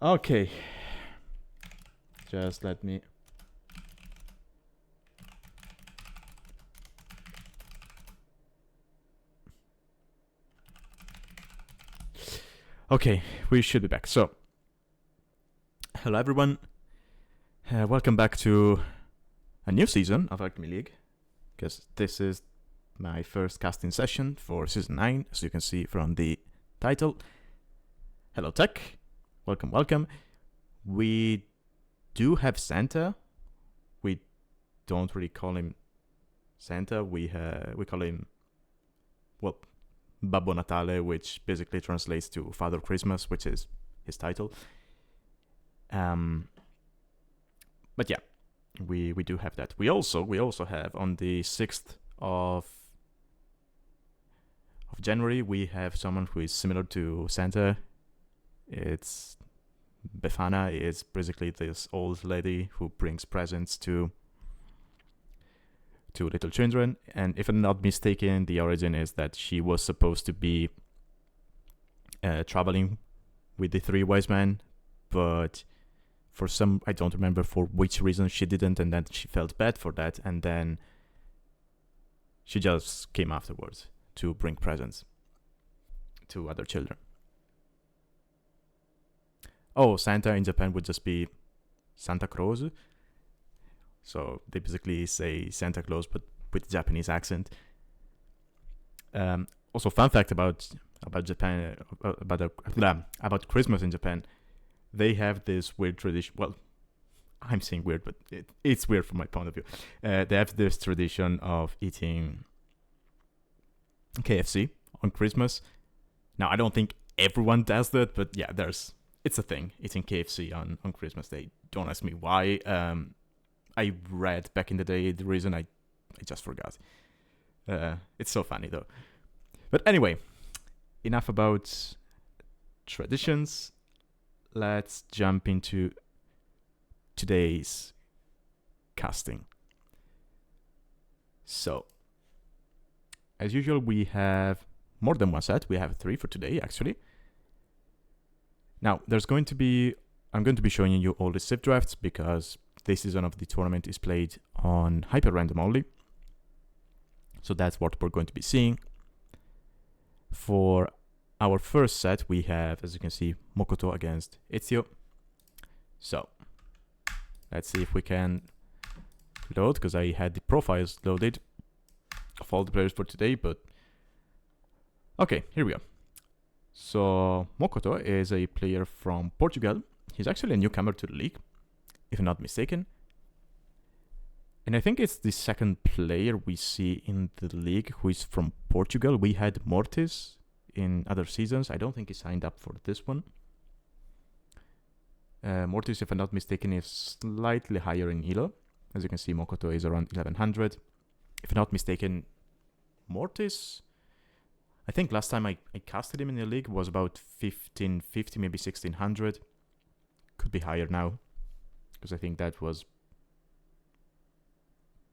Okay. Just let me... Okay, we should be back. So, hello everyone. Welcome back to a new season of Alchemy League, because this is my first casting session for Season 9, as you can see from the title. Hello Tech, welcome. We do have Santa. We don't really call him Santa, we call him, well, Babbo Natale, which basically translates to Father Christmas, which is his title. But yeah, we do have that. We also have on the 6th of January, we have someone who is similar to Santa. It's Befana. Is basically this old lady who brings presents to little children, and if I'm not mistaken, the origin is that she was supposed to be traveling with the three wise men, but for some, I don't remember for which reason she didn't, and then she felt bad for that, and then she just came afterwards to bring presents to other children. Oh, Santa in Japan would just be Santa Claus. So they basically say Santa Claus, but with Japanese accent. Also, fun fact about Japan, about Christmas in Japan, they have this weird tradition. Well, I'm saying weird, but it's weird from my point of view. They have this tradition of eating KFC on Christmas. Now, I don't think everyone does that, but yeah, it's a thing, eating KFC on Christmas Day. Don't ask me why. I read back in the day the reason, I just forgot. It's so funny though. But anyway, enough about traditions. Let's jump into today's casting. So, as usual, we have more than one set. We have 3 for today, actually. Now, I'm going to be showing you all the Civ drafts, because this season of the tournament is played on hyper random only. So that's what we're going to be seeing. For our first set, we have, as you can see, Mokoto against Ezio. So let's see if we can load, because I had the profiles loaded of all the players for today, but okay, here we go. So Mokoto is a player from Portugal. He's actually a newcomer to the league, if I'm not mistaken. And I think it's the second player we see in the league who is from Portugal. We had Mortis in other seasons. I don't think he signed up for this one. Mortis, if I'm not mistaken, is slightly higher in Elo. As you can see, Mokoto is around 1100. If I'm not mistaken, Mortis, I think last time I casted him in the league was about 1550, maybe 1600. Could be higher now, because I think that was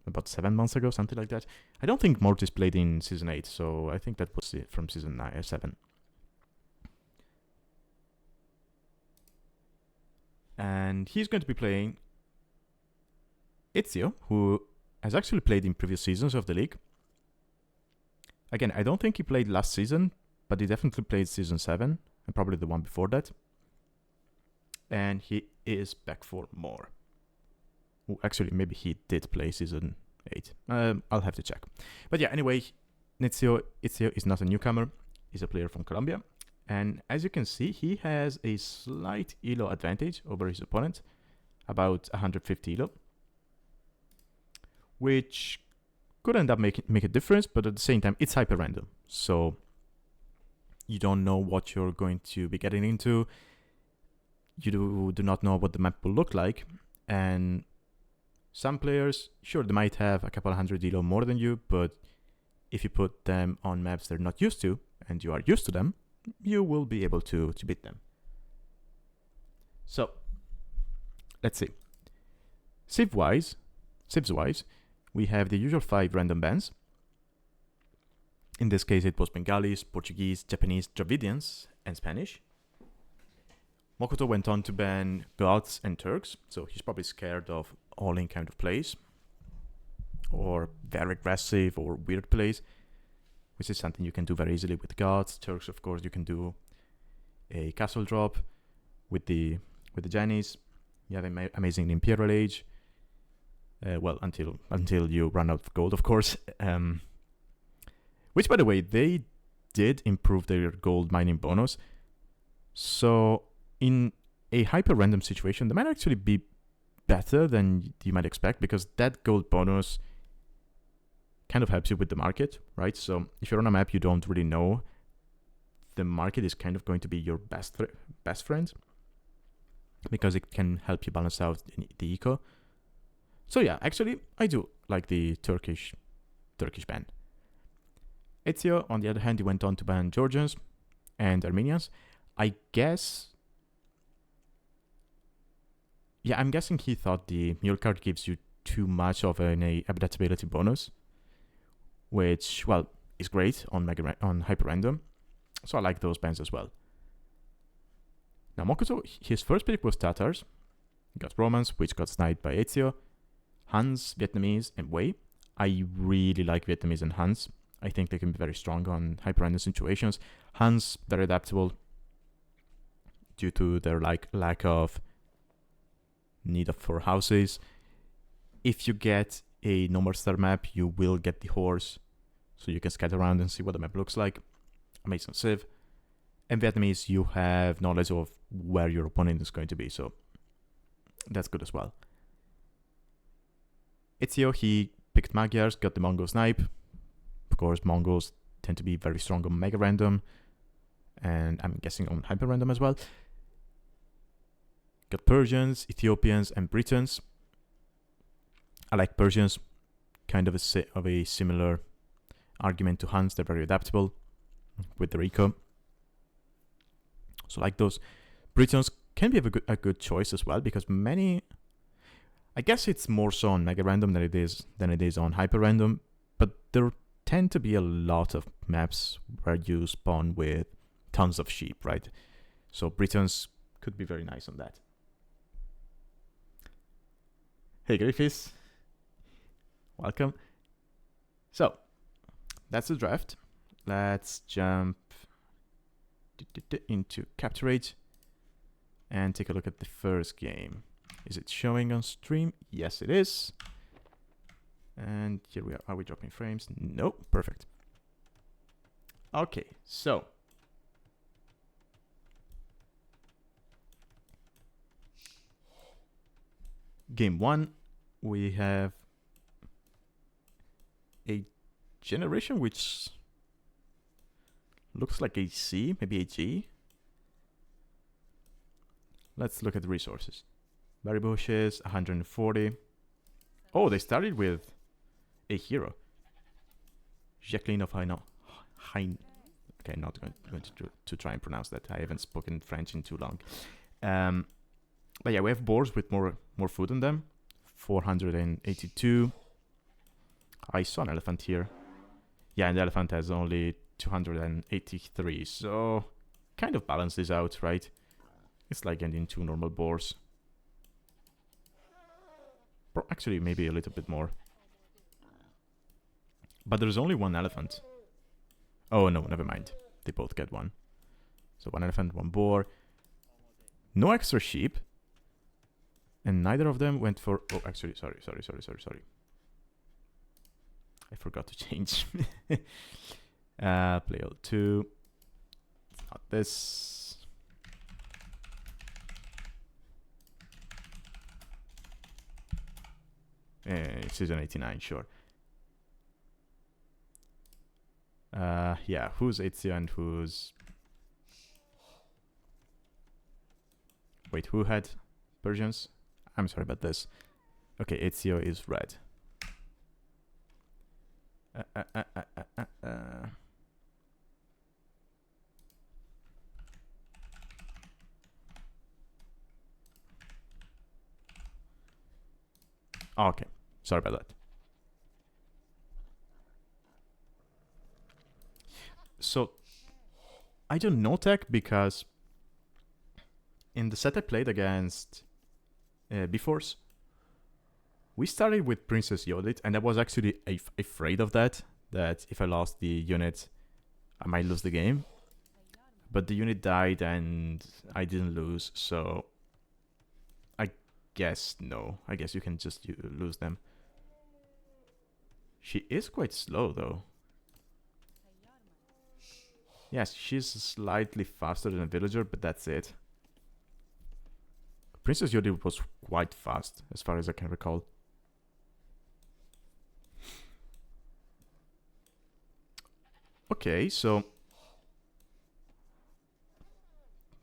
about 7 months ago, something like that. I don't think Mortis played in Season 8, so I think that was from Season 7. And he's going to be playing Ezio, who has actually played in previous seasons of the league. Again, I don't think he played last season, but he definitely played Season 7, and probably the one before that. And he is back for more. Actually, maybe he did play Season 8. I'll have to check. But yeah, anyway, Ezio is not a newcomer. He's a player from Colombia. And as you can see, he has a slight elo advantage over his opponent, about 150 elo, which could end up make a difference, but at the same time, it's hyper random. So you don't know what you're going to be getting into. You do not know what the map will look like. And some players, sure, they might have a couple hundred elo more than you, but if you put them on maps they're not used to, and you are used to them, you will be able to beat them. So, let's see. Civs-wise, we have the usual 5 random bands. In this case, it was Bengalis, Portuguese, Japanese, Dravidians, and Spanish. Mokoto went on to ban gods and Turks, so he's probably scared of all-in kind of plays, or very aggressive or weird plays, which is something you can do very easily with gods. Turks, of course, you can do a castle drop with the Jennies. You have amazing Imperial Age. Well, until you run out of gold, of course. Which, by the way, they did improve their gold mining bonus. So in a hyper random situation, they might actually be better than you might expect, because that gold bonus kind of helps you with the market, right? So if you're on a map you don't really know, the market is kind of going to be your best friend, because it can help you balance out the eco. So yeah, actually I do like the Turkish ban. Ezio, on the other hand, he went on to ban Georgians and Armenians. I guess, yeah, I'm guessing he thought the mule card gives you too much of an adaptability bonus, which, well, is great on hyper random. So I like those bans as well. Now Mokoto, his first pick was Tatars. He got Romans, which got sniped by Ezio, Huns, Vietnamese, and Wei. I really like Vietnamese and Huns. I think they can be very strong on hyper random situations. Huns, very adaptable due to their lack of need for houses. If you get a normal star map, you will get the horse, so you can scatter around and see what the map looks like. Amazing Civ. And Vietnamese, you have knowledge of where your opponent is going to be, so that's good as well. Ezio, he picked Magyars, got the Mongol snipe. Of course, Mongols tend to be very strong on mega random, and I'm guessing on hyper random as well. Got Persians, Ethiopians, and Britons. I like Persians, kind of a similar argument to Huns. They're very adaptable with their eco, so like those. Britons can be a good choice as well, because many, I guess it's more so on mega random than it is on hyper random, but there tend to be a lot of maps where you spawn with tons of sheep, right? So Britons could be very nice on that. Hey Griffiths, welcome. So that's the draft. Let's jump into Capturate and take a look at the first game. Is it showing on stream? Yes, it is. And here we are. Are we dropping frames? No. Perfect. Okay, so game one, we have a generation which looks like a C, maybe a G. Let's look at the resources. Berry bushes, 140. Oh, they started with a hero. Jacqueline of Hainaut. Okay, not going to try and pronounce that. I haven't spoken French in too long. But yeah, we have boars with more food in them. 482. I saw an elephant here. Yeah, and the elephant has only 283, so kind of balances out, right? It's like getting two normal boars. Actually, maybe a little bit more. But there's only one elephant. Oh no, never mind. They both get one. So one elephant, one boar. No extra sheep. And neither of them went for... Oh, actually, sorry. I forgot to change. Play L2. It's not this. Season 89, sure. Yeah, who's Ezio and who's... Wait, who had Persians? I'm sorry about this. Okay, Ezio is red. Okay, sorry about that. So, I don't know tech because in the set I played against B-Force, we started with Princess Yodit, and I was actually afraid of that if I lost the unit, I might lose the game. But the unit died and I didn't lose, so I guess no. I guess you can just lose them. She is quite slow, though. Yes, she's slightly faster than a villager, but that's it. Princess Yodit was quite fast, as far as I can recall. Okay, so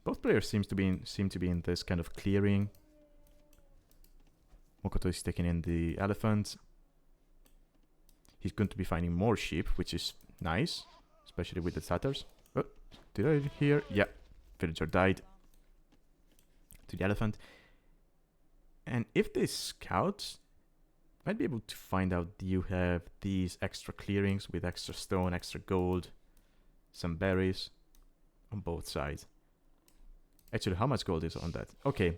both players seem to be in this kind of clearing. Mokoto is taking in the elephant. He's going to be finding more sheep, which is nice, especially with the satyrs. Oh, did I hear? Yeah, villager died to the elephant. And if they scout, might be able to find out you have these extra clearings with extra stone, extra gold, some berries on both sides. Actually, how much gold is on that? Okay,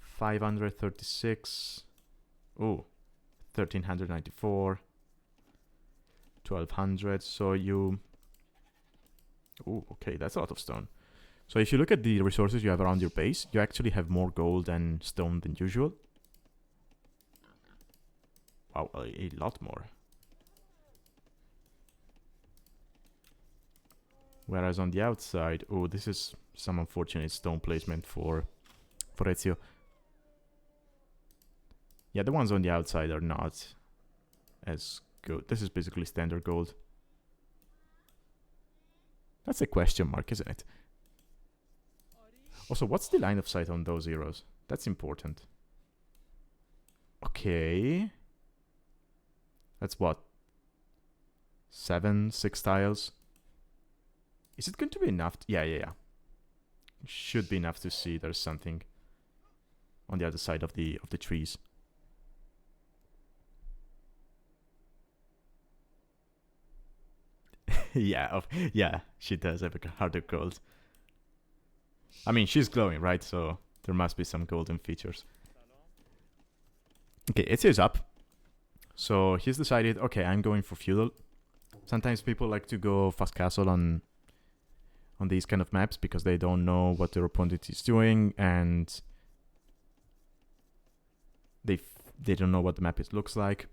536. Oh, 1394. 1200. So you. Oh, okay, that's a lot of stone. So if you look at the resources you have around your base, you actually have more gold and stone than usual. Wow, a lot more. Whereas on the outside, oh, this is some unfortunate stone placement for Ezio. Yeah, the ones on the outside are not as good. This is basically standard gold. That's a question mark, isn't it? Also, what's the line of sight on those heroes? That's important. Okay. That's what? 6 tiles. Is it going to be enough? Yeah. Should be enough to see there's something on the other side of the trees. Yeah, she does have a harder gold. I mean, she's glowing, right? So there must be some golden features. Okay, Ezio's up. So he's decided, okay, I'm going for feudal. Sometimes people like to go fast castle on these kind of maps because they don't know what their opponent is doing and they don't know what the map looks like.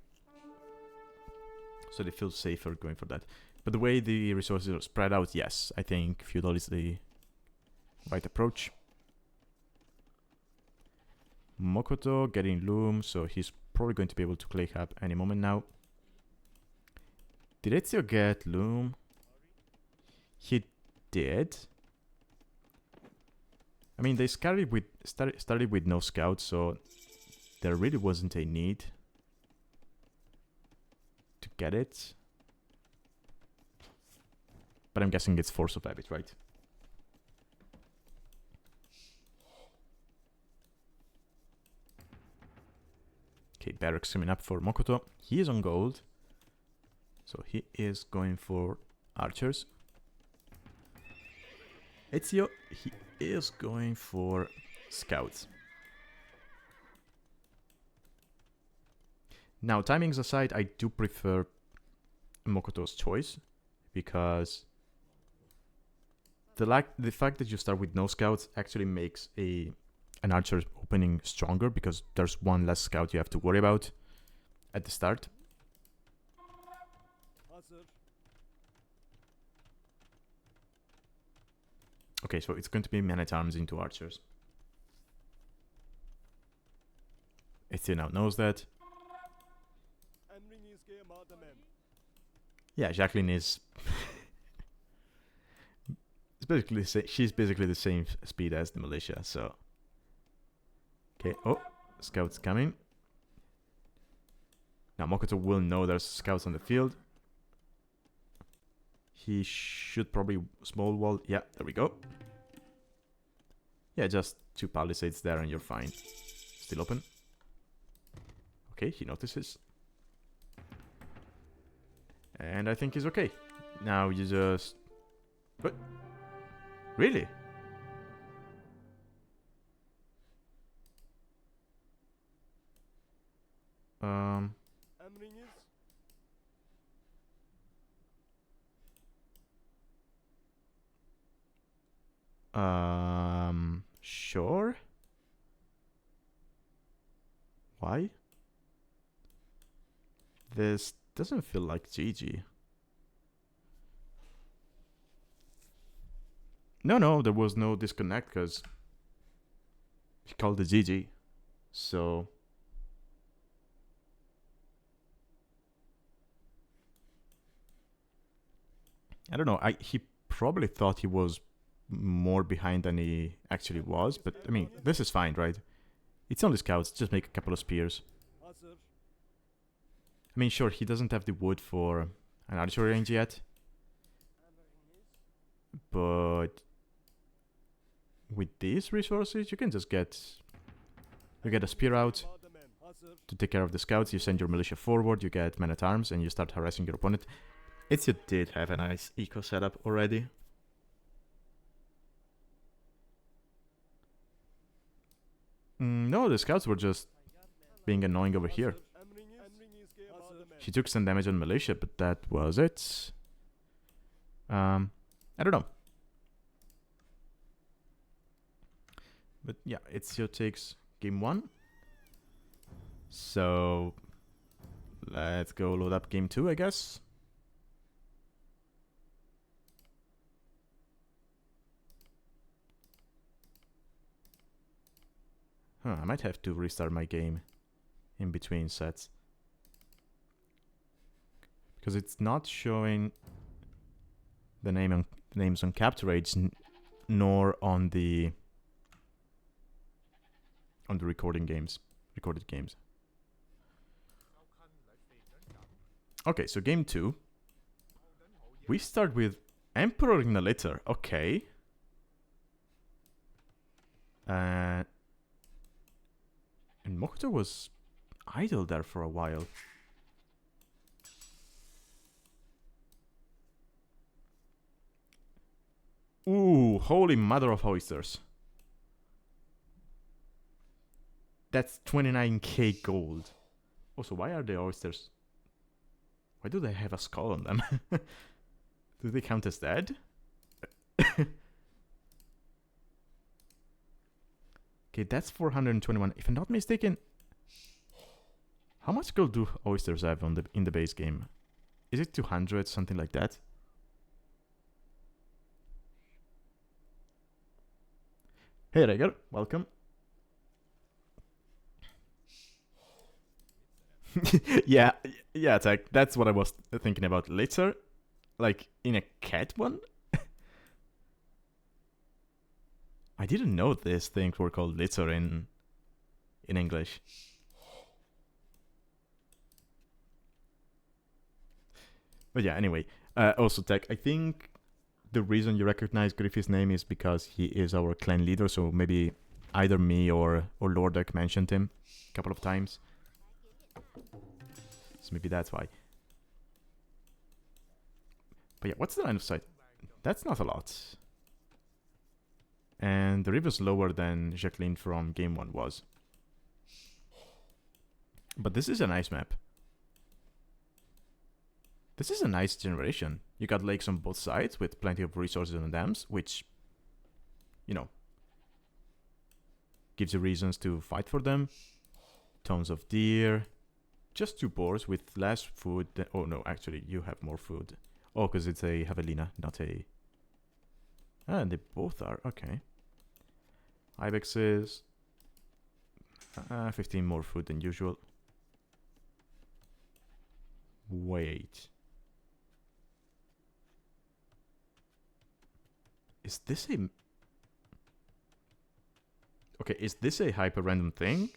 So they feel safer going for that. But the way the resources are spread out, yes, I think feudal is the right approach. Mokoto getting loom, so he's probably going to be able to click up any moment now. Did Ezio get loom? He did. I mean, they started with no scouts, so there really wasn't a need to get it. But I'm guessing it's force of habit, right? Okay, barracks coming up for Mokoto. He is on gold. So he is going for archers. Ezio, he is going for scouts. Now, timings aside, I do prefer Mokoto's choice because the fact that you start with no scouts actually makes an archer opening stronger because there's one less scout you have to worry about at the start. Okay, so it's going to be men-at-arms into archers. Ezio now knows that. Yeah, Jacqueline is... she's basically the same speed as the militia, so... Okay, oh, scouts coming. Now Mokoto will know there's scouts on the field. He should probably small wall. Yeah, there we go. Yeah, just 2 palisades there and you're fine. Still open. Okay, he notices. And I think he's okay. Now you just... What? Really? Sure. Why? This doesn't feel like GG. No, there was no disconnect because he called it GG. So I don't know. He probably thought he was more behind than he actually was, but I mean, this is fine, right? It's only scouts, just make a couple of spears. I mean, sure, he doesn't have the wood for an archery range yet, but with these resources, you can just get a spear out to take care of the scouts, you send your militia forward, you get men-at-arms, and you start harassing your opponent. Ezio did have a nice eco setup already. No, the scouts were just being annoying over here. She took some damage on militia, but that was it. I don't know. But yeah, Ezio takes game 1. So let's go load up game 2, I guess. I might have to restart my game in between sets, because it's not showing the names on capture rates nor on the recorded games. Okay, so game 2. We start with Emperor in a litter. Okay. And Mokoto was idle there for a while. Ooh, holy mother of oysters. That's 29k gold. Also, why are the oysters... Why do they have a skull on them? Do they count as dead? Okay, that's 421. If I'm not mistaken, how much gold do oysters have on in the base game? Is it 200, something like that? Hey Rhaegar, welcome. yeah, Tech. That's what I was thinking about. Litter, like in a cat one. I didn't know these things were called litter in English. But yeah, anyway. Also, Tech, I think the reason you recognize Griffith's name is because he is our clan leader, so maybe either me or Loredek mentioned him a couple of times. So maybe that's why. But yeah, what's the line of sight? That's not a lot. And the river's lower than Jacqueline from game 1 was. But this is a nice map. This is a nice generation. You got lakes on both sides with plenty of resources and dams, which, you know, gives you reasons to fight for them. Tons of deer. Just 2 boars with less food. Oh no, actually, you have more food. Oh, because it's a javelina, not a... Ah, they both are. Okay. Ibexes. 15 more food than usual. Wait. Is this a... Okay, is this a hyper-random thing?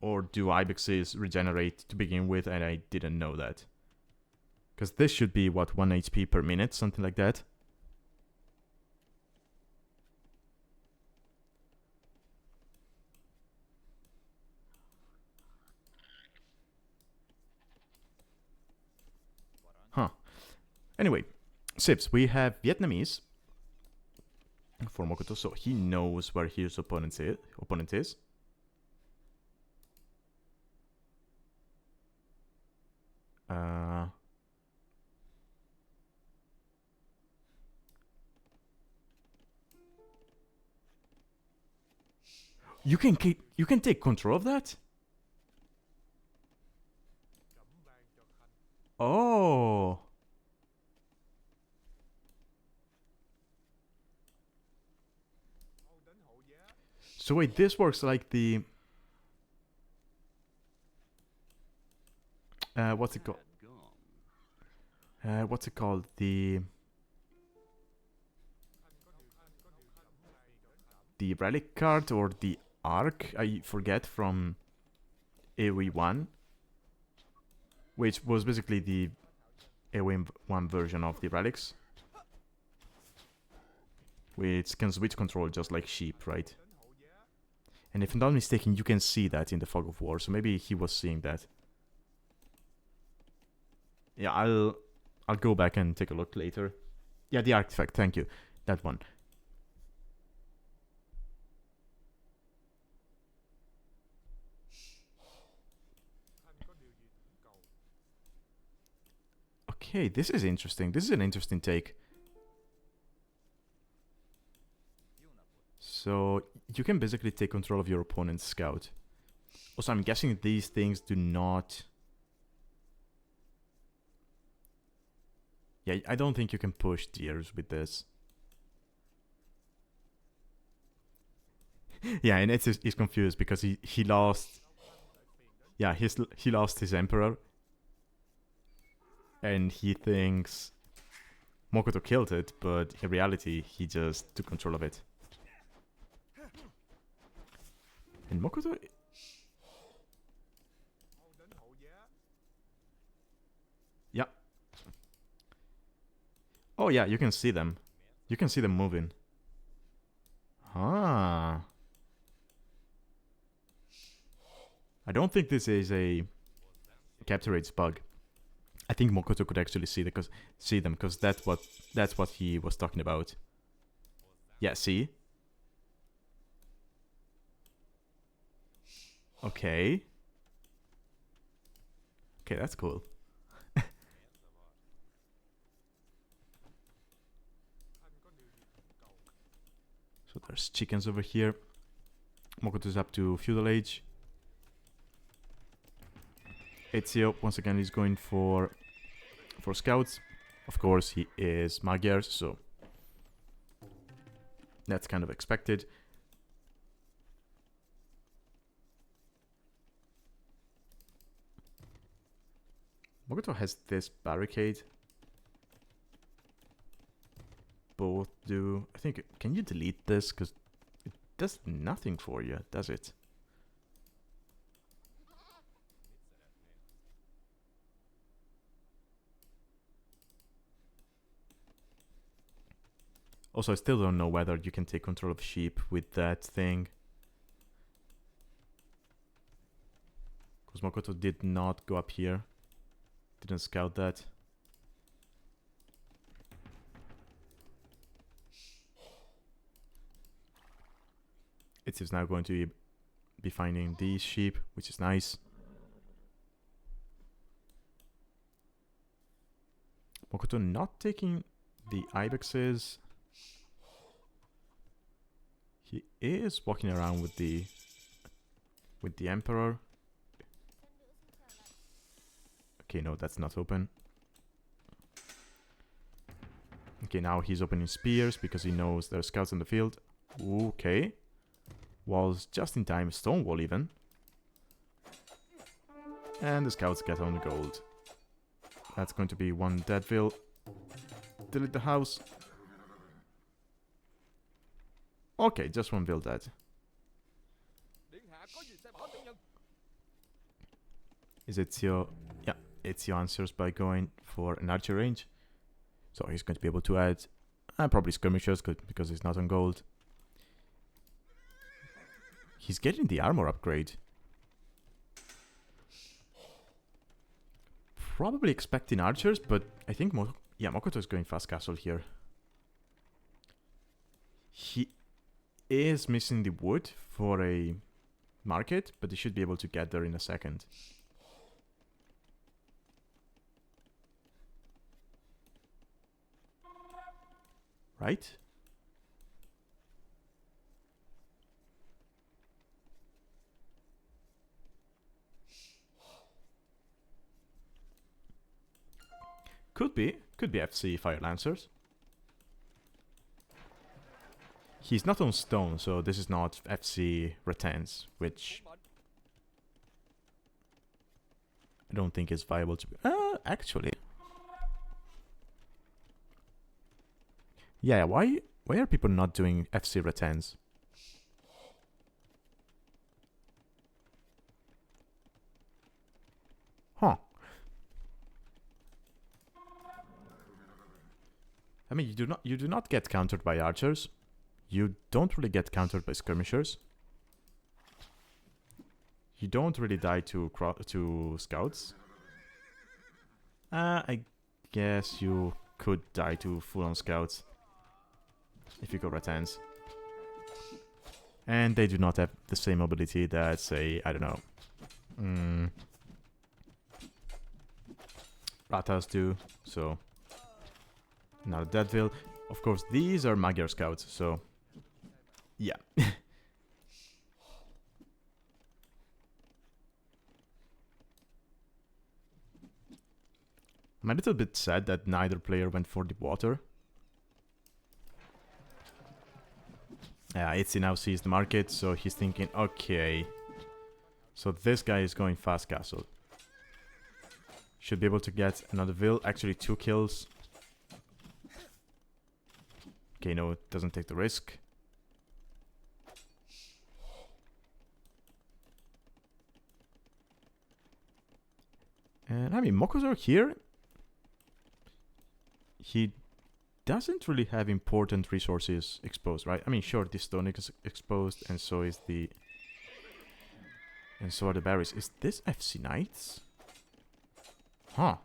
Or do Ibexes regenerate to begin with and I didn't know that? Because this should be, what, 1 HP per minute? Something like that? Huh. Anyway, Sibs, we have Vietnamese for Mokoto, so he knows where his opponent is. Uh, you can take control of that? Oh. So wait, this works like the what's it called? What's it called? The relic card or the arc? I forget, from AOE 1, which was basically the AOE 1 version of the relics, which can switch control just like sheep, right? And if I'm not mistaken, you can see that in the Fog of War, so maybe he was seeing that. Yeah, I'll go back and take a look later. Yeah, the artifact, thank you. That one. Okay, this is interesting. This is an interesting take. So you can basically take control of your opponent's scout. Also, I'm guessing these things do not... Yeah, I don't think you can push tiers with this. Yeah, and he's confused because he lost... Yeah, he lost his Emperor. And he thinks Mokoto killed it, but in reality, he just took control of it. And Mokoto... Yeah. Oh yeah, you can see them. You can see them moving. Ah. I don't think this is a capture rates bug. I think Mokoto could actually see them because that's what he was talking about. Yeah, see? Okay. Okay, that's cool. So there's chickens over here. Mokoto's up to Feudal Age. Ezio, once again, is going for scouts. Of course, he is Magyar, so that's kind of expected. Mokoto has this barricade. Both do. I think, can you delete this? Because it does nothing for you, does it? Also, I still don't know whether you can take control of sheep with that thing. Because Mokoto did not go up here. Didn't scout that. It is now going to be finding these sheep, which is nice. Mokoto not taking the ibexes. He is walking around with the Emperor. Okay, no, that's not open. Okay, now he's opening spears because he knows there are scouts in the field. Okay. Walls just in time, stone wall even. And the scouts get on gold. That's going to be one Deadville. Delete the house. Okay, just one Ville dead. Is Ezio? Yeah, Ezio answers by going for an archer range. So he's going to be able to add probably skirmishers because he's not on gold. He's getting the armor upgrade. Probably expecting archers, but I think Mokoto is going fast castle here. He is missing the wood for a market, but he should be able to get there in a second. right? Could be FC Fire Lancers. He's not on stone, so this is not FC Ratans, which I don't think is viable to be. Actually. Yeah, why are people not doing FC Ratans? Huh. I mean, you do not get countered by archers. You don't really get countered by skirmishers. You don't really die to scouts. I guess you could die to full-on scouts if you go Ratans. And they do not have the same ability that, say, I don't know, Ratas do, so not Deadville. Of course, these are Magyar scouts, so yeah. I'm a little bit sad that neither player went for the water. Ezio now sees the market, so he's thinking, okay, so this guy is going fast castle. Should be able to get another Vil, actually 2 kills. Okay, no, it doesn't take the risk. And I mean, Mokoto here, he doesn't really have important resources exposed, right? I mean, sure, this stone is exposed, and so is the... And so are the berries. Is this FC Knights? Huh.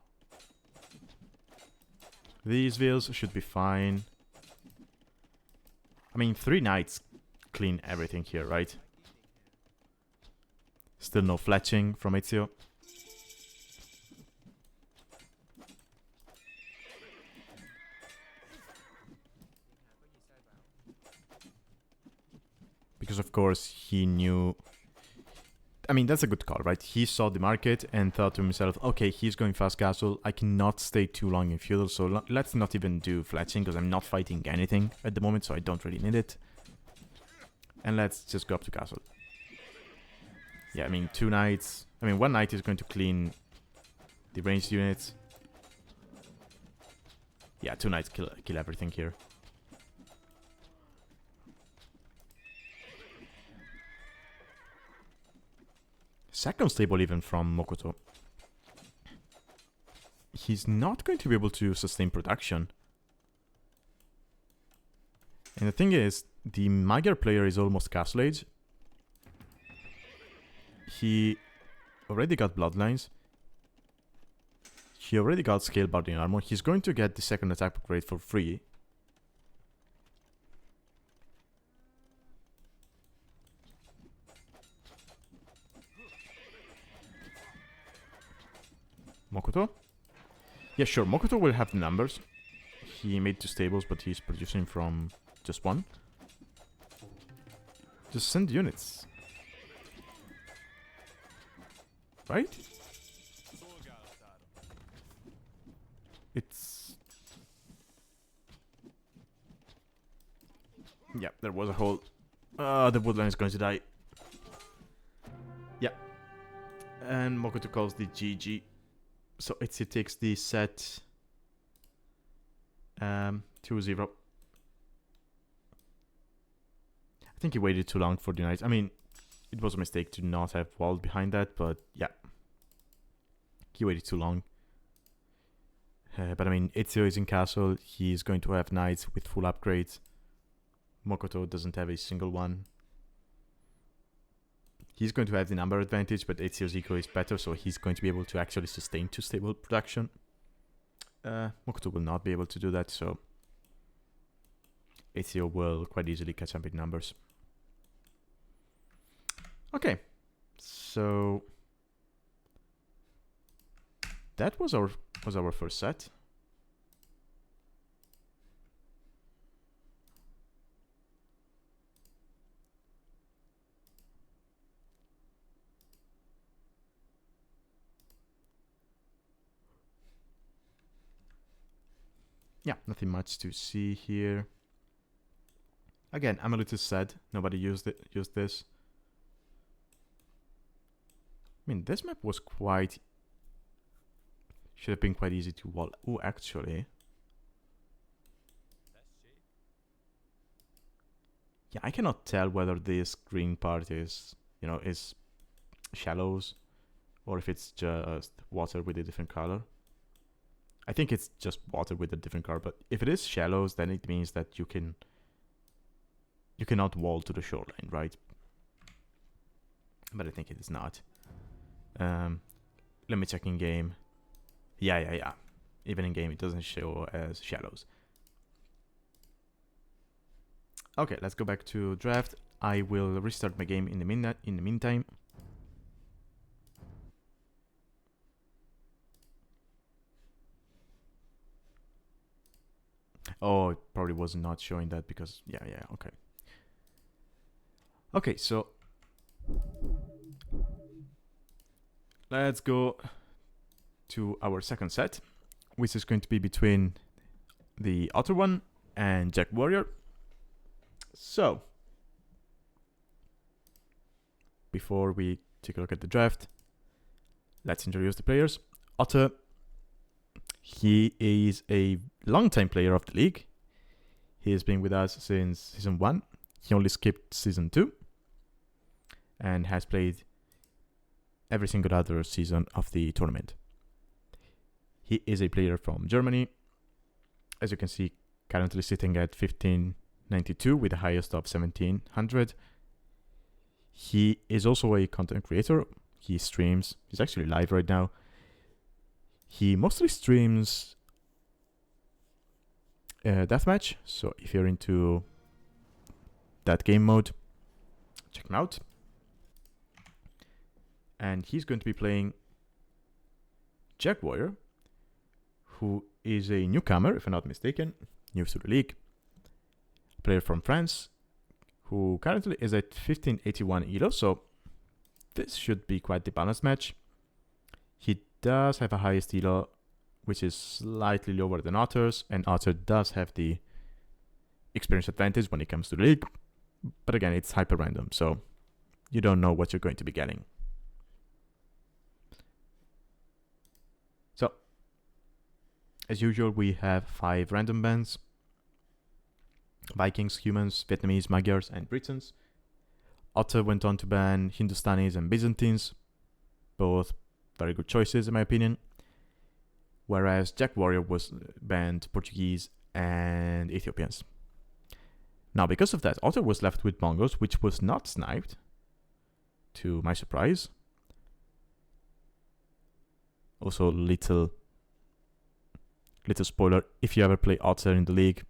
These Vils should be fine. I mean, 3 Knights clean everything here, right? Still no fletching from Ezio. Because of course he knew... I mean, that's a good call, right? He saw the market and thought to himself, okay, he's going fast castle, I cannot stay too long in feudal, so let's not even do fletching, because I'm not fighting anything at the moment, so I don't really need it. And let's just go up to castle. Yeah, I mean, 2 knights... I mean, 1 knight is going to clean the ranged units. Yeah, 2 knights kill everything here. Second stable even from Mokoto. He's not going to be able to sustain production. And the thing is, the Magyar player is almost castle age. He already got bloodlines. He already got scale body armor. He's going to get the second attack upgrade for free. Mokoto? Yeah, sure, Mokoto will have the numbers. He made 2 stables, but he's producing from just 1. Just send units. Right? It's... Yeah, there was a hole. The woodline is going to die. Yeah. And Mokoto calls the GG. So Ezio takes the set 2-0. I think he waited too long for the knight. I mean, it was a mistake to not have wall behind that, but yeah. He waited too long. But I mean, Ezio is in castle. He's going to have knights with full upgrades. Mokoto doesn't have a single one. He's going to have the number advantage, but Ezio's eco is better, so he's going to be able to actually sustain 2 stable production. Mokoto will not be able to do that, so Ezio will quite easily catch up in numbers. Okay, so that was our first set. Yeah, nothing much to see here. Again, I'm a little sad nobody used this. I mean, this map was quite... should have been quite easy to wall. Oh, actually... yeah, I cannot tell whether this green part is, you know, is shallows or if it's just water with a different color. I think it's just water with a different color, but if it is shallows, then it means that you cannot wall to the shoreline, right? But I think it is not. Let me check in game. Yeah. Even in game, it doesn't show as shallows. Okay, let's go back to draft. I will restart my game in the meantime. Oh, it probably was not showing that because yeah, okay. Okay, so let's go to our second set, which is going to be between the Otter one and JagWarrior. So, before we take a look at the draft, let's introduce the players. Otter, he is a long-time player of the league. He has been with us since Season 1. He only skipped Season 2 and has played every single other season of the tournament. He is a player from Germany. As you can see, currently sitting at 1592 with the highest of 1700. He is also a content creator. He streams. He's actually live right now. He mostly streams deathmatch. So if you're into that game mode, check him out. And he's going to be playing JagWarrior, who is a newcomer, if I'm not mistaken, new to the league. A player from France, who currently is at 1581 elo, so this should be quite the balanced match. He does have a highest elo, which is slightly lower than Otter's, and Otter does have the experience advantage when it comes to the league. But again, it's hyper random, so you don't know what you're going to be getting. So, as usual, we have 5 random bans: Vikings, humans, Vietnamese, Magyars, and Britons. Otter went on to ban Hindustanis and Byzantines, both very good choices in my opinion. Whereas JagWarrior was banned Portuguese and Ethiopians. Now, because of that, Otter was left with Mongols, which was not sniped, to my surprise. Also, little spoiler, if you ever play Otter in the league,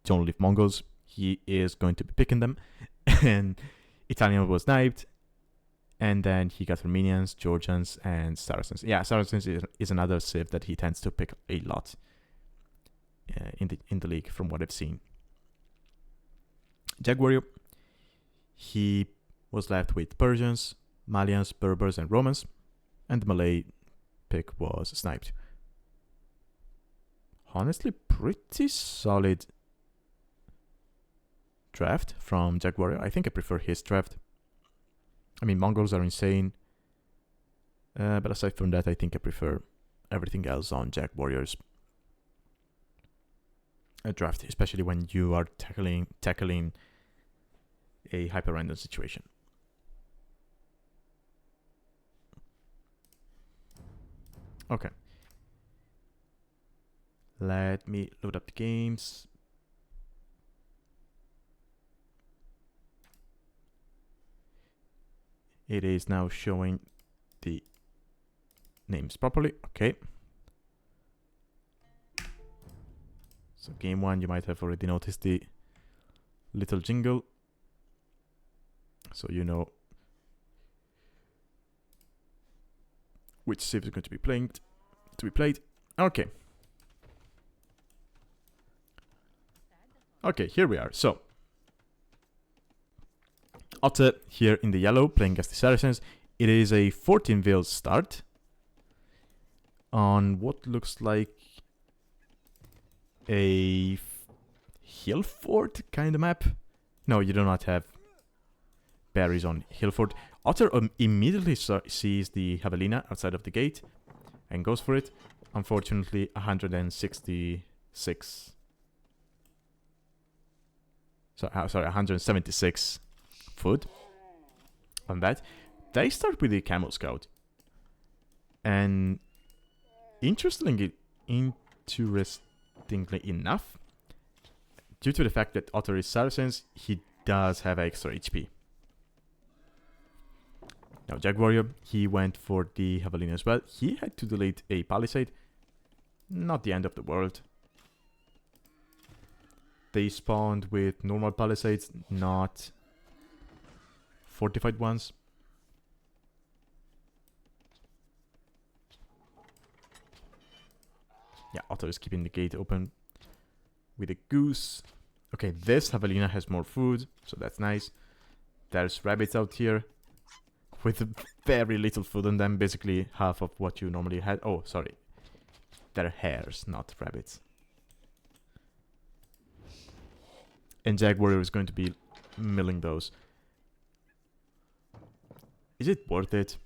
don't leave Mongols. He is going to be picking them. And Italian was sniped. And then he got Armenians, Georgians, and Saracens. Yeah, Saracens is another civ that he tends to pick a lot in the league, from what I've seen. JagWarrior, he was left with Persians, Malians, Berbers, and Romans, and the Malay pick was sniped. Honestly, pretty solid draft from JagWarrior. I think I prefer his draft. I mean, Mongols are insane. But aside from that, I think I prefer everything else on JagWarrior's draft, especially when you are tackling a hyper-random situation. Okay. Let me load up the games. It is now showing the names properly. Okay. So game 1, you might have already noticed the little jingle, so you know which civ is going to be played. Okay. Okay, here we are. So Otter here in the yellow, playing against the Saracens. It is a 14 Veil start on what looks like a hill fort kind of map. No, you do not have berries on hill fort. Otter immediately sees the javelina outside of the gate and goes for it. Unfortunately, 166. Sorry, 176 food on that. They start with the camel scout. And interestingly enough, due to the fact that Otter is Saracens, he does have extra HP. Now, JagWarrior, he went for the javelin as well. He had to delete a palisade. Not the end of the world. They spawned with normal palisades, not fortified ones. Yeah, Otter is keeping the gate open with a goose. Okay, this javelina has more food, so that's nice. There's rabbits out here with very little food on them, basically half of what you normally had. Oh, sorry. They're hares, not rabbits. And JagWarrior is going to be milling those. Is it worth it?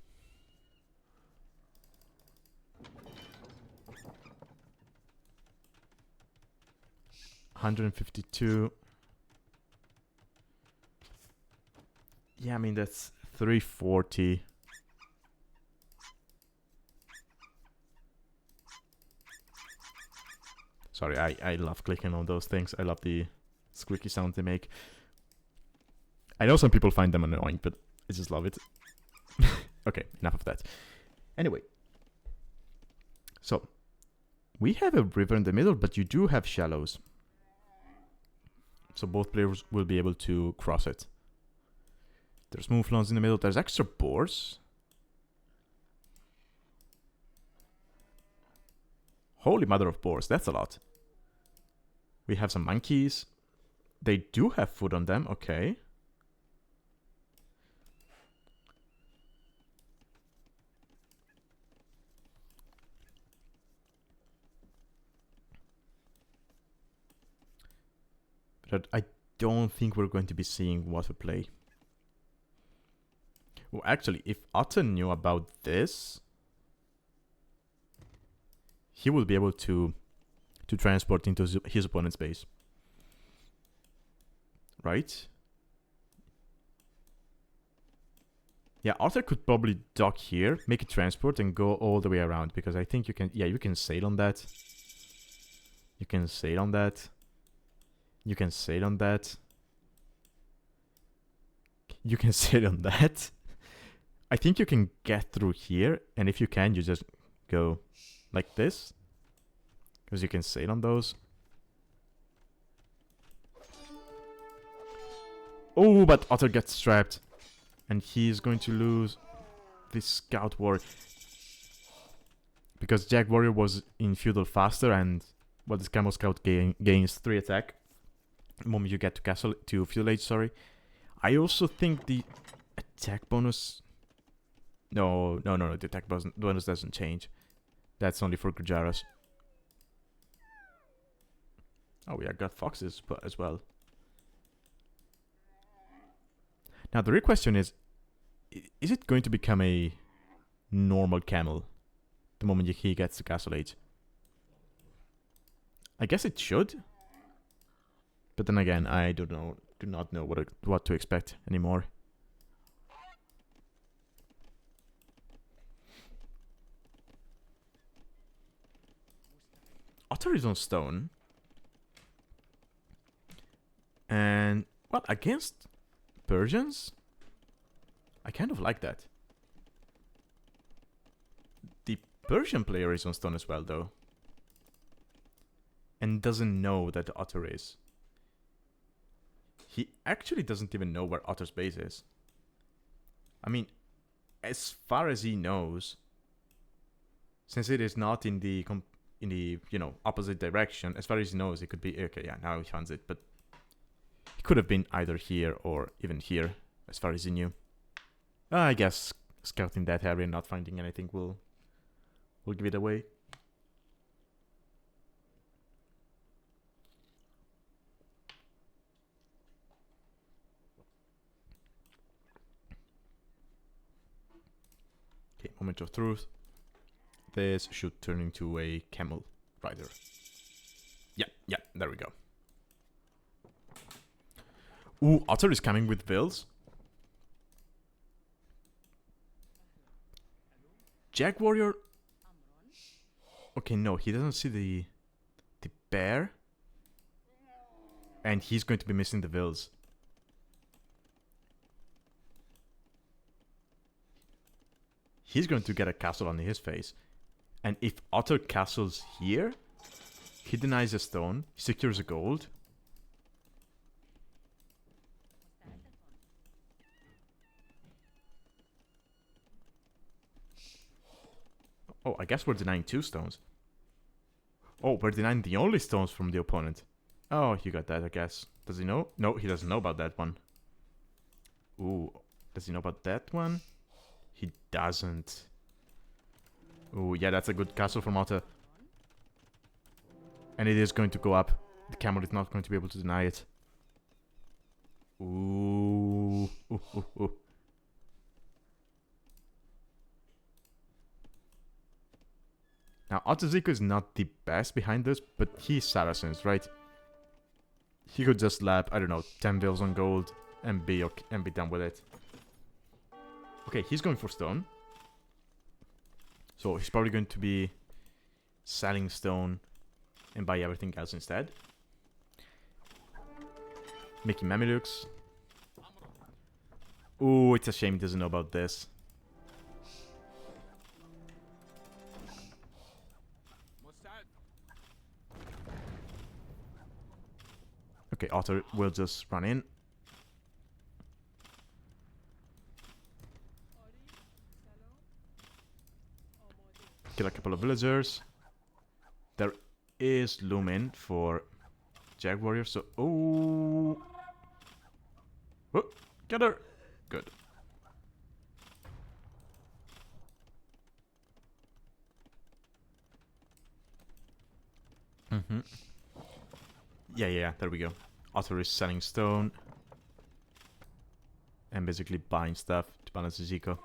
$152. Yeah, I mean that's $340. Sorry, I love clicking on those things. I love the squeaky sound they make. I know some people find them annoying, but I just love it. Okay, enough of that. Anyway. So, we have a river in the middle, but you do have shallows. So both players will be able to cross it. There's mouflons in the middle. There's extra boars. Holy mother of boars, that's a lot. We have some monkeys. They do have food on them, okay. But I don't think we're going to be seeing water play. Well, actually, if Otter knew about this, he will be able to transport into his opponent's base. Right? Yeah, Otter could probably dock here, make a transport, and go all the way around. Because I think you can... Yeah, you can sail on that. You can sail on that. You can sail on that. You can sail on that. I think you can get through here. And if you can, you just go like this. Because you can sail on those. Oh, but Otter gets trapped. And he's going to lose this scout war. Because JagWarrior was in feudal faster and... Well, this camel scout gains 3 attack. The moment you get to castle to feudal age, sorry. I also think the attack bonus... No, the attack bonus doesn't change. That's only for Gujaras. Oh, yeah, got foxes as well. Now, the real question is it going to become a normal camel the moment he gets to castle age? I guess it should. But then again, I do not know what to expect anymore. Otter is on stone. And, well, against Persians, I kind of like that. The Persian player is on stone as well, though. And doesn't know that the Otter is. He actually doesn't even know where Otter's base is. I mean, as far as he knows, since it is not in the opposite direction, as far as he knows, it could be okay. Yeah, now he finds it, but it could have been either here or even here, as far as he knew. I guess scouting that area and not finding anything will give it away. moment of truth. This should turn into a camel rider. Yeah, there we go. Ooh, Otter is coming with Vills. JagWarrior. Okay, no, he doesn't see the bear. And he's going to be missing the Vills. He's going to get a castle on his face. And if Otter castles here, he denies a stone, he secures a gold. Oh, I guess we're denying 2 stones. Oh, we're denying the only stones from the opponent. Oh, you got that, I guess. Does he know? No, he doesn't know about that one. Ooh, does he know about that one? He doesn't. Ooh, yeah, that's a good castle from Otter. And it is going to go up. The camel is not going to be able to deny it. Ooh. Ooh. Now, Otzaziko is not the best behind this, but he's Saracens, right? He could just slap, I don't know, 10 bills on gold and be okay, and be done with it. Okay, he's going for stone. So he's probably going to be selling stone and buy everything else instead. Making Mamelukes. Ooh, it's a shame he doesn't know about this. Okay, Otter will just run in. Kill a couple of villagers. There is Lumin for JagWarrior, so... Oh! Oh! Get her! Good. Yeah, there we go. Otter is selling stone. And basically buying stuff to balance his eco.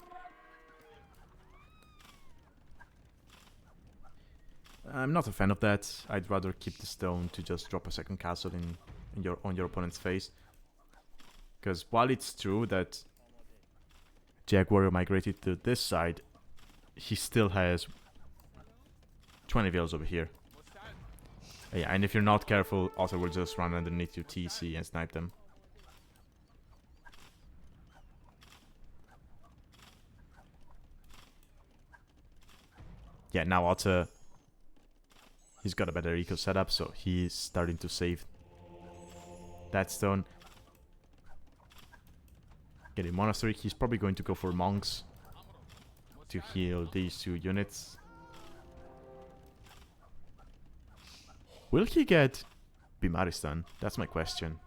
I'm not a fan of that. I'd rather keep the stone to just drop a second castle on your opponent's face. Because while it's true that JagWarrior migrated to this side, he still has 20 vills over here. Yeah, and if you're not careful, Otter will just run underneath your TC and snipe them. Yeah, now Otter, he's got a better eco setup, so he's starting to save that stone. Getting monastery, he's probably going to go for monks to heal these 2 units. Will he get Bimaristan? That's my question.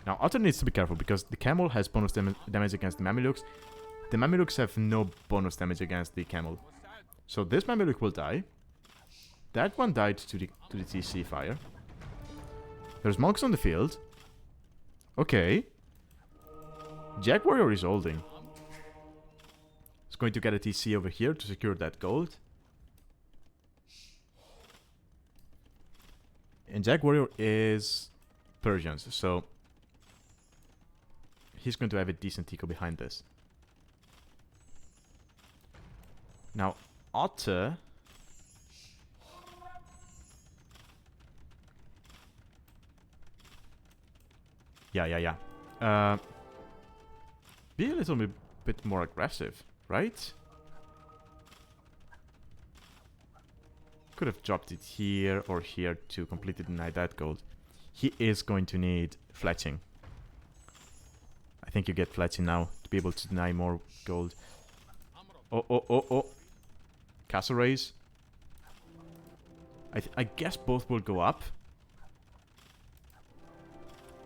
Now, Otter needs to be careful because the camel has bonus damage against the Mamelukes. The Mamelukes have no bonus damage against the camel. So this Mameluke will die. That one died to the TC fire. There's monks on the field. Okay. JagWarrior is holding. He's going to get a TC over here to secure that gold. And JagWarrior is Persians, so he's going to have a decent eco behind this. Now, Otter... Yeah. Be a little bit more aggressive, right? Could have dropped it here or here to completely deny that gold. He is going to need fletching. I think you get fletching now to be able to deny more gold. Oh. Castle raise. I guess both will go up.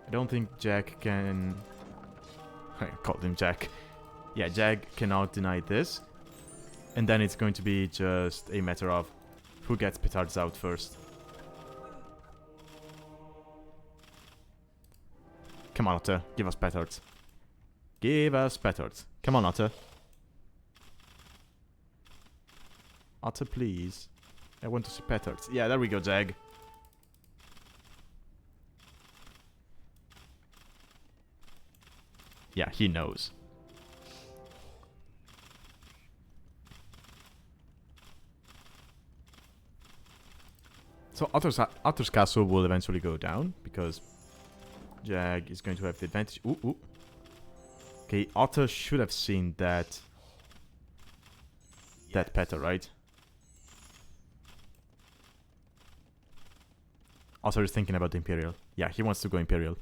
I don't think Jag can... I called him Jag. Yeah, Jag cannot deny this. And then it's going to be just a matter of who gets petards out first. Come on, Otter. Give us petards. Give us petards. Come on, Otter. Otter, please. I want to see petards. Yeah, there we go, Jag. Yeah, he knows. So Otter's castle will eventually go down because Jag is going to have the advantage. Ooh, ooh. Okay, Otter should have seen that petal, right? Otter is thinking about the Imperial. Yeah, he wants to go Imperial.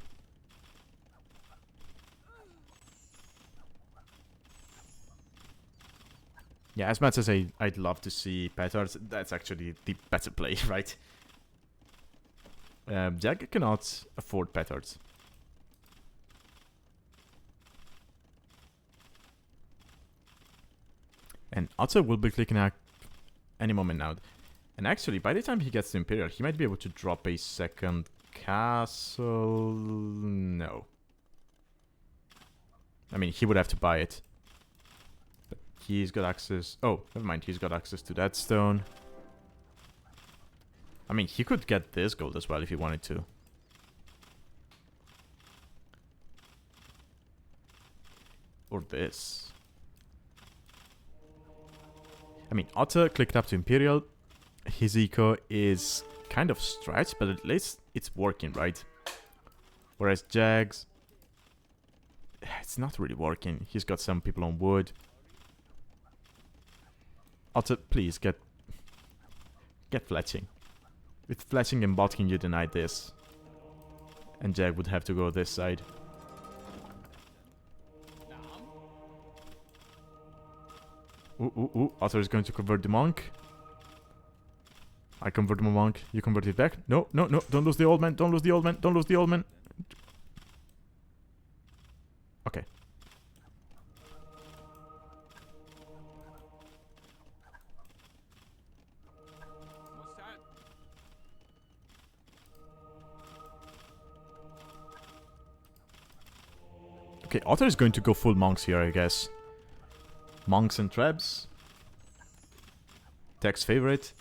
Yeah, as much as I'd love to see petards, that's actually the better play, right? Jag cannot afford petards. And Otter will be clicking out any moment now. And actually, by the time he gets to Imperial, he might be able to drop a second castle. No. I mean, he would have to buy it. But he's got access... Oh, never mind. He's got access to that stone. I mean, he could get this gold as well if he wanted to. Or this. I mean, Otter clicked up to Imperial. His eco is kind of stretched, but at least it's working, right? Whereas Jag's... It's not really working. He's got some people on wood. Otter, please, get fletching. With fletching and botking, you deny this. And Jag would have to go this side. Ooh, ooh, ooh. Otter is going to convert the monk. I convert my monk. You convert it back. No, no, no. Don't lose the old man. Don't lose the old man. Don't lose the old man. Okay. Okay, Otter is going to go full monks here, I guess. Monks and Trebs. Tech's favorite.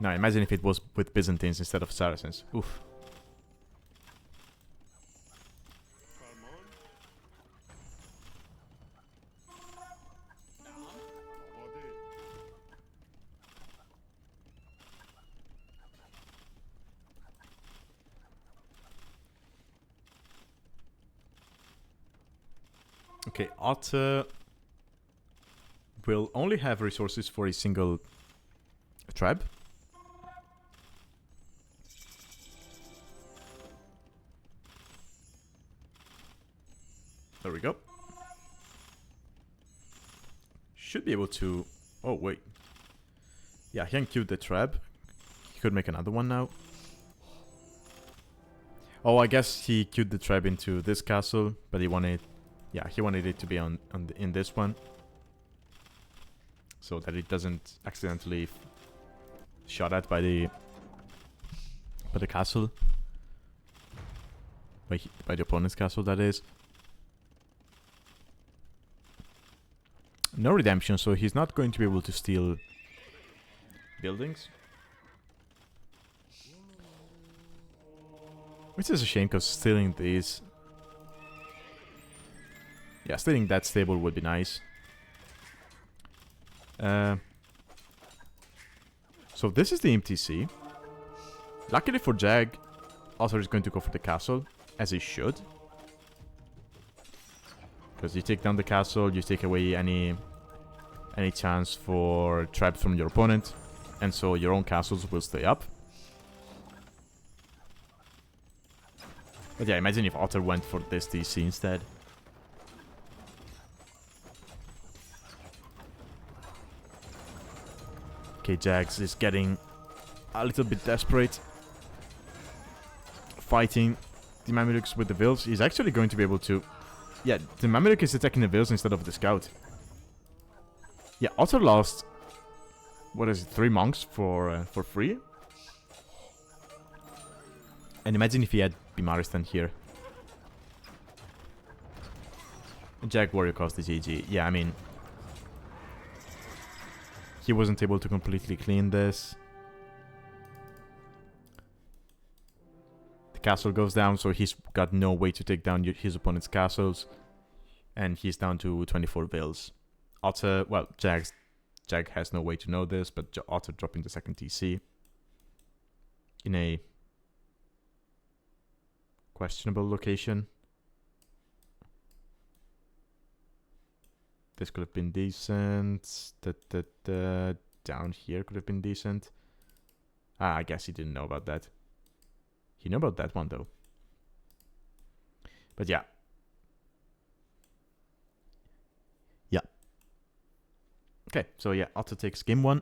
Now imagine if it was with Byzantines instead of Saracens. Oof. Okay, Otter will only have resources for a single tribe. There we go. Should be able to... Oh, wait. Yeah, he can queue the tribe. He could make another one now. Oh, I guess he queued the tribe into this castle, but he wanted... Yeah, he wanted it to be in this one. So that it doesn't accidentally shot at by the castle. By the opponent's castle, that is. No redemption, so he's not going to be able to steal buildings. Which is a shame, because stealing these... Yeah, stealing that stable would be nice. So this is the MTC. Luckily for Jag, Otter is going to go for the castle, as he should. Because you take down the castle, you take away any chance for tribes from your opponent, and so your own castles will stay up. But yeah, imagine if Otter went for this DC instead. Okay, Jags is getting a little bit desperate. Fighting the Mamelukes with the Vils. He's actually going to be able to... Yeah, the Mameluke is attacking the Vils instead of the Scout. Yeah, Otter lost... What is it? 3 monks for free? And imagine if he had Bimaristan here. JagWarrior cost the GG. Yeah, I mean... he wasn't able to completely clean this. The castle goes down, so he's got no way to take down his opponent's castles. And he's down to 24 vills. Otter, well, Jag has no way to know this, but Otter dropping the second TC in a questionable location. This could have been decent. Down here could have been decent. I guess he didn't know about that. He knew about that one though. But yeah. Yeah. Okay, so yeah, Otter takes game 1.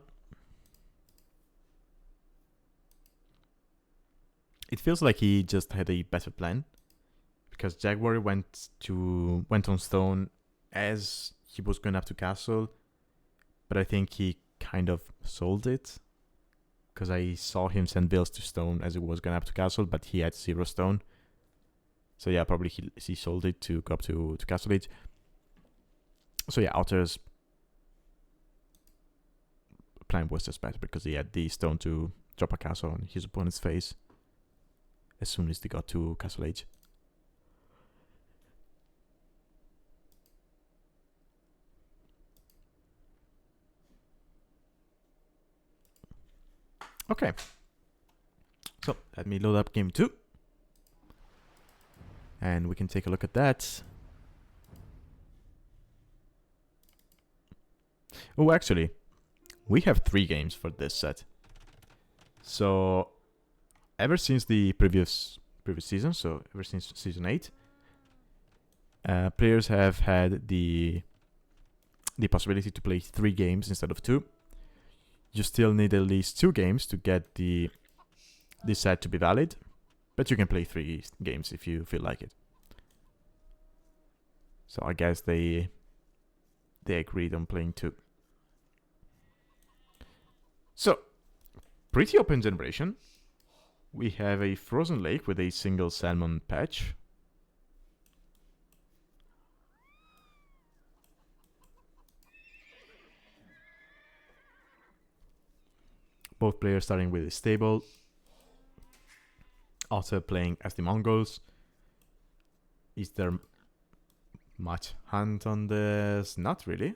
It feels like he just had a better plan, because JagWarrior went on stone as he was going up to castle, but I think he kind of sold it, because I saw him send bills to stone as he was going up to castle, but he had 0 stone. So yeah, probably he sold it to go up to castle age. So yeah, Otter's plan was just better, because he had the stone to drop a castle on his opponent's face as soon as they got to castle age. Okay, so let me load up game 2, and we can take a look at that. Oh, actually, we have 3 games for this set. So ever since the previous season, so ever since season 8, players have had the possibility to play 3 games instead of 2. You still need at least 2 games to get the set to be valid, but you can play 3 games if you feel like it. So I guess they agreed on playing 2. So, pretty open generation. We have a frozen lake with a single salmon patch. Both players starting with a stable. Otter playing as the Mongols. Is there much hunt on this? Not really.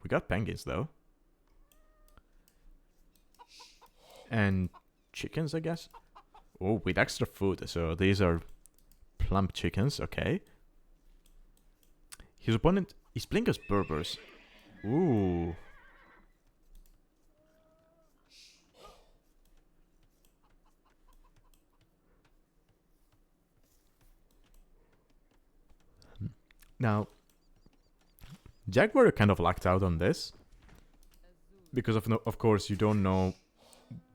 We got penguins though. And chickens, I guess. Oh, with extra food. So these are plump chickens, okay. His opponent is playing as Berbers. Ooh. Now, JagWarrior kind of lucked out on this, because of course you don't know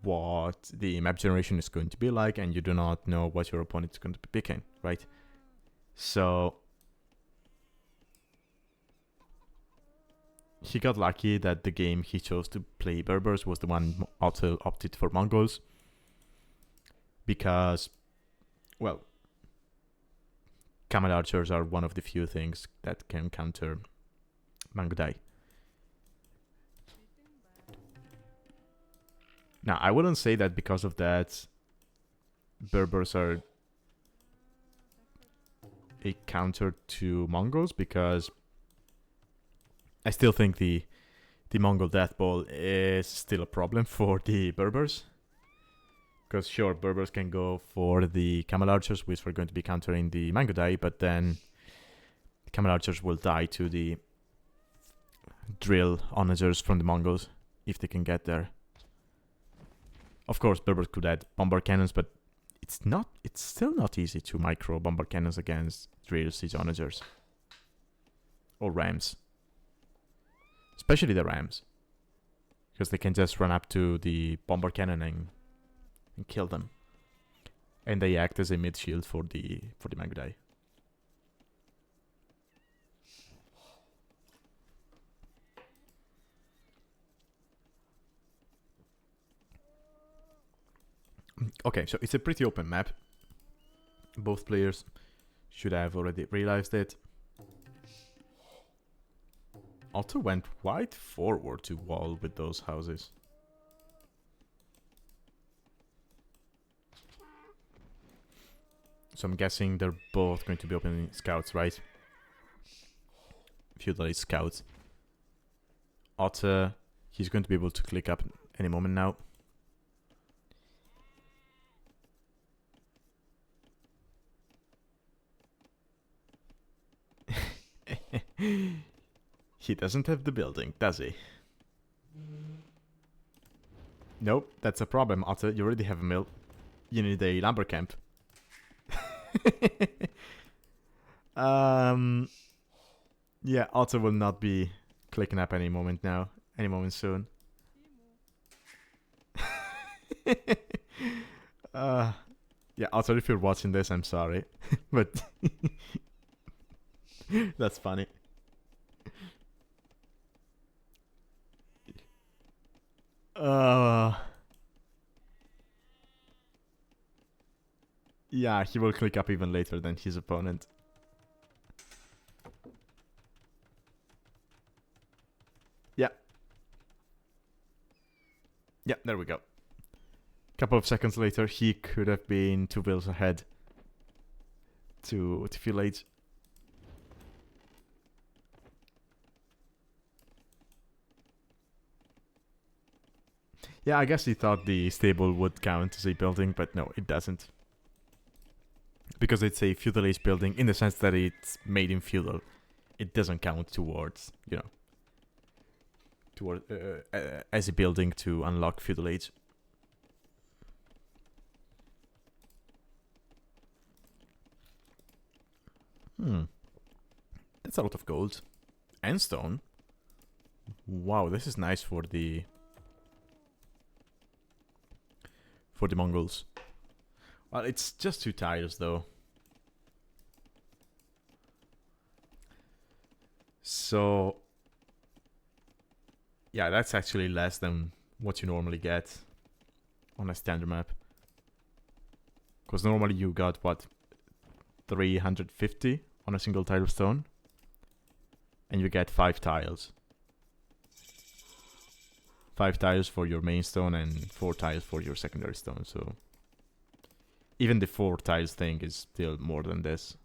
what the map generation is going to be like, and you do not know what your opponent is going to be picking, right? So he got lucky that the game he chose to play Berbers was the one Otter opted for Mongols, because, well, Camel Archers are one of the few things that can counter Mangudai. Now, I wouldn't say that because of that, Berbers are a counter to Mongols, because I still think the Mongol Death Ball is still a problem for the Berbers. Because sure, Berbers can go for the Camel Archers, which are going to be countering the Mangudai, but then the Camel Archers will die to the drill onagers from the Mongols, if they can get there. Of course, Berbers could add bomber cannons, but it's still not easy to micro bomber cannons against drill siege onagers. Or rams. Especially the rams. Because they can just run up to the bomber cannon and kill them, and they act as a mid shield for the Mangudai. Okay, so it's a pretty open map. Both players should have already realized it. Otter went quite forward to wall with those houses. So I'm guessing they're both going to be opening scouts, right? Feudalist scouts. Otter, he's going to be able to click up any moment now. He doesn't have the building, does he? Nope, that's a problem, Otter. You already have a mill. You need a lumber camp. Yeah, Otter will not be clicking up any moment now. Any moment soon. Yeah, Otter, if you're watching this, I'm sorry. But that's funny. Yeah, he will click up even later than his opponent. Yeah. Yeah, there we go. Couple of seconds later, he could have been 2 bills ahead to Village. Yeah, I guess he thought the stable would count as a building, but no, it doesn't. Because it's a feudal age building in the sense that it's made in feudal. It doesn't count towards, you know, toward as a building to unlock feudal age. That's a lot of gold. And stone. Wow, this is nice for the Mongols. Well, it's just 2 tiles though. So yeah, that's actually less than what you normally get on a standard map. Because normally you got, what, 350 on a single tile of stone? And you get 5 tiles. 5 tiles for your main stone and 4 tiles for your secondary stone, so... Even the 4 tiles thing is still more than this.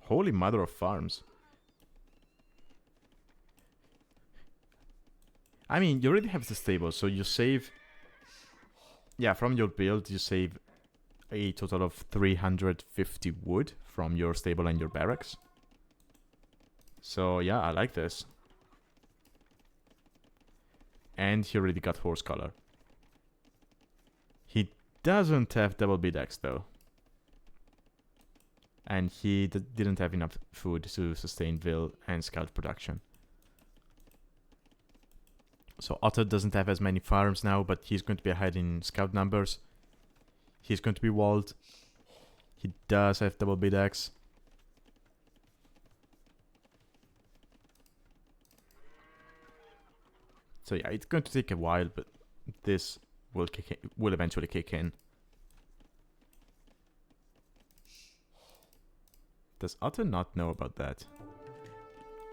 Holy mother of farms. I mean, you already have the stable, so you save... Yeah, from your build, you save a total of 350 wood from your stable and your barracks. So, yeah, I like this. And he already got horse color. He doesn't have double B-Dex, though. And he didn't have enough food to sustain Vil and scout production. So Otter doesn't have as many farms now, but he's going to be ahead in scout numbers. He's going to be walled. He does have double B-Dex. So yeah, it's going to take a while, but this will eventually kick in. Does Otter not know about that?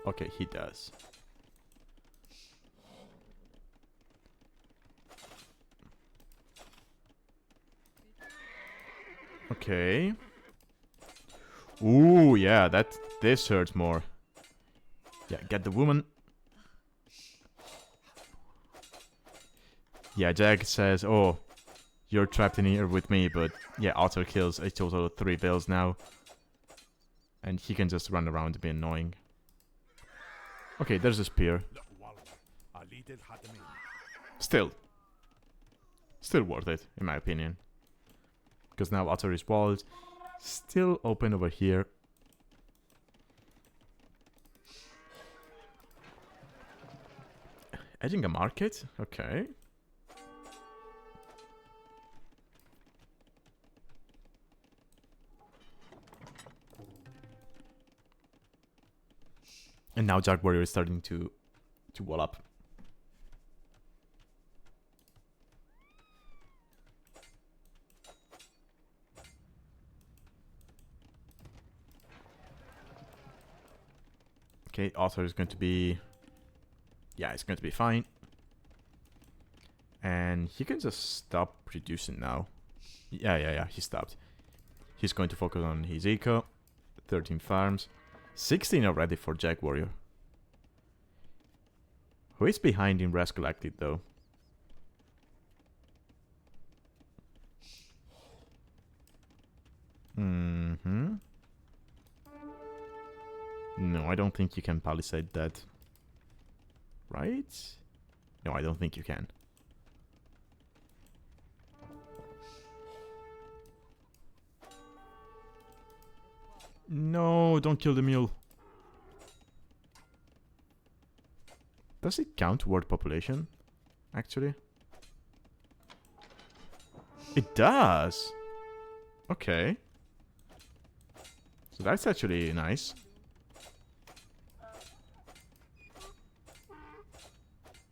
Okay, he does. Okay. Ooh, yeah, this hurts more. Yeah, get the woman. Yeah, Jag says, oh, you're trapped in here with me, but yeah, Otter kills a total of 3 bills now. And he can just run around and be annoying. Okay, there's a spear. Still worth it, in my opinion. Because now Otter is walled. Still open over here. Adding a market? Okay. And now JagWarrior is starting to wall up. Okay, Otter is going to be... Yeah, it's going to be fine. And he can just stop producing now. Yeah, he stopped. He's going to focus on his eco. 13 farms. 16 already for JagWarrior. Who is behind in Res Collected though? Mm-hmm. No, I don't think you can palisade that. Right? No, I don't think you can. No, don't kill the mule. Does it count toward population? Actually? It does! Okay. So that's actually nice.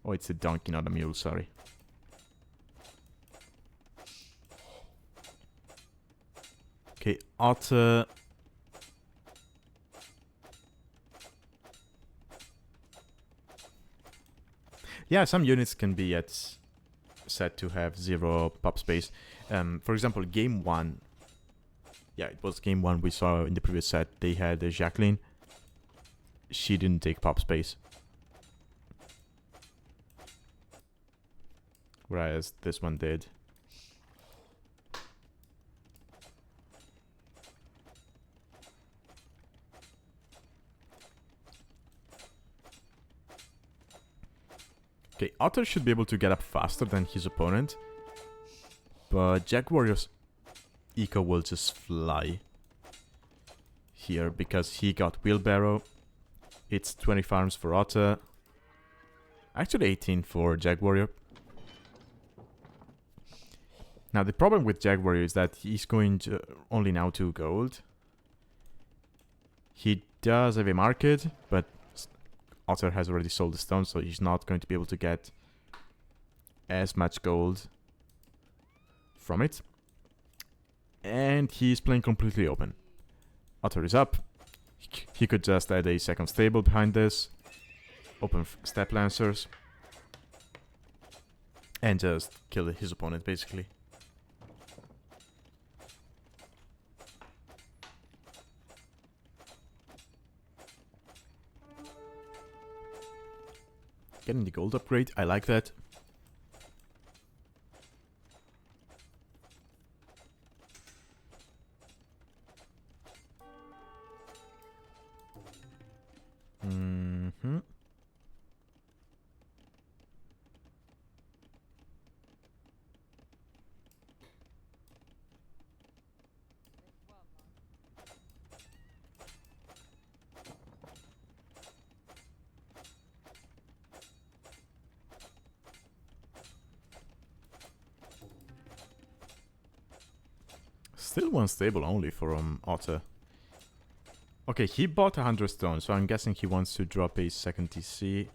Oh, it's a donkey, not a mule, sorry. Okay, Otter. Yeah, some units can be set to have 0 pop space. For example, game 1. Yeah, it was game 1 we saw in the previous set. They had Jacqueline. She didn't take pop space. Whereas this one did. Okay, Otter should be able to get up faster than his opponent. But JagWarrior's eco will just fly here because he got Wheelbarrow. It's 20 farms for Otter. Actually 18 for JagWarrior. Now the problem with JagWarrior is that he's going to only now 2 gold. He does have a market, but Otter has already sold the stone, so he's not going to be able to get as much gold from it. And he's playing completely open. Otter is up. He could just add a second stable behind this. Open step lancers. And just kill his opponent, basically. Getting the gold upgrade, I like that. Mm-hmm. Still 1 stable only from Otter. Okay, he bought 100 stones, so I'm guessing he wants to drop a second TC.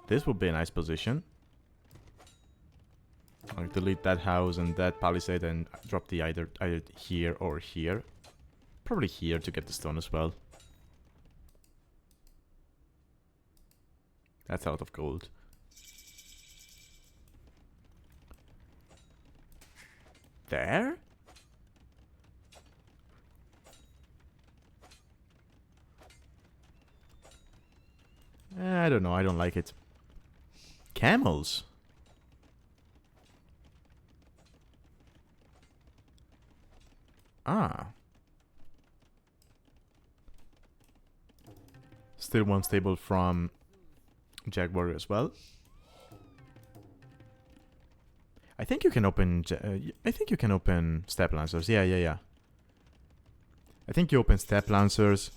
This would be a nice position. I'll delete that house and that palisade and drop the either here or here. Probably here to get the stone as well. That's out of gold. There? I don't know, I don't like it. Camels? Ah. Still 1 stable from JagWarrior as well. I think you can open... I think you can open Step Lancers. Yeah. I think you open Step Lancers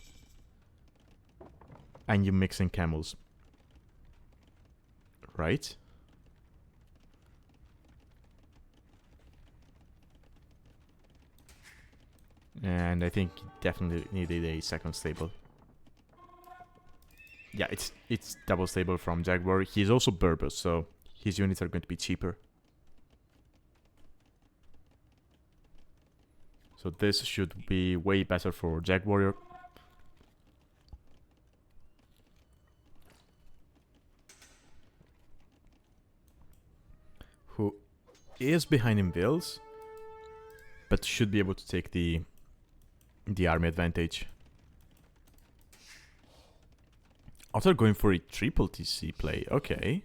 and you mix in camels. Right? And I think you definitely needed a second stable. Yeah, it's double stable from JagWarrior. He's also Burbus, so his units are going to be cheaper. So this should be way better for JagWarrior. is behind in bills, but should be able to take the army advantage. Otter going for a triple TC play. Okay.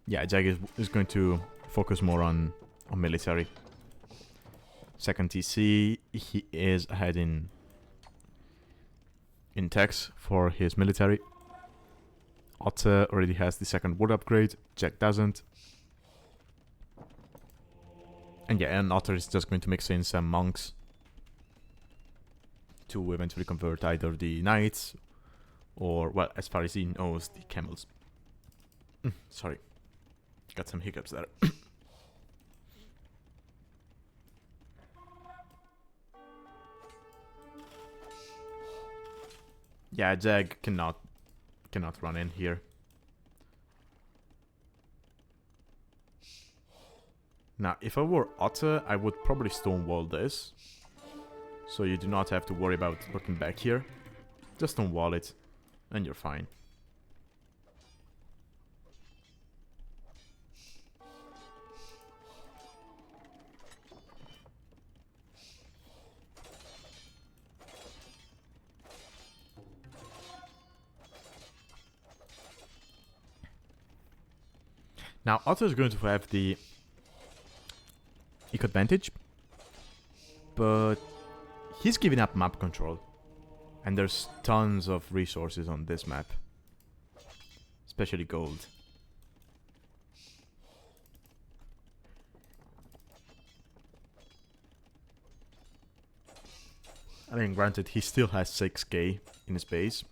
Yeah, Jag is going to focus more on military. Second TC, he is ahead in techs for his military. Otter already has the second ward upgrade. Jag doesn't. And yeah, and Otter is just going to mix in some monks to eventually convert either the knights or, well, as far as he knows, the camels. Sorry. Got some hiccups there. Yeah, Jag cannot run in here. Now, if I were Otter, I would probably stonewall this. So you do not have to worry about looking back here. Just stonewall it, and you're fine. Now, Otter is going to have the eco advantage, but he's giving up map control, and there's tons of resources on this map, especially gold. I mean, granted, he still has 6k in his base,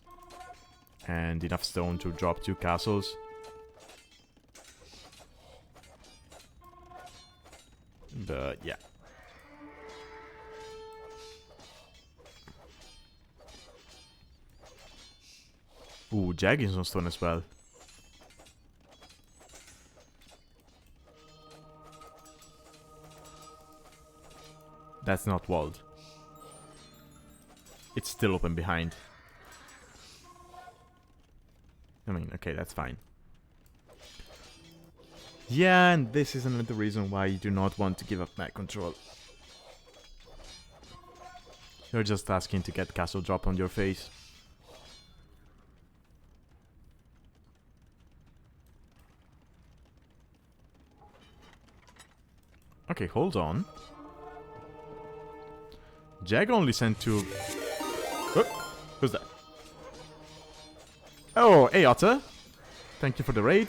and enough stone to drop 2 castles. But yeah. Ooh, Jag is on stone as well. That's not walled. It's still open behind. I mean, okay, that's fine. Yeah, and this is another reason why you do not want to give up map control. You're just asking to get castle drop on your face. Okay, hold on. Jag only sent 2... Oh, who's that? Oh, hey Otter. Thank you for the raid.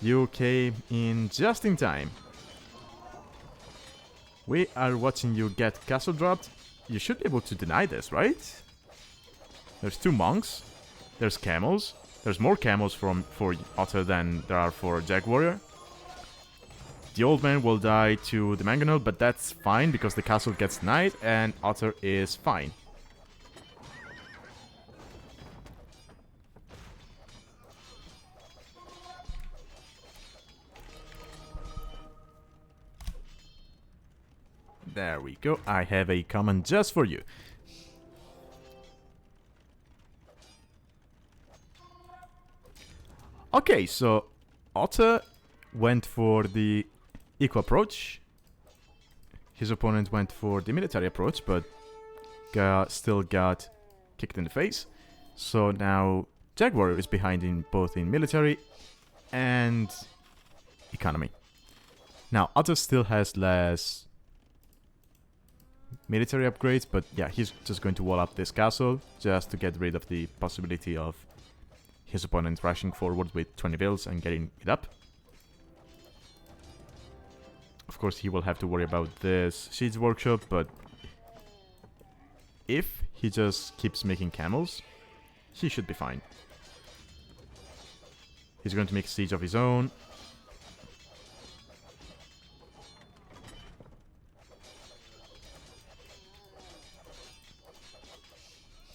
You came in just in time. We are watching you get castle dropped. You should be able to deny this, right? There's 2 monks. There's camels. There's more camels for Otter than there are for JagWarrior. The old man will die to the mangonel, but that's fine because the castle gets denied and Otter is fine. There we go. I have a comment just for you. Okay, so Otter went for the eco approach. His opponent went for the military approach, but still got kicked in the face. So now JagWarrior is behind in both in military and economy. Now Otter still has less military upgrades, but yeah, he's just going to wall up this castle just to get rid of the possibility of his opponent rushing forward with 20 bills and getting it up. Of course, he will have to worry about this siege workshop, but if he just keeps making camels, he should be fine. He's going to make a siege of his own.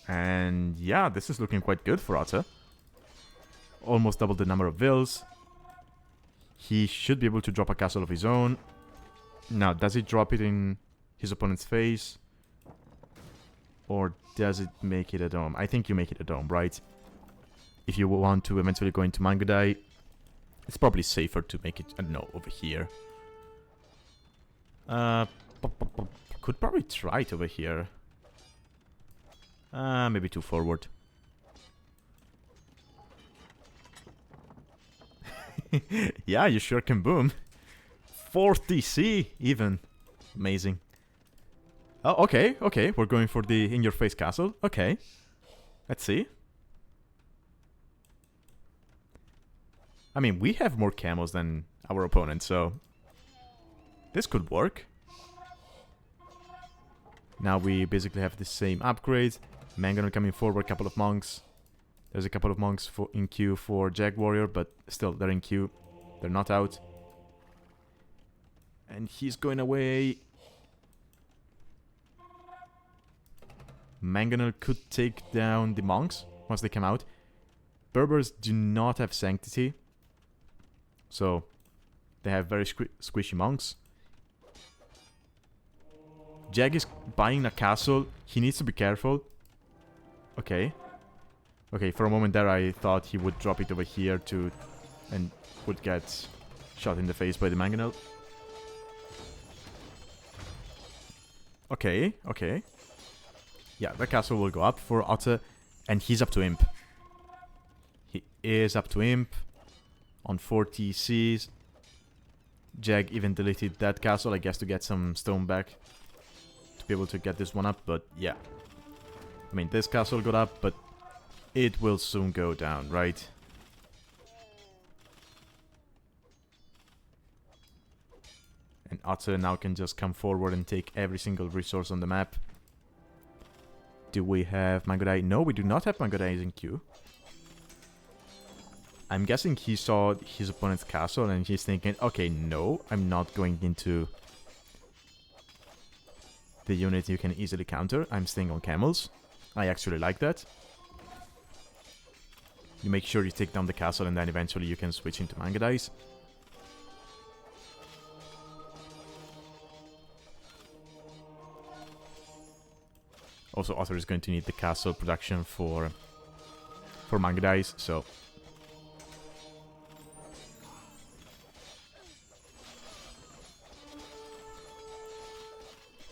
And yeah, this is looking quite good for Otter. Almost double the number of vills. He should be able to drop a castle of his own. Now, does he drop it in his opponent's face? Or does it make it a dome? I think you make it a dome, right? If you want to eventually go into Mangodai, it's probably safer to make it, I don't know, over here. Could probably try it over here. Maybe too forward. Yeah, you sure can boom. 40C even. Amazing. Oh, okay, okay. We're going for the in-your-face castle. Okay. Let's see. I mean, we have more camos than our opponent, so this could work. Now we basically have the same upgrades. Mangonel coming forward, couple of monks. There's a couple of monks in queue for JagWarrior, but still, they're in queue. They're not out. And he's going away. Mangonel could take down the monks once they come out. Berbers do not have Sanctity. So, they have very squishy monks. Jag is buying a castle. He needs to be careful. Okay. Okay, for a moment there I thought he would drop it over here to... and would get shot in the face by the Mangonel. Okay, okay. Yeah, the castle will go up for Otter. And he's up to Imp. He is up to Imp. On 40 Cs. Jag even deleted that castle, I guess, to get some stone back. To be able to get this one up, but yeah. I mean, this castle got up, but it will soon go down, right? And Otter now can just come forward and take every single resource on the map. Do we have Mangodai? No, we do not have Mangodai in queue. I'm guessing he saw his opponent's castle and he's thinking, okay, no, I'm not going into the unit you can easily counter. I'm staying on camels. I actually like that. You make sure you take down the castle and then eventually you can switch into Mangodais. Also, Otter is going to need the castle production for Mangodais, so...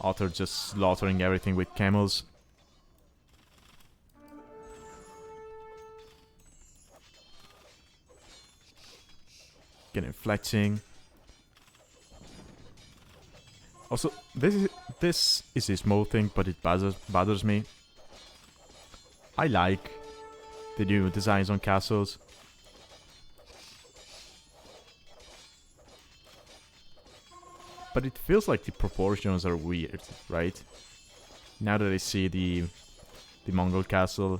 Otter just slaughtering everything with camels. Getting fletching. Also, this is a small thing, but it bothers me. I like the new designs on castles. But it feels like the proportions are weird, right? Now that I see the Mongol castle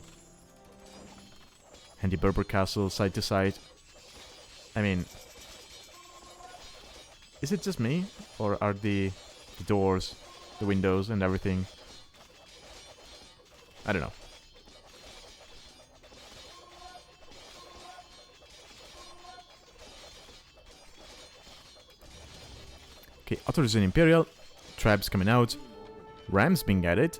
and the Berber castle side to side, I mean, is it just me, or are the doors, the windows, and everything? I don't know. Okay, Otter is an Imperial. Traps coming out. Rams being added.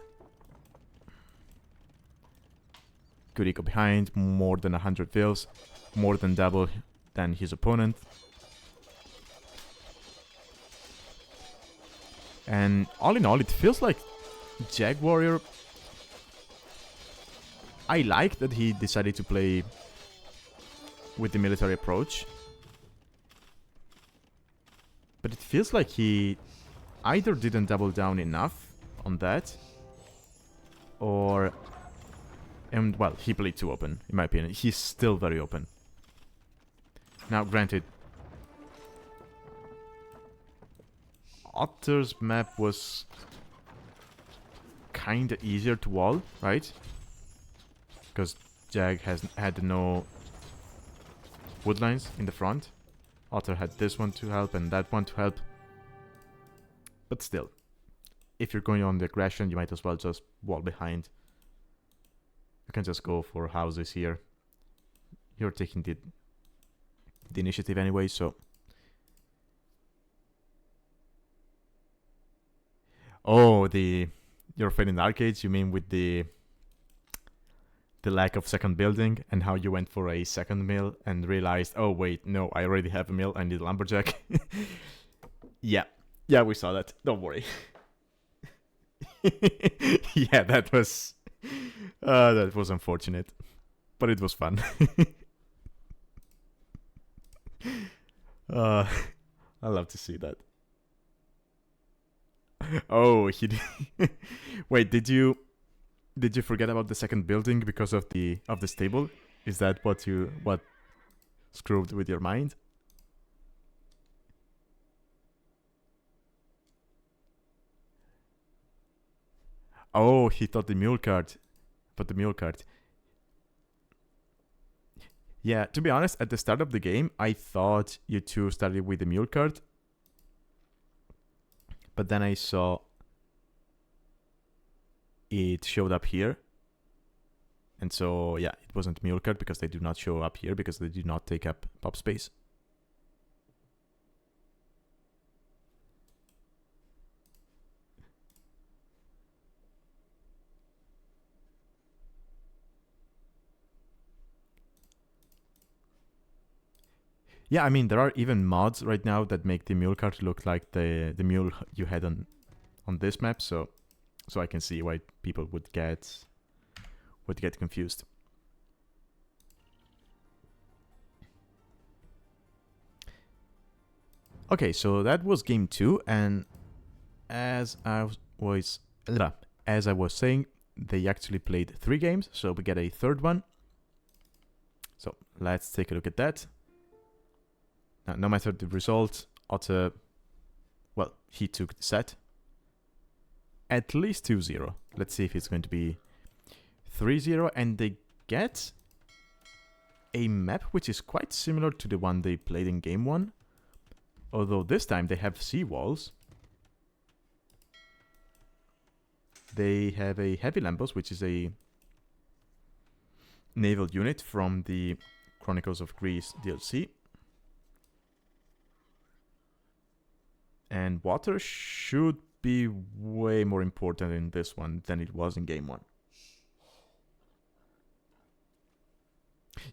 Good eco behind. More than 100 vills. More than double than his opponent. And all in all, it feels like JagWarrior... I like that he decided to play with the military approach. But it feels like he either didn't double down enough on that, or... And, well, he played too open, in my opinion. He's still very open. Now, granted, Otter's map was kinda easier to wall, right? Because Jag had no woodlines in the front. Otter had this one to help and that one to help. But still, if you're going on the aggression, you might as well just wall behind. You can just go for houses here. You're taking the initiative anyway, so... Oh, the your friend in arcades, you mean with the lack of second building and how you went for a second mill and realized, oh wait, no, I already have a mill, I need a lumberjack. Yeah, we saw that. Don't worry. Yeah, that was unfortunate, but it was fun. I love to see that. Oh, he did. Wait, did you forget about the second building because of the stable? Is that what screwed with your mind? Oh, he thought the mule cart. But the mule cart. Yeah, to be honest, at the start of the game, I thought you two started with the mule cart. But then I saw it showed up here. And so, yeah, it wasn't mule cart because they do not show up here because they do not take up pop space. Yeah, I mean, there are even mods right now that make the mule cart look like the mule you had on this map, so I can see why people would get confused. Okay, so that was game 2, and as I was saying, they actually played 3 games, so we get a third one. So let's take a look at that. Now, no matter the result, Otter, well, he took the set. At least 2-0. Let's see if it's going to be 3-0, and they get a map which is quite similar to the one they played in game 1. Although this time they have seawalls. They have a heavy Lambos, which is a naval unit from the Chronicles of Greece DLC. And water should be way more important in this one than it was in game 1.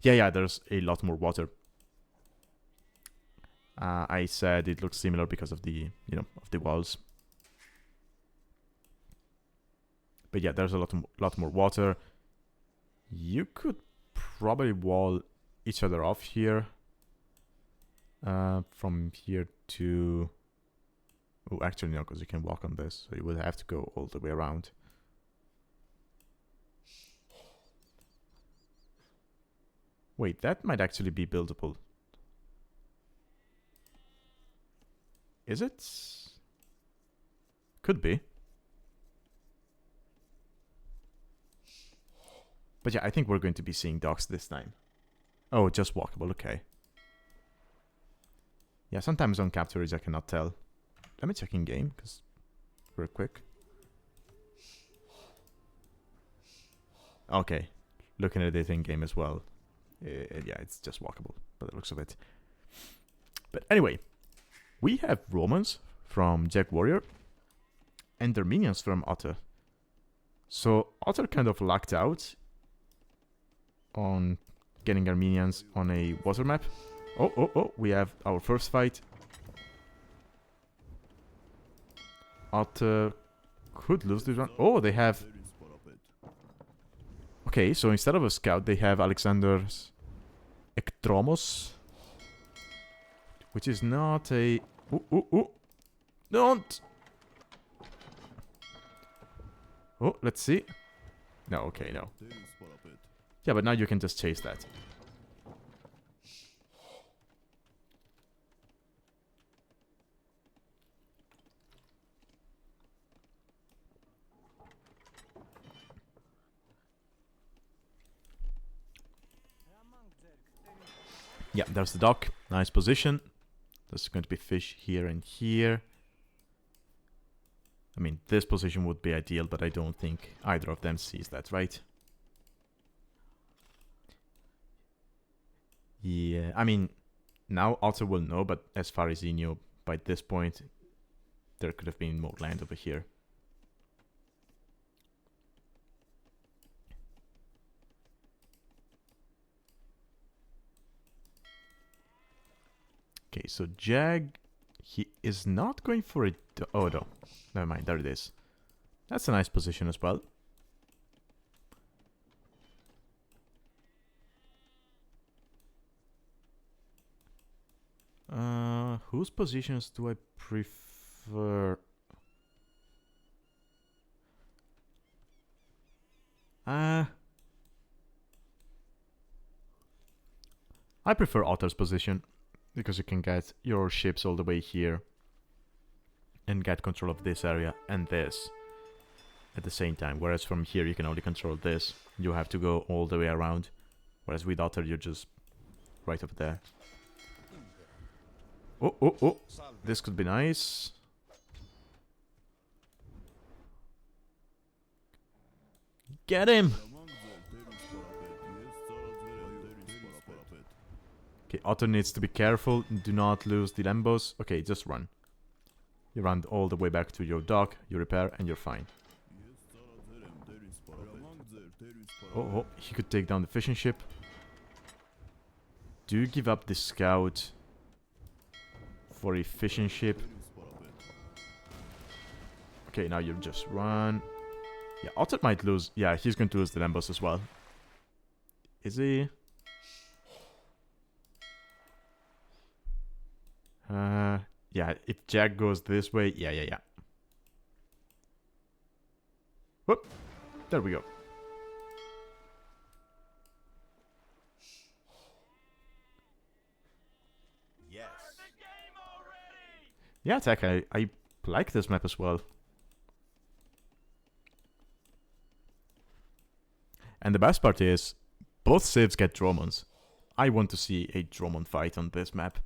Yeah, there's a lot more water. I said it looks similar because of the, of the walls. But yeah, there's a lot more water. You could probably wall each other off here. From here to... Oh, actually no, because you can walk on this, so you would have to go all the way around. Wait, that might actually be buildable. Is it? Could be. But yeah, I think we're going to be seeing docks this time. Oh, just walkable, okay. Yeah, sometimes on captures I cannot tell. Let me check in game, because real quick. Okay, looking at it in game as well. Yeah, it's just walkable by the looks of it. But anyway, we have Romans from JagWarrior and their minions from Otter. So Otter kind of lucked out on getting our minions on a water map. Oh, we have our first fight. Otter could lose this one. Oh, they have... Okay, so instead of a scout, they have Alexander's Ektromos. Which is not a... Ooh. Don't! Oh, let's see. No, okay, no. Yeah, but now you can just chase that. Yeah, there's the dock. Nice position. There's going to be fish here and here. I mean, this position would be ideal, but I don't think either of them sees that, right? Yeah, I mean, now Otter will know, but as far as he knew, by this point, there could have been more land over here. so Jag, he is not going for it. Oh no, never mind. There it is. That's a nice position as well. Whose positions do I prefer? I prefer Otter's position because you can get your ships all the way here and get control of this area and this at the same time. Whereas from here you can only control this. You have to go all the way around. Whereas with Otter you're just right over there. Oh, oh, oh. This could be nice. Get him! Okay, Otter needs to be careful. Do not lose the Lambos. Okay, just run. You run all the way back to your dock, you repair, and you're fine. Oh, oh, he could take down the fishing ship. Do you give up the scout for a fishing ship? Okay, now you just run. Yeah, Otter might lose. Yeah, he's going to lose the Lambos as well. Is he? Yeah, if Jag goes this way, yeah. Whoop! There we go. Yes. Yeah, Tech, I like this map as well. And the best part is, both civs get Dromons. I want to see a Dromon fight on this map.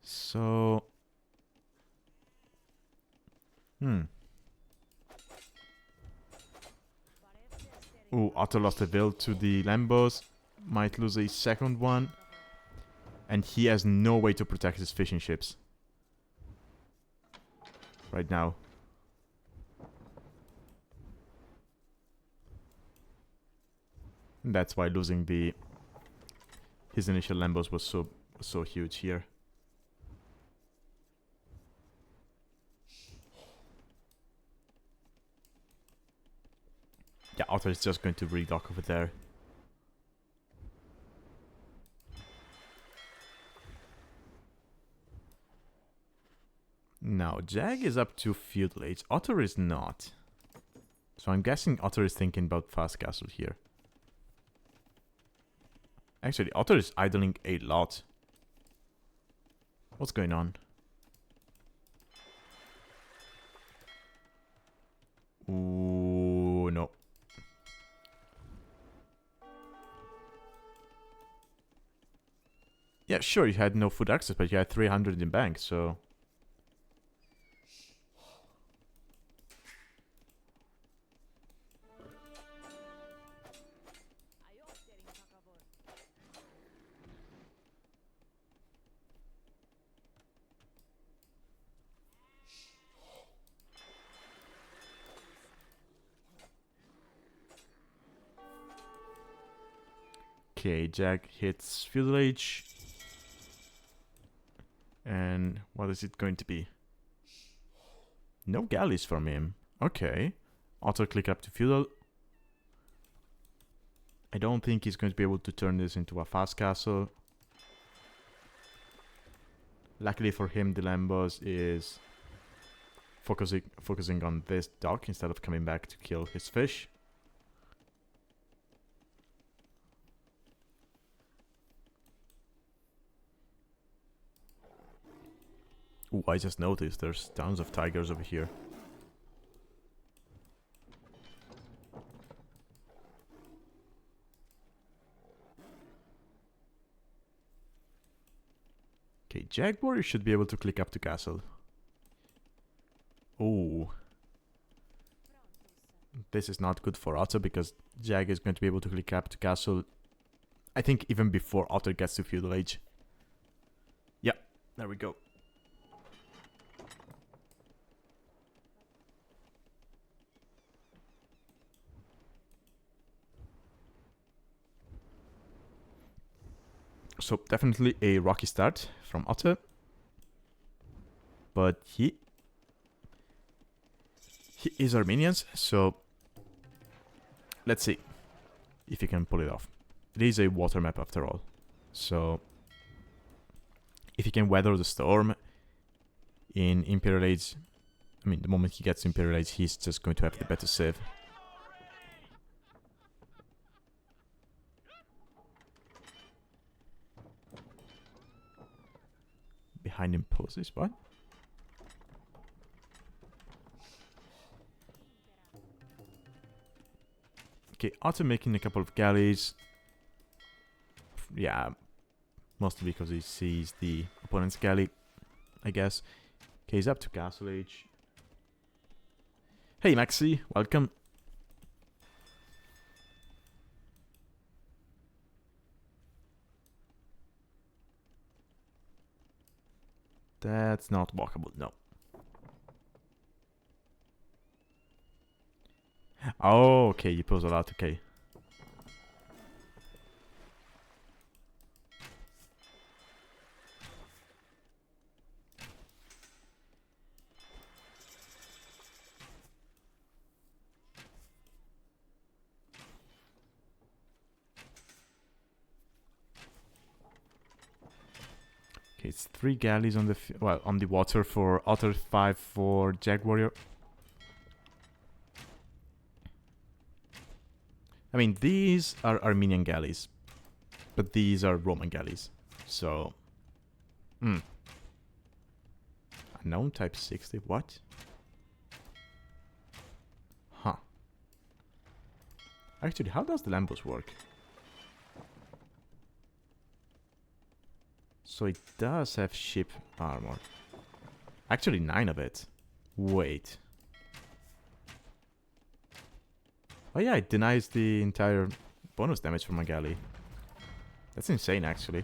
So... Ooh, Otter lost a will to the Lambos. Might lose a second one. And he has no way to protect his fishing ships. Right now. And that's why losing his initial Lambos was so huge here. Yeah, Otter is just going to redock over there. Now, Jag is up to Feudal Age. Otter is not. So I'm guessing Otter is thinking about Fast Castle here. Actually, Otter is idling a lot. What's going on? Ooh, no. Yeah, sure, you had no food access, but you had 300 in bank, so... Okay, Jag hits Feudal Age. And what is it going to be? No galleys from him. Okay. Auto click up to Feudal. I don't think he's going to be able to turn this into a fast castle. Luckily for him, the Lambos is focusing on this dock instead of coming back to kill his fish. Ooh, I just noticed there's tons of tigers over here. Okay, JagWarrior should be able to click up to castle. Ooh. This is not good for Otter because Jag is going to be able to click up to castle, I think even before Otter gets to Feudal Age. There we go. So definitely a rocky start from Otter. But he is Armenian, so let's see if he can pull it off. It is a water map after all. So if he can weather the storm in Imperial Age, I mean, the moment he gets Imperial Age, he's just going to have the better save. Behind him poses, what? Okay, Otter making a couple of galleys. Yeah, mostly because he sees the opponent's galley, I guess. Okay, he's up to Castle Age. Hey Maxi, welcome. That's not walkable, no. Oh, okay, you pose a lot, okay. Okay, it's 3 galleys on the on the water for Otter, 5 for JagWarrior. I mean, these are Armenian galleys, but these are Roman galleys. So, unknown type 60. What? Huh. Actually, how does the Lambos work? So it does have ship armor. Actually, 9 of it. Wait. Oh yeah, it denies the entire bonus damage from a galley. That's insane, actually.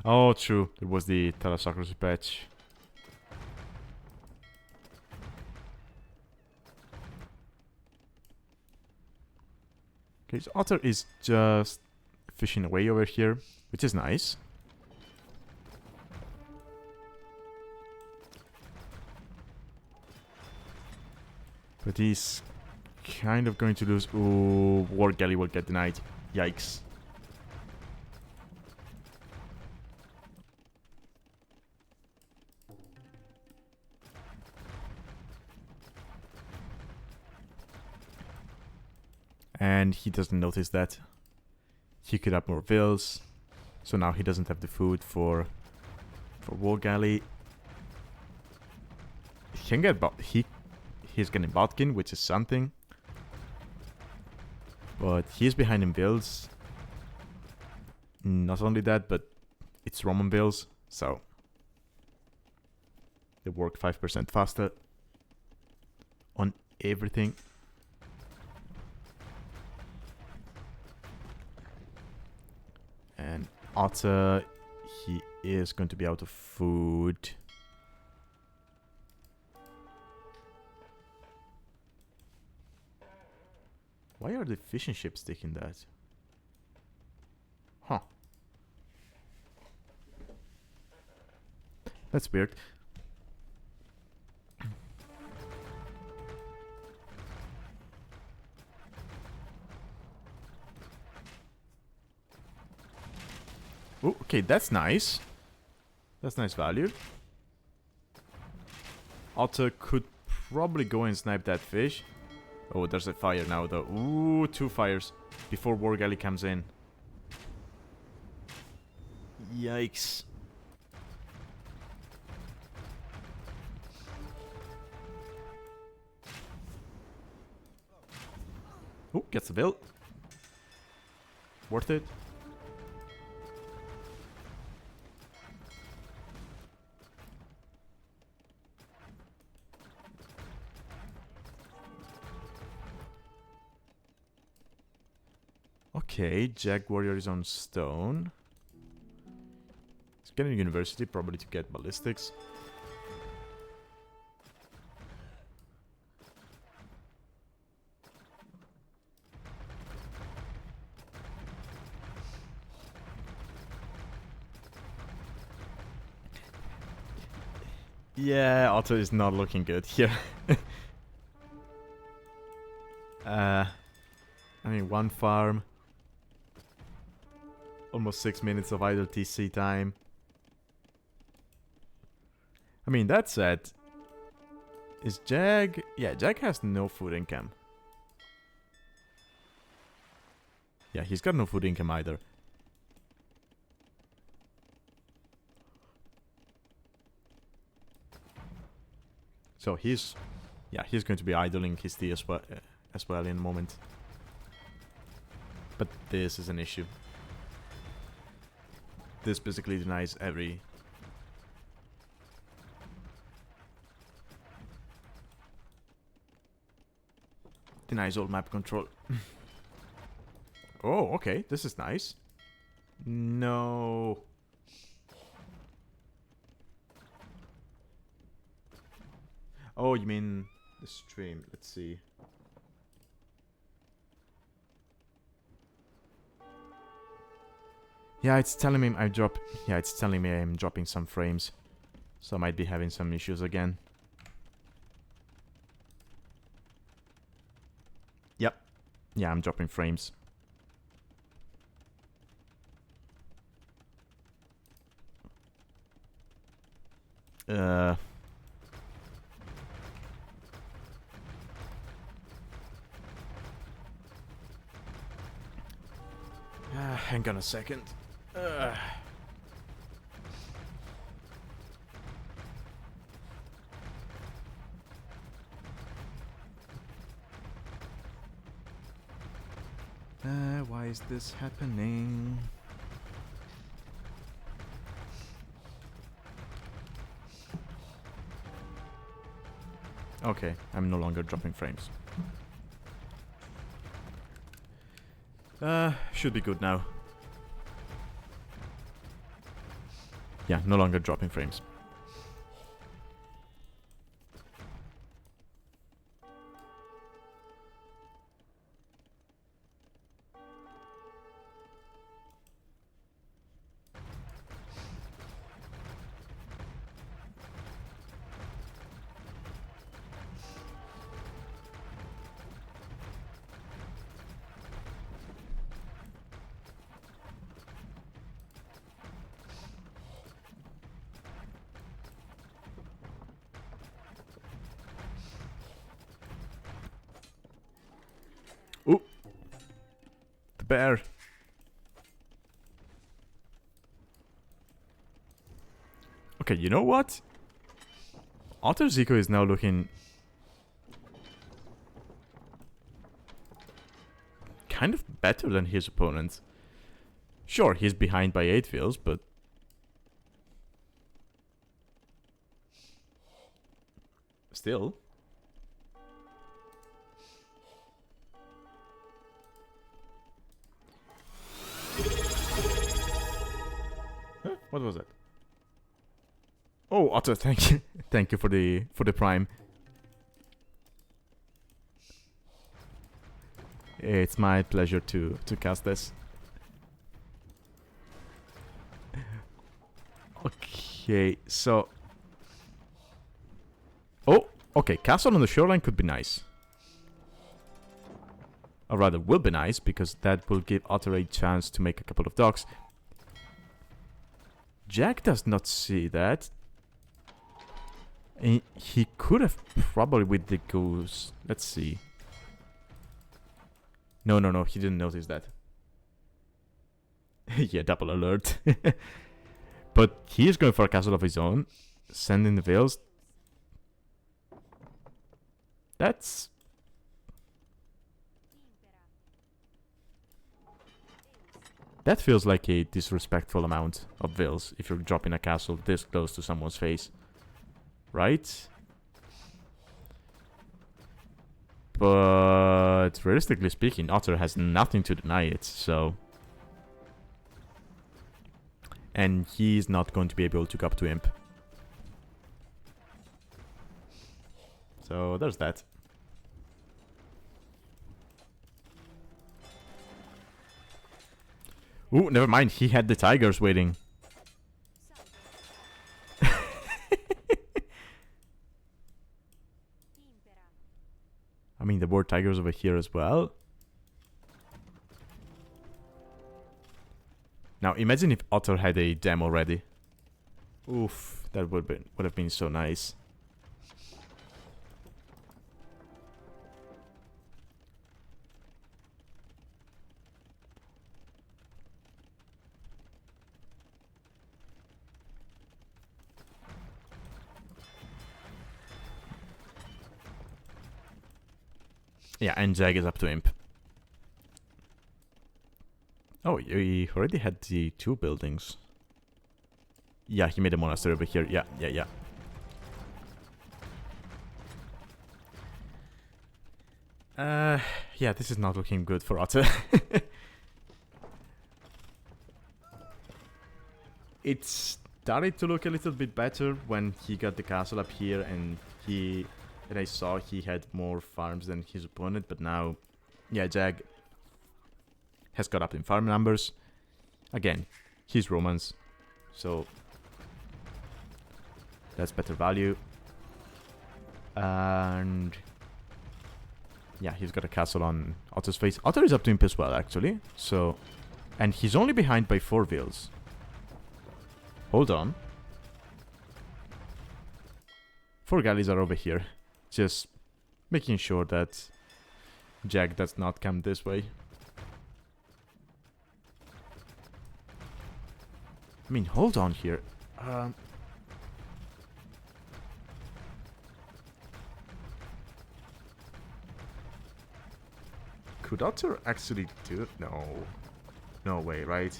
Oh, true. There was the Thalassocracy patch. Okay, so Otter is just fishing away over here, which is nice. But he's kind of going to lose. Ooh, War Galley will get denied. Yikes. And he doesn't notice that. He could have more vills. So now he doesn't have the food for War Galley. He can get he's getting Botkin, which is something. But he's behind in builds. Not only that, but it's Roman builds, so they work 5% faster on everything. And Otter, he is going to be out of food. Why are the fishing ships taking that? Huh. That's weird. Oh, okay, that's nice. That's nice value. Otter could probably go and snipe that fish. Oh, there's a fire now, though. Ooh, 2 fires before War Galley comes in. Yikes. Oh, gets a bill. Worth it. Okay, JagWarrior is on stone. He's getting university, probably to get ballistics. Yeah, Otter is not looking good here. I mean, one farm. Almost 6 minutes of idle TC time. I mean, that said, is Jag... Yeah, Jag has no food income. Yeah, he's got no food income either. So he's... Yeah, he's going to be idling his tea as well in a moment. But this is an issue. This basically denies every... Denies all map control. Oh, okay, this is nice. No. Oh, you mean the stream? Let's see. Yeah, it's telling me it's telling me I'm dropping some frames. So I might be having some issues again. Yep. Yeah, I'm dropping frames. Hang on a second. Why is this happening? Okay, I'm no longer dropping frames. Should be good now. Yeah, no longer dropping frames. Ooh! The bear! Okay, you know what? Otter Zico is now looking... kind of better than his opponent. Sure, he's behind by 8 fields, but... still... Huh? What was that? Oh, Otter, thank you. Thank you for the prime. It's my pleasure to cast this. Okay, so... Oh, okay, castle on the shoreline could be nice. Or rather, will be nice, because that will give Otter a chance to make a couple of docks. Jag does not see that. He could have probably with the goose. Let's see. No, he didn't notice that. Yeah, double alert. But he is going for a castle of his own. Sending the veils. That's... that feels like a disrespectful amount of veils if you're dropping a castle this close to someone's face. Right? But realistically speaking, Otter has nothing to deny it, so... And he's not going to be able to go up to Imp. So there's that. Ooh, never mind, he had the tigers waiting. I mean, there were tigers over here as well. Now, imagine if Otter had a demo ready. Oof, that would have been so nice. Yeah, and Jag is up to Imp. Oh, he already had the 2 buildings. Yeah, he made a monastery over here. Yeah. Yeah, this is not looking good for Otter. It started to look a little bit better when he got the castle up here and I saw he had more farms than his opponent, but now, yeah, Jag has got up in farm numbers. Again, he's Romans, so that's better value. And yeah, he's got a castle on Otter's face. Otter is up to Imp as well, actually. So, and he's only behind by 4 vills. Hold on. 4 galleys are over here. Just making sure that Jag does not come this way. I mean, hold on here. Could Otter actually do it? No. No way, right?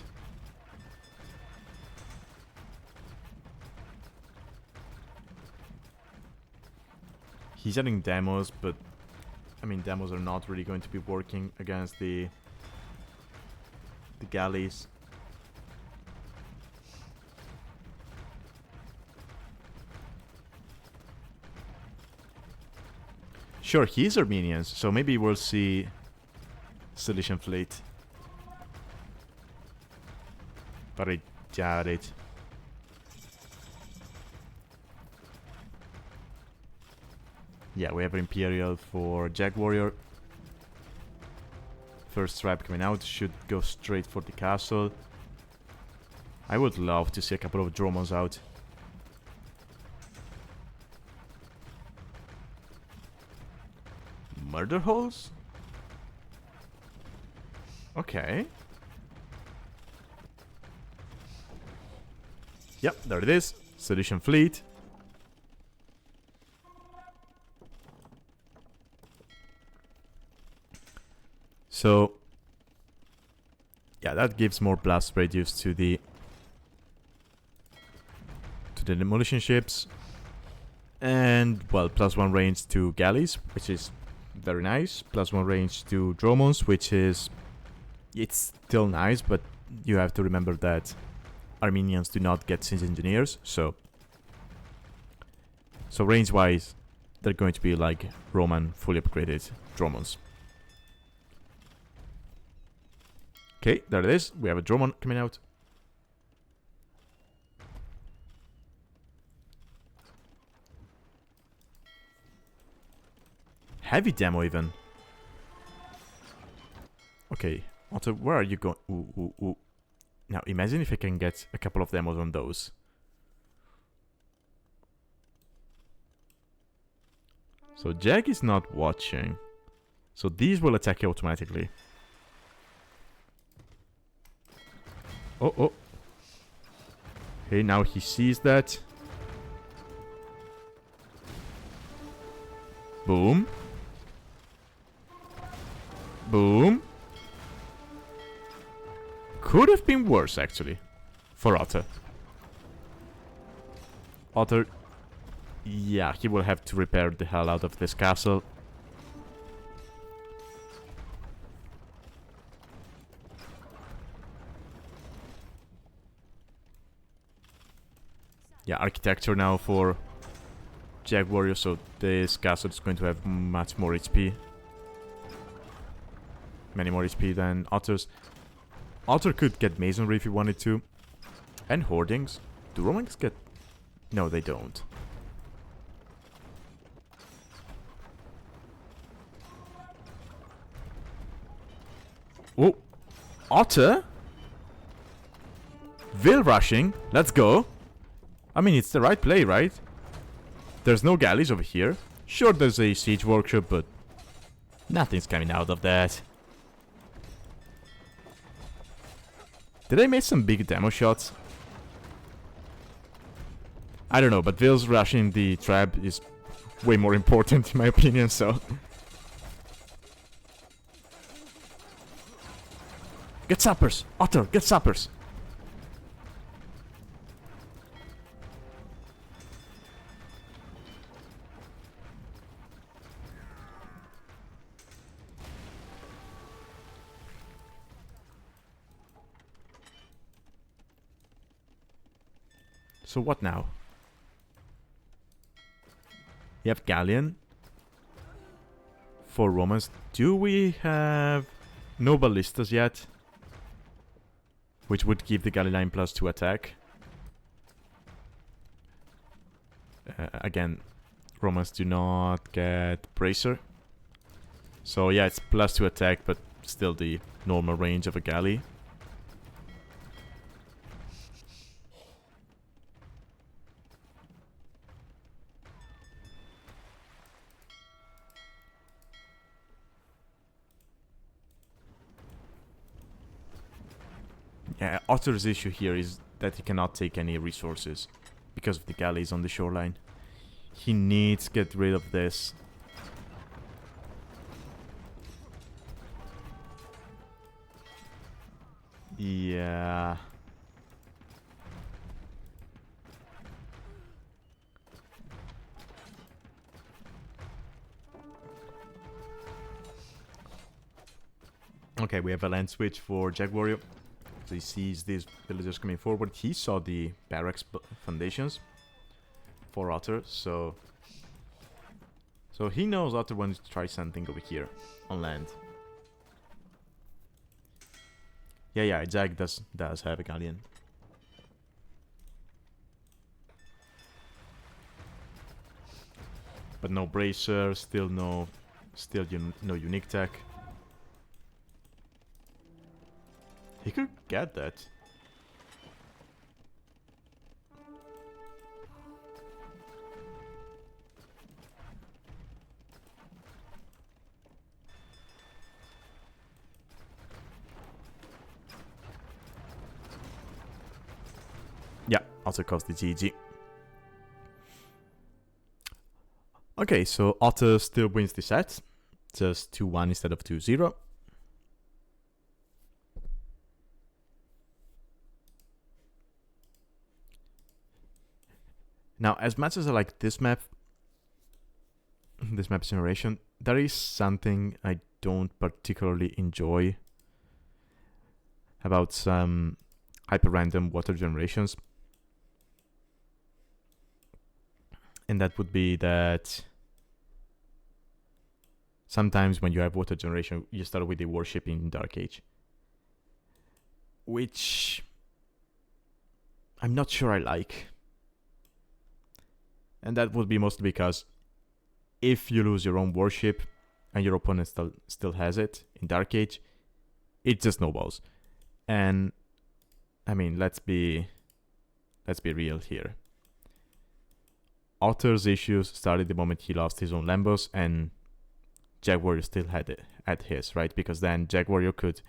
He's adding demos, but I mean, demos are not really going to be working against the galleys. Sure, he's Armenians, so maybe we'll see Cilician fleet. But I doubt it. Yeah, we have Imperial for JagWarrior. First tribe coming out should go straight for the castle. I would love to see a couple of Dromos out. Murder holes? Okay. Yep, there it is. Cilician fleet. So, yeah, that gives more blast radius to the demolition ships, and well, +1 range to galleys, which is very nice. +1 range to Dromons, which is it's still nice, but you have to remember that Armenians do not get siege engineers, so range-wise, they're going to be like Roman fully upgraded Dromons. Okay, there it is. We have a Dromon coming out. Heavy demo even. Okay, Otter, where are you going? Ooh. Now imagine if I can get a couple of demos on those. So Jag is not watching. So these will attack you automatically. Oh. Okay, now he sees that. Boom. Boom. Could have been worse, actually, for Otter. Otter, yeah, he will have to repair the hell out of this castle. yeah, architecture now for JagWarrior, so this castle is going to have much more HP. Many more HP than Otter's. Otter could get Masonry if he wanted to. And Hoardings. Do Romans get... No, they don't. Oh! Otter? Will rushing. Let's go. I mean, it's the right play, right? There's no galleys over here. Sure, there's a siege workshop, but nothing's coming out of that. Did I make some big demo shots? I don't know, but Will's rushing the trap is way more important in my opinion, so... Get sappers! Otter, get sappers! So what now? You have Galleon. For Romans. Do we have no ballistas yet? Which would give the Galley line +2 attack. Again, Romans do not get Bracer. So yeah, it's +2 attack, but still the normal range of a Galley. Yeah, Otter's issue here is that he cannot take any resources because of the galleys on the shoreline. He needs to get rid of this. Yeah. Okay, we have a land switch for JagWarrior. So he sees these villagers coming forward. He saw the barracks foundations for Otter, so he knows Otter wants to try something over here on land. Yeah, Jag does have a galleon. But no bracer, still no unique tech. He could get that. Yeah, also cost the GG. Okay, so Otter still wins the set. Just 2-1 instead of 2-0. Now, as much as I like this map generation, there is something I don't particularly enjoy about some hyper-random water generations. And that would be that sometimes when you have water generation, you start with the warship in Dark Age. Which I'm not sure I like. And that would be mostly because if you lose your own warship and your opponent still has it in Dark Age, it just snowballs. And I mean, let's be real here. Otter's issues started the moment he lost his own Lambos, and JagWarrior still had it at his, right? Because then JagWarrior could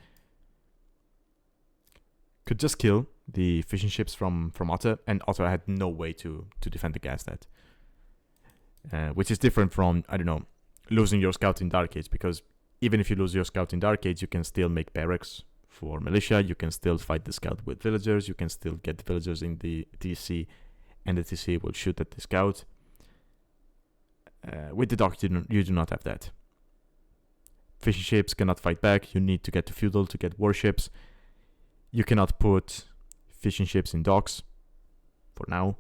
just kill the fishing ships from Otter, and Otter had no way to defend against that. Which is different from, I don't know, losing your scout in Dark Age, because even if you lose your scout in Dark Age, you can still make barracks for militia, you can still fight the scout with villagers, you can still get the villagers in the TC, and the TC will shoot at the scout. With the Dock, you do not have that. Fishing ships cannot fight back, you need to get to feudal to get warships. You cannot put fishing ships in docks, for now.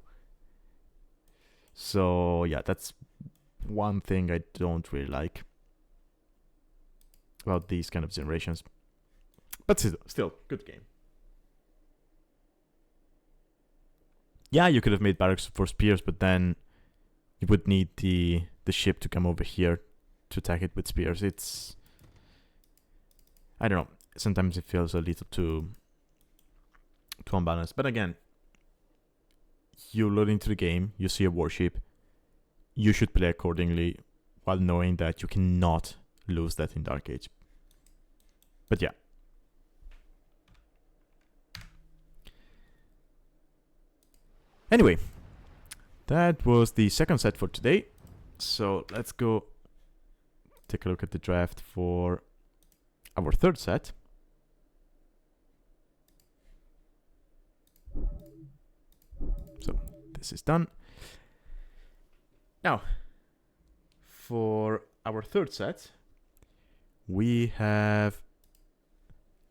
So yeah, that's one thing I don't really like about these kind of generations. But still good game. Yeah, you could have made barracks for spears, but then you would need the ship to come over here to attack it with spears. It's, I don't know, sometimes it feels a little too unbalanced. But again, you load into the game, you see a warship, you should play accordingly while knowing that you cannot lose that in Dark Age. But yeah. Anyway, that was the second set for today. So let's go take a look at the draft for our third set. So this is done. Now, for our third set, we have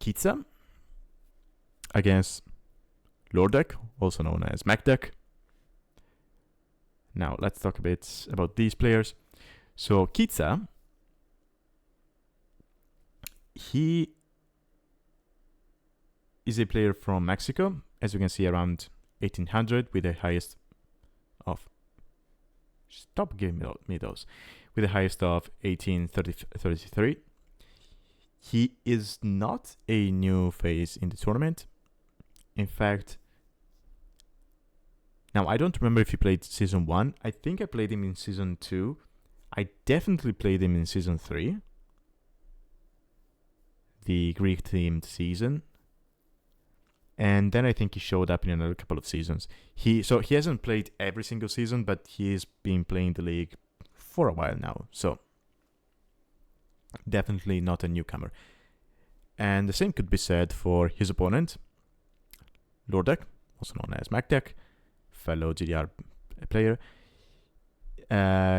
Qeetsa against Loredek, also known as Magdeck. Now, let's talk a bit about these players. So, Qeetsa, he is a player from Mexico, as you can see, around 1800, with the highest of... Stop giving me those. With the highest of 1833. He is not a new face in the tournament. In fact, now I don't remember if he played Season 1. I think I played him in Season 2. I definitely played him in Season 3. The Greek-themed season. And then I think he showed up in another couple of seasons. So he hasn't played every single season, but he's been playing the league for a while now. So definitely not a newcomer. And the same could be said for his opponent, Loredek, also known as Magdeck, fellow GDR player.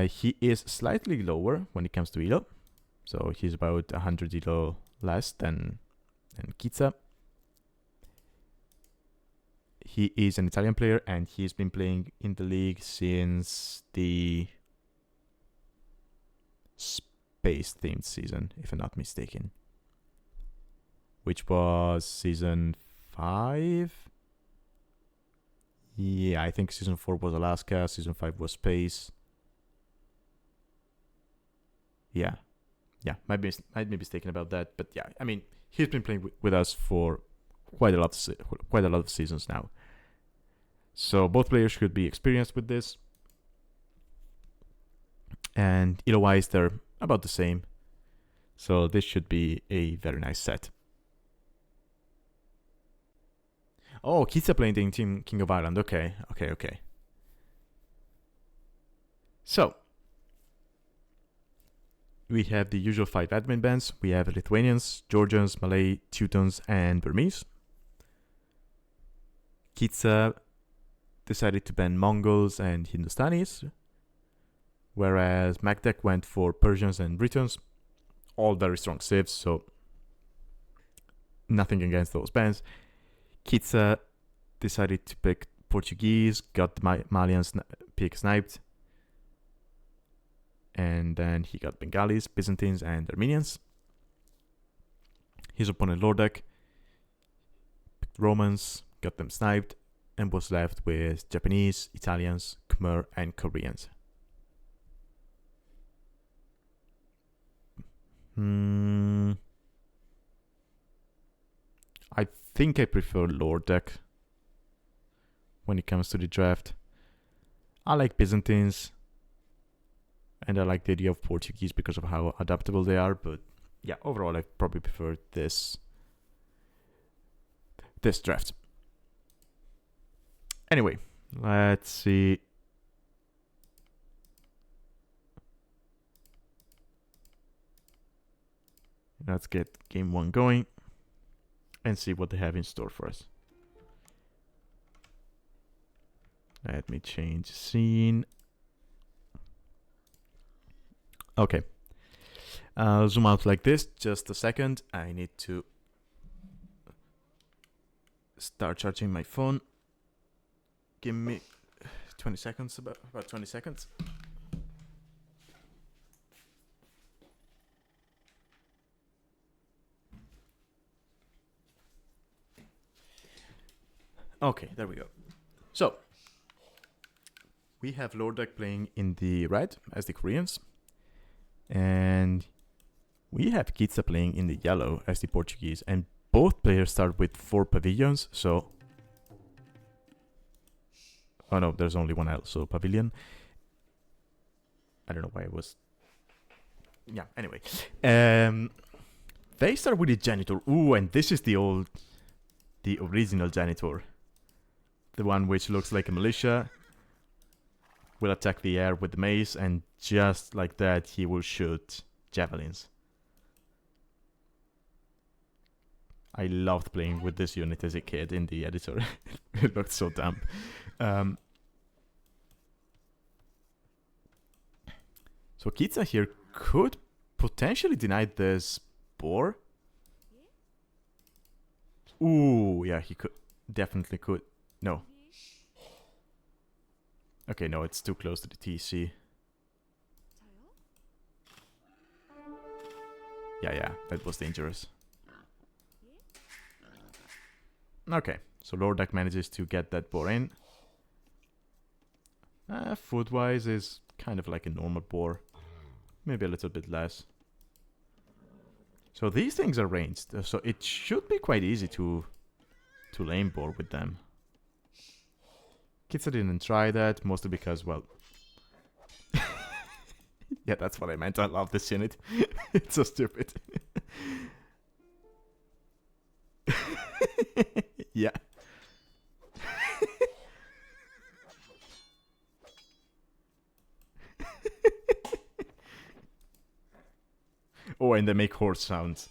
He is slightly lower when it comes to elo. So he's about 100 elo less than Qeetsa. He is an Italian player, and he's been playing in the league since the space-themed season, if I'm not mistaken. Which was Season 5? Yeah, I think Season 4 was Alaska, Season 5 was Space. Yeah, might be mistaken about that, but yeah, I mean, he's been playing with us for quite a lot of seasons now. So both players should be experienced with this. And elo-wise, they're about the same. So this should be a very nice set. Oh, Qeetsa playing the Team King of Ireland. Okay. So, we have the usual 5 admin bans. We have Lithuanians, Georgians, Malay, Teutons, and Burmese. Qeetsa decided to ban Mongols and Hindustanis, whereas Magdeck went for Persians and Britons, all very strong civs, so nothing against those bans. Qeetsa decided to pick Portuguese, got the Malians pick sniped, and then he got Bengalis, Byzantines, and Armenians. His opponent Loredek picked Romans, got them sniped, and was left with Japanese, Italians, Khmer, and Koreans. I think I prefer Loredek when it comes to the draft. I like Byzantines, and I like the idea of Portuguese because of how adaptable they are, but yeah, overall I probably prefer this draft. Anyway, let's see. Let's get game 1 going and see what they have in store for us. Let me change scene. Okay. I'll zoom out like this. Just a second. I need to start charging my phone. Give me 20 seconds, about 20 seconds. Okay, there we go. So, we have Loredek playing in the red, as the Koreans. And we have Qeetsa playing in the yellow, as the Portuguese. And both players start with 4 pavilions, so... Oh no, there's only one L, so pavilion. I don't know why it was... Yeah, anyway. They start with the janitor. Ooh, and this is the original janitor. The one which looks like a militia. Will attack the air with the mace, and just like that, he will shoot javelins. I loved playing with this unit as a kid in the editor. It looked so dumb. So Qeetsa here could potentially deny this boar. Ooh, yeah, he could. Definitely could. No. Okay, no, it's too close to the TC. Yeah, that was dangerous. Okay, so Loredek manages to get that boar in. Foot-wise is kind of like a normal boar. Maybe a little bit less. So these things are ranged, so it should be quite easy to lane boar with them. Qeetsa didn't try that, mostly because, well... yeah, that's what I meant. I love this unit. It's so stupid. Yeah. Oh, and they make horse sounds.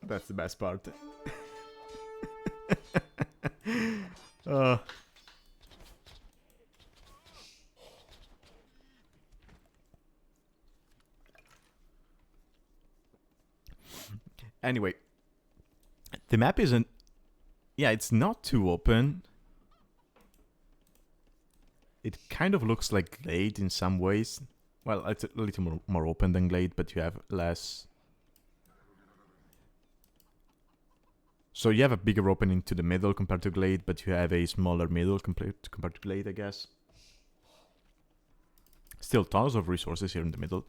That's the best part. Anyway, the map isn't... Yeah, it's not too open. It kind of looks like Glade in some ways. Well, it's a little more open than Glade, but you have less... So you have a bigger opening to the middle compared to Glade, but you have a smaller middle compared to Glade, I guess. Still tons of resources here in the middle.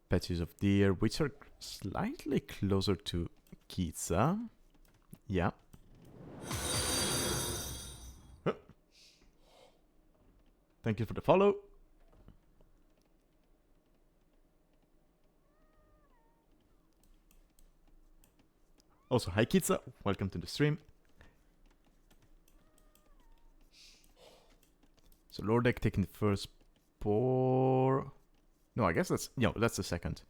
Patches of deer, which are slightly closer to Qeetsa. Yeah. Thank you for the follow. Also, hi Qeetsa, welcome to the stream. So Loredek taking the first boar. No, I guess that's... No, that's the second.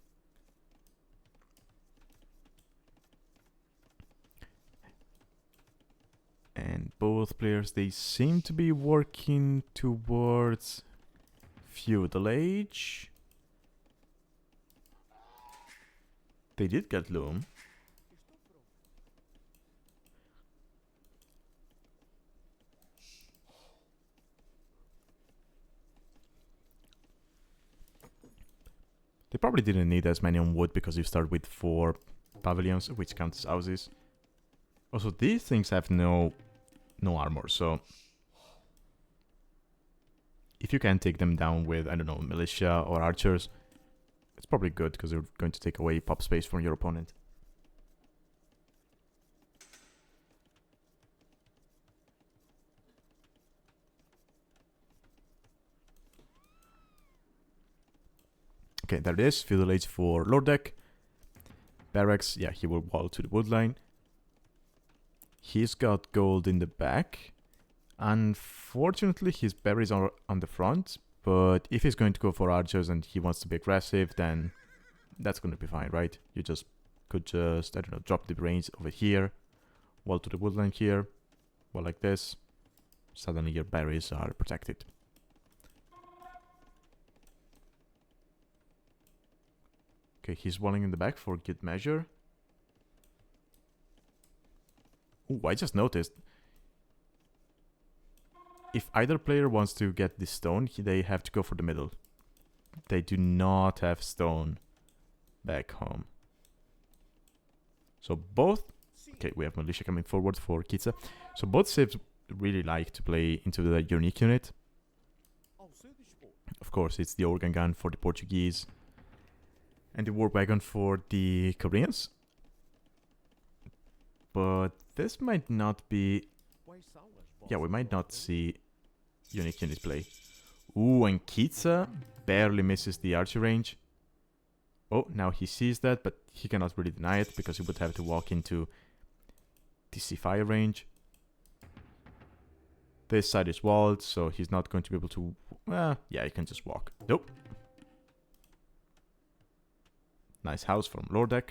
And both players, they seem to be working towards feudal age. They did get loom. They probably didn't need as many on wood because you start with 4 pavilions, which count as houses. Also, these things have no armor, so if you can take them down with, I don't know, militia or archers, it's probably good because they're going to take away pop space from your opponent. Okay, there it is. Feudal Age for Loredek. Barracks, yeah, he will wall to the wood line. He's got gold in the back. Unfortunately, his berries are on the front. But if he's going to go for archers and he wants to be aggressive, then that's going to be fine, right? You could just, I don't know, drop the range over here. Wall to the wood line here. Wall like this. Suddenly your berries are protected. Okay, he's walling in the back for good measure. Ooh, I just noticed. if either player wants to get the stone, they have to go for the middle. They do not have stone back home. So both... Okay, we have militia coming forward for Qeetsa. So both civs really like to play into the unique unit. Of course, it's the organ gun for the Portuguese and the war wagon for the Koreans. But this might not be... Yeah, we might not see unique unit play. Ooh, and Qeetsa barely misses the archer range. Oh, now he sees that, but he cannot really deny it because he would have to walk into the C5 range. This side is walled, so he's not going to be able to... yeah, he can just walk. Nope. Nice house from Loredek.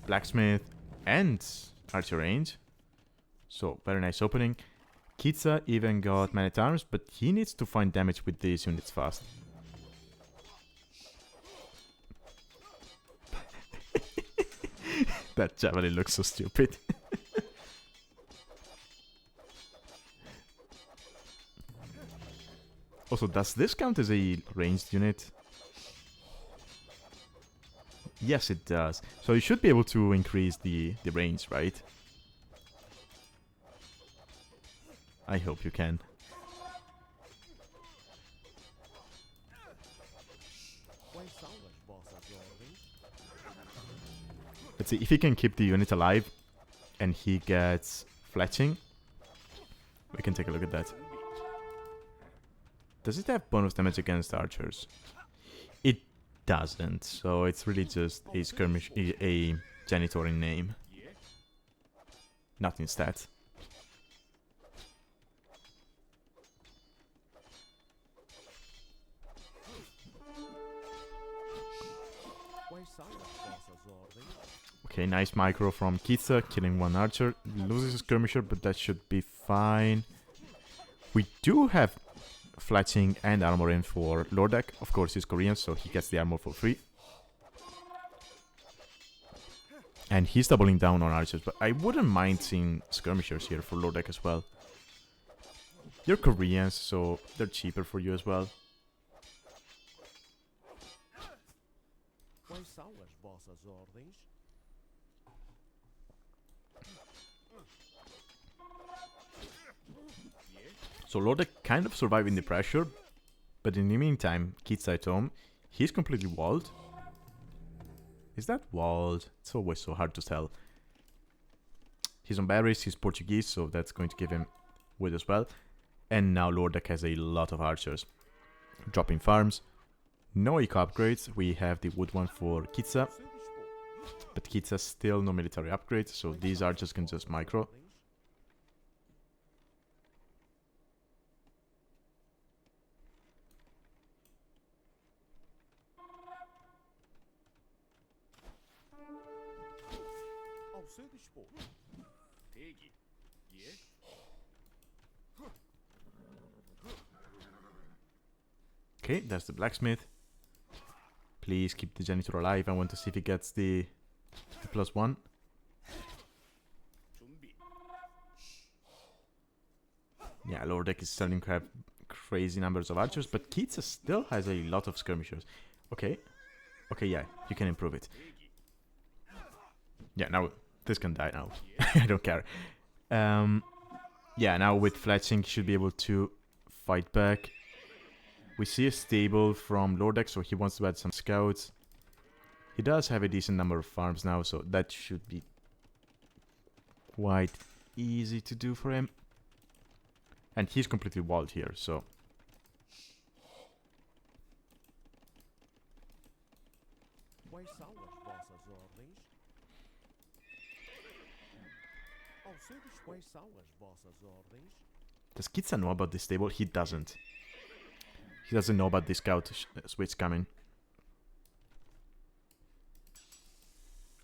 Blacksmith and archer range. So, very nice opening. Qeetsa even got man-at-arms, but he needs to find damage with these units fast. That javelin looks so stupid. Also, does this count as a ranged unit? Yes, it does. So you should be able to increase the range, right? I hope you can. Let's see, if he can keep the unit alive and he gets fletching, we can take a look at that. Does it have bonus damage against archers? It doesn't, so it's really just a skirmish, a janitor in name. Not in stats. Okay, nice micro from Qeetsa, killing one archer. Loses a skirmisher, but that should be fine. We do have fletching and armor in for Loredek. Of course, he's Korean, so he gets the armor for free. And he's doubling down on archers, but I wouldn't mind seeing skirmishers here for Loredek as well. You're Koreans, so they're cheaper for you as well. So Loredek kind of surviving the pressure, but in the meantime, Qeetsa at home, he's completely walled. Is that walled? It's always so hard to tell. He's on berries, he's Portuguese, so that's going to give him wood as well. And now Loredek has a lot of archers. Dropping farms. No eco upgrades, we have the wood one for Qeetsa. But Qeetsa still no military upgrades, so these archers can just micro. Okay, that's the blacksmith. Please keep the janitor alive. I want to see if he gets the +1. Yeah, Loredek is starting to have crazy numbers of archers, but Qeetsa still has a lot of skirmishers. Okay. Okay, yeah, you can improve it. Yeah, now this can die now. I don't care. Yeah, now with fletching, he should be able to fight back. We see a stable from Loredek, so he wants to add some scouts. He does have a decent number of farms now, so that should be quite easy to do for him. And he's completely walled here, so... Does Qeetsa know about this stable? He doesn't. He doesn't know about the scout switch coming.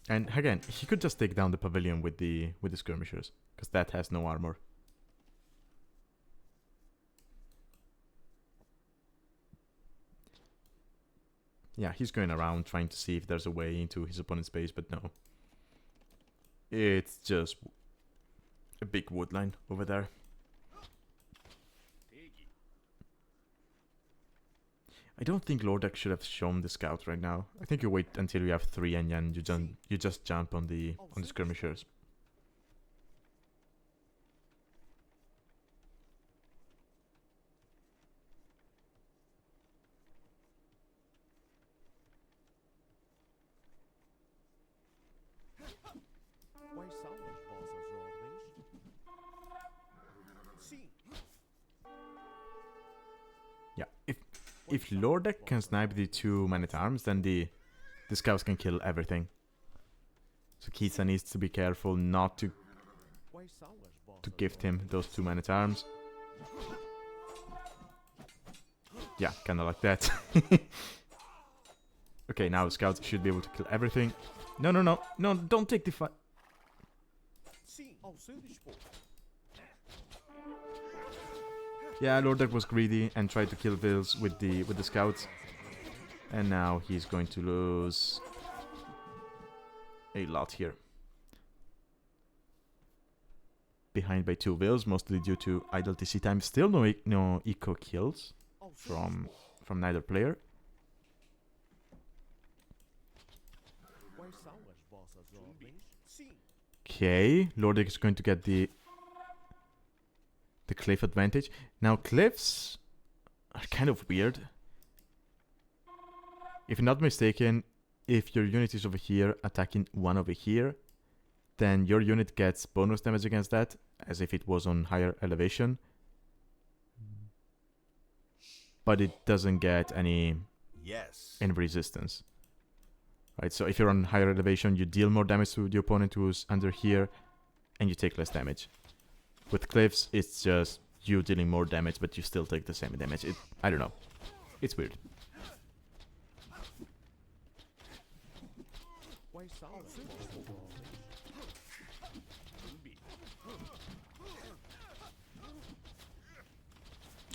And again, he could just take down the pavilion with the skirmishers, because that has no armor. Yeah, he's going around trying to see if there's a way into his opponent's base, but no. It's just a big wood line over there. I don't think Loredek should have shown the scout right now. I think you wait until you have 3 and then you just jump on the skirmishers. Yeah, if Loredek can snipe the 2 man-at-arms, then the scouts can kill everything. So Qeetsa needs to be careful not to gift him those 2 man-at-arms. Yeah, kinda like that. Okay, now scouts should be able to kill everything. No, no, no, no! Don't take the fight. Yeah, Loredek was greedy and tried to kill Vils with the scouts, and now he's going to lose a lot here. Behind by 2 Vils, mostly due to idle TC time. Still no eco kills from neither player. Okay, Loredek is going to get the cliff advantage. Now cliffs are kind of weird. If I'm not mistaken, if your unit is over here attacking one over here, then your unit gets bonus damage against that, as if it was on higher elevation. But it doesn't get any resistance. Right, so if you're on higher elevation, you deal more damage to the opponent who's under here, and you take less damage. With cliffs, it's just you dealing more damage, but you still take the same damage. I don't know. It's weird.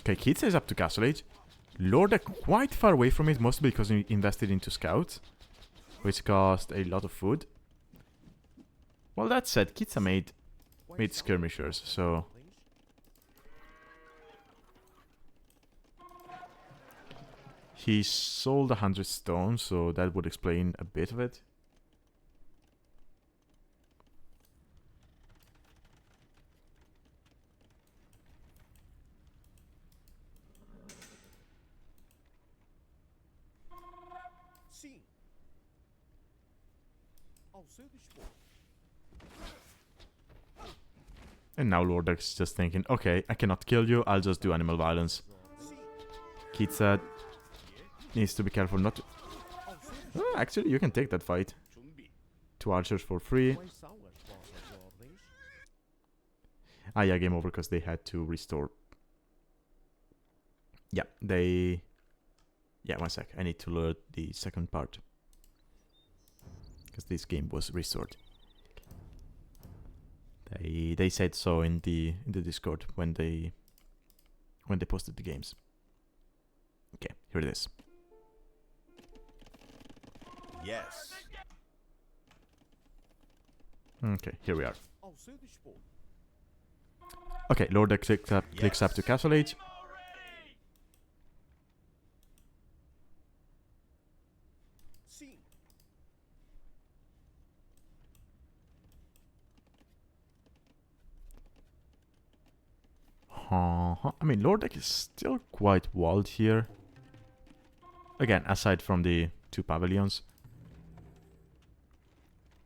Okay, Qeetsa is up to Castle Age. Loredek quite far away from it, mostly because he invested into scouts, which cost a lot of food. Well, that said, Qeetsa made skirmishers, so he sold 100 stones, so that would explain a bit of it. And now Loredek's just thinking, okay, I cannot kill you, I'll just do animal violence. Qeetsa needs to be careful not to... Oh, actually, you can take that fight. 2 archers for free. Ah, yeah, game over because they had to restore. Yeah, they... Yeah, 1 sec. I need to learn the second part. Because this game was restored. They said so in the Discord when they posted the games. Okay, here it is. Yes. Okay, here we are. Okay, Loredek clicks up to Castle Age. I mean, Loredek is still quite walled here. Again, aside from the 2 pavilions.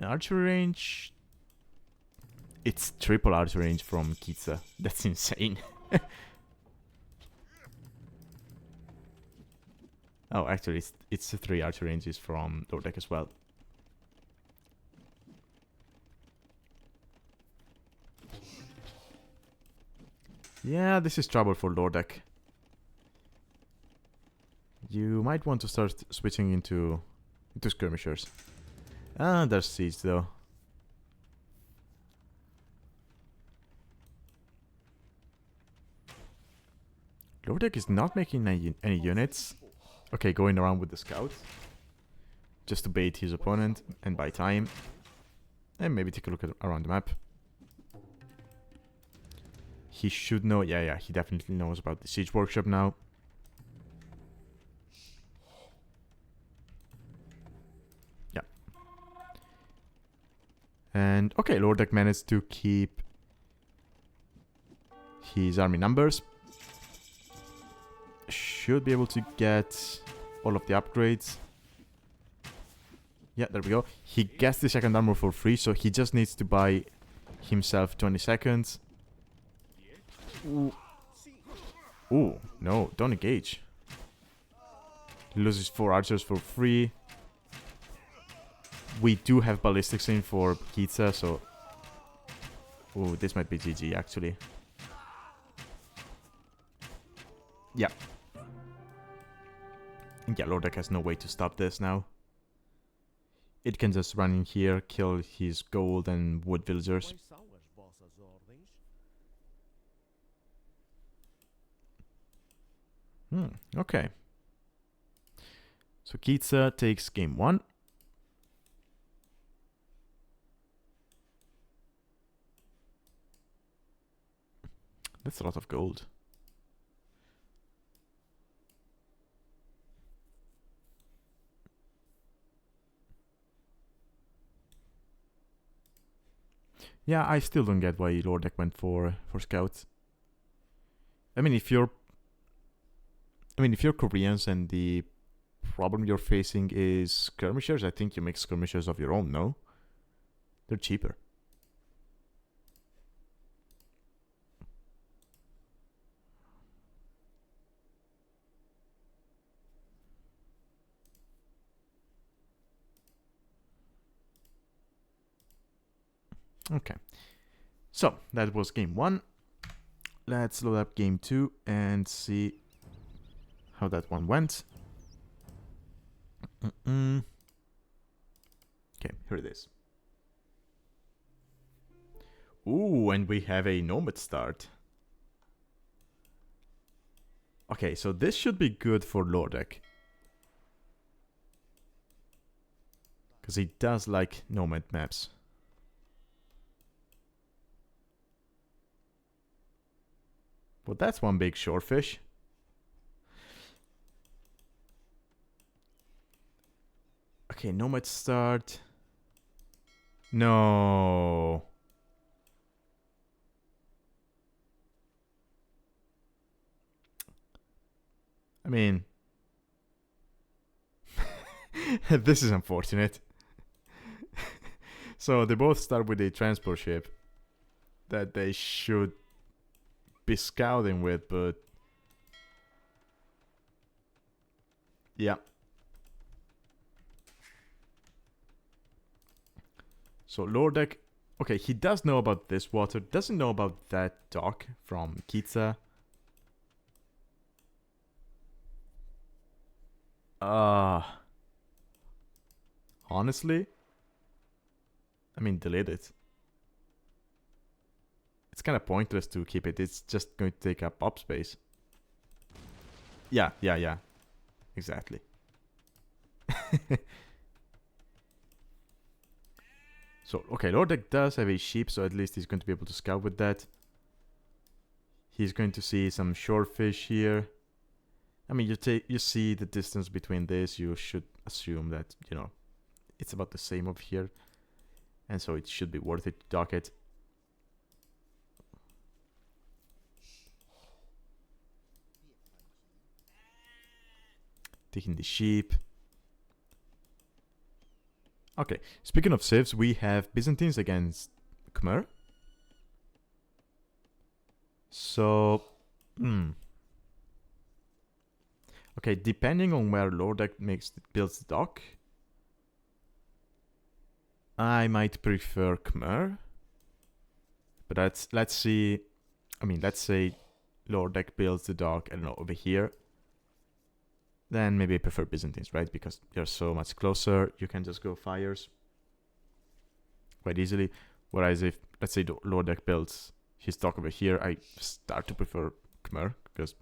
Archery range... It's triple archery range from Qeetsa. That's insane. Oh, actually, it's 3 archery ranges from Loredek as well. Yeah, this is trouble for Loredek. You might want to start switching into skirmishers. Ah, there's siege though. Loredek is not making any units. Okay, going around with the scouts. Just to bait his opponent and buy time. And maybe take a look around the map. He should know. Yeah, he definitely knows about the Siege Workshop now. Yeah. And okay, Loredek managed to keep his army numbers. Should be able to get all of the upgrades. Yeah, there we go. He gets the second armor for free, so he just needs to buy himself 20 seconds. Ooh, no, don't engage. He loses 4 archers for free. We do have ballistics in for Qeetsa, so... Ooh, this might be GG, actually. Yeah. Yeah, Loredek has no way to stop this now. It can just run in here, kill his gold and wood villagers. Okay. So Qeetsa takes game 1. That's a lot of gold. Yeah, I still don't get why Loredek went for scouts. I mean, if you're Koreans and the problem you're facing is skirmishers, I think you make skirmishers of your own, no? They're cheaper. Okay. So, that was game 1. Let's load up game 2 and see how that one went. Okay, here it is. Ooh, and we have a nomad start. Okay, so this should be good for Loredek. Because he does like nomad maps. Well, that's one big shorefish. Okay, nomad start. No. I mean, this is unfortunate. So they both start with a transport ship that they should be scouting with, but yeah. So Loredek, okay, he does know about this water, doesn't know about that dock from Qeetsa. Honestly, I mean, delete it. It's kind of pointless to keep it. It's just going to take up space. Yeah. Exactly. So, okay, Loredek does have a sheep, so at least he's going to be able to scout with that. He's going to see some shorefish here. I mean, you see the distance between this, you should assume that, you know, it's about the same over here. And so it should be worth it to dock it. Taking the sheep. Okay, speaking of civs, we have Byzantines against Khmer. So, okay, depending on where Loredek builds the dock, I might prefer Khmer. But let's see. I mean, let's say Loredek builds the dock, I don't know, over here. Then maybe I prefer Byzantines, right? Because they're so much closer. You can just go fires quite easily. Whereas if, let's say, Loredek builds his dock over here, I start to prefer Khmer. Because,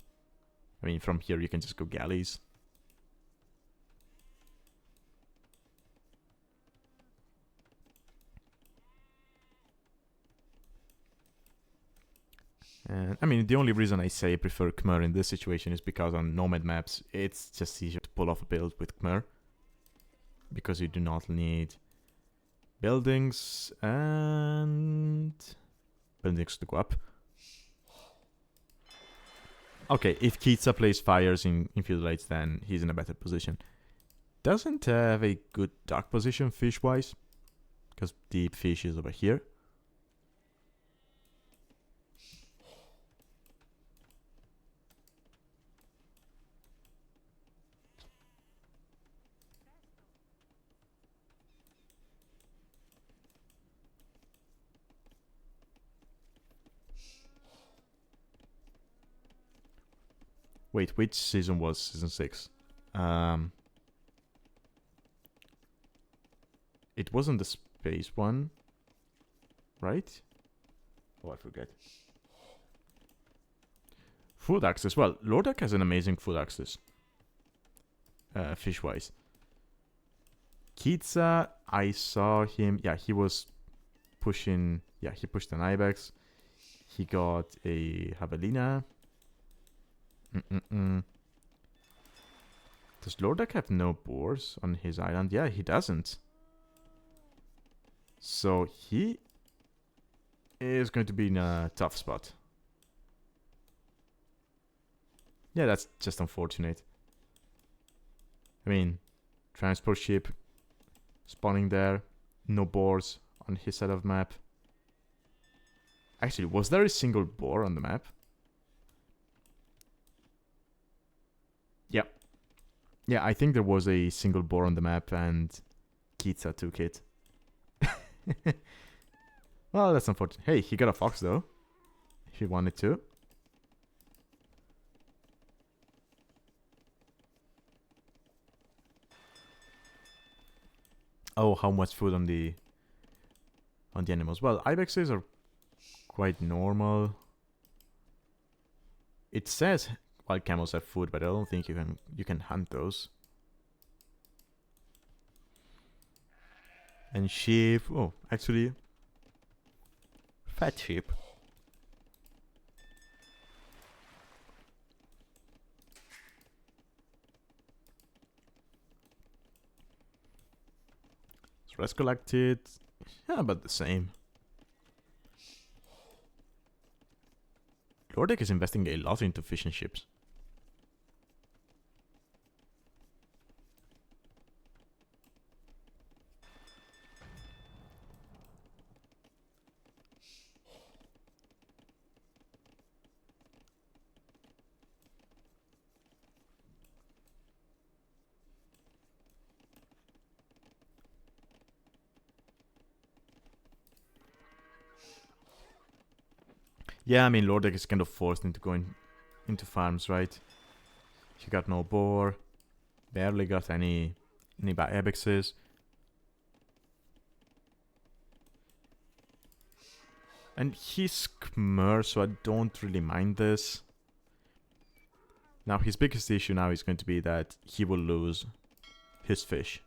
I mean, from here you can just go galleys. And I mean, the only reason I say I prefer Khmer in this situation is because on Nomad maps, it's just easier to pull off a build with Khmer. Because you do not need buildings and buildings to go up. Okay, if Qeetsa plays fires in Infiltrates, then he's in a better position. Doesn't have a good dock position fish-wise, because deep fish is over here. Wait, which season was season 6? It wasn't the space one, right? Oh, I forget. Food access. Well, Loredek has an amazing food access. Fish-wise. Qeetsa, I saw him. Yeah, he was pushing. Yeah, he pushed an Ibex. He got a Javelina. Does Loredek have no boars on his island? Yeah, he doesn't. So he is going to be in a tough spot. Yeah, that's just unfortunate. I mean, transport ship spawning there. No boars on his side of the map. Actually, was there a single boar on the map? Yep. Yeah, I think there was a single boar on the map and Qeetsa took it. Well, that's unfortunate. Hey, he got a fox though. If he wanted to. Oh, how much food on the animals? Well, ibexes are quite normal. It says wild camels have food, but I don't think you can hunt those. And sheep. Oh, actually, fat sheep. So let's collect it. Yeah, about the same. Loredek is investing a lot into fishing ships. Yeah, I mean, Loredek is kind of forced into going into farms, right? He got no boar, barely got any ibexes. And he's Khmer, so I don't really mind this. Now, his biggest issue now is going to be that he will lose his fish.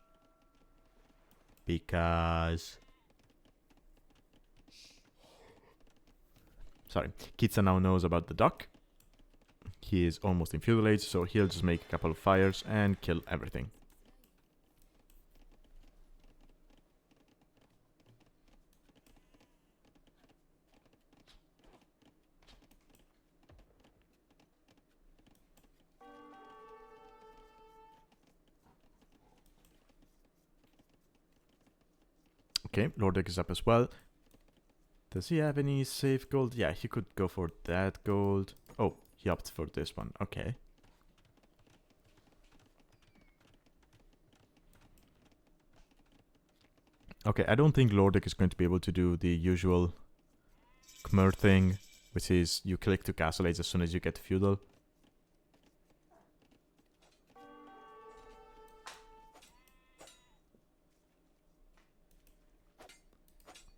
Because... Sorry, Qeetsa now knows about the dock. He is almost in field age, so he'll just make a couple of fires and kill everything. Okay, Loredek is up as well. Does he have any safe gold? Yeah, he could go for that gold. Oh, he opted for this one. Okay. Okay, I don't think Loredek is going to be able to do the usual Khmer thing, which is you click to castle age as soon as you get feudal.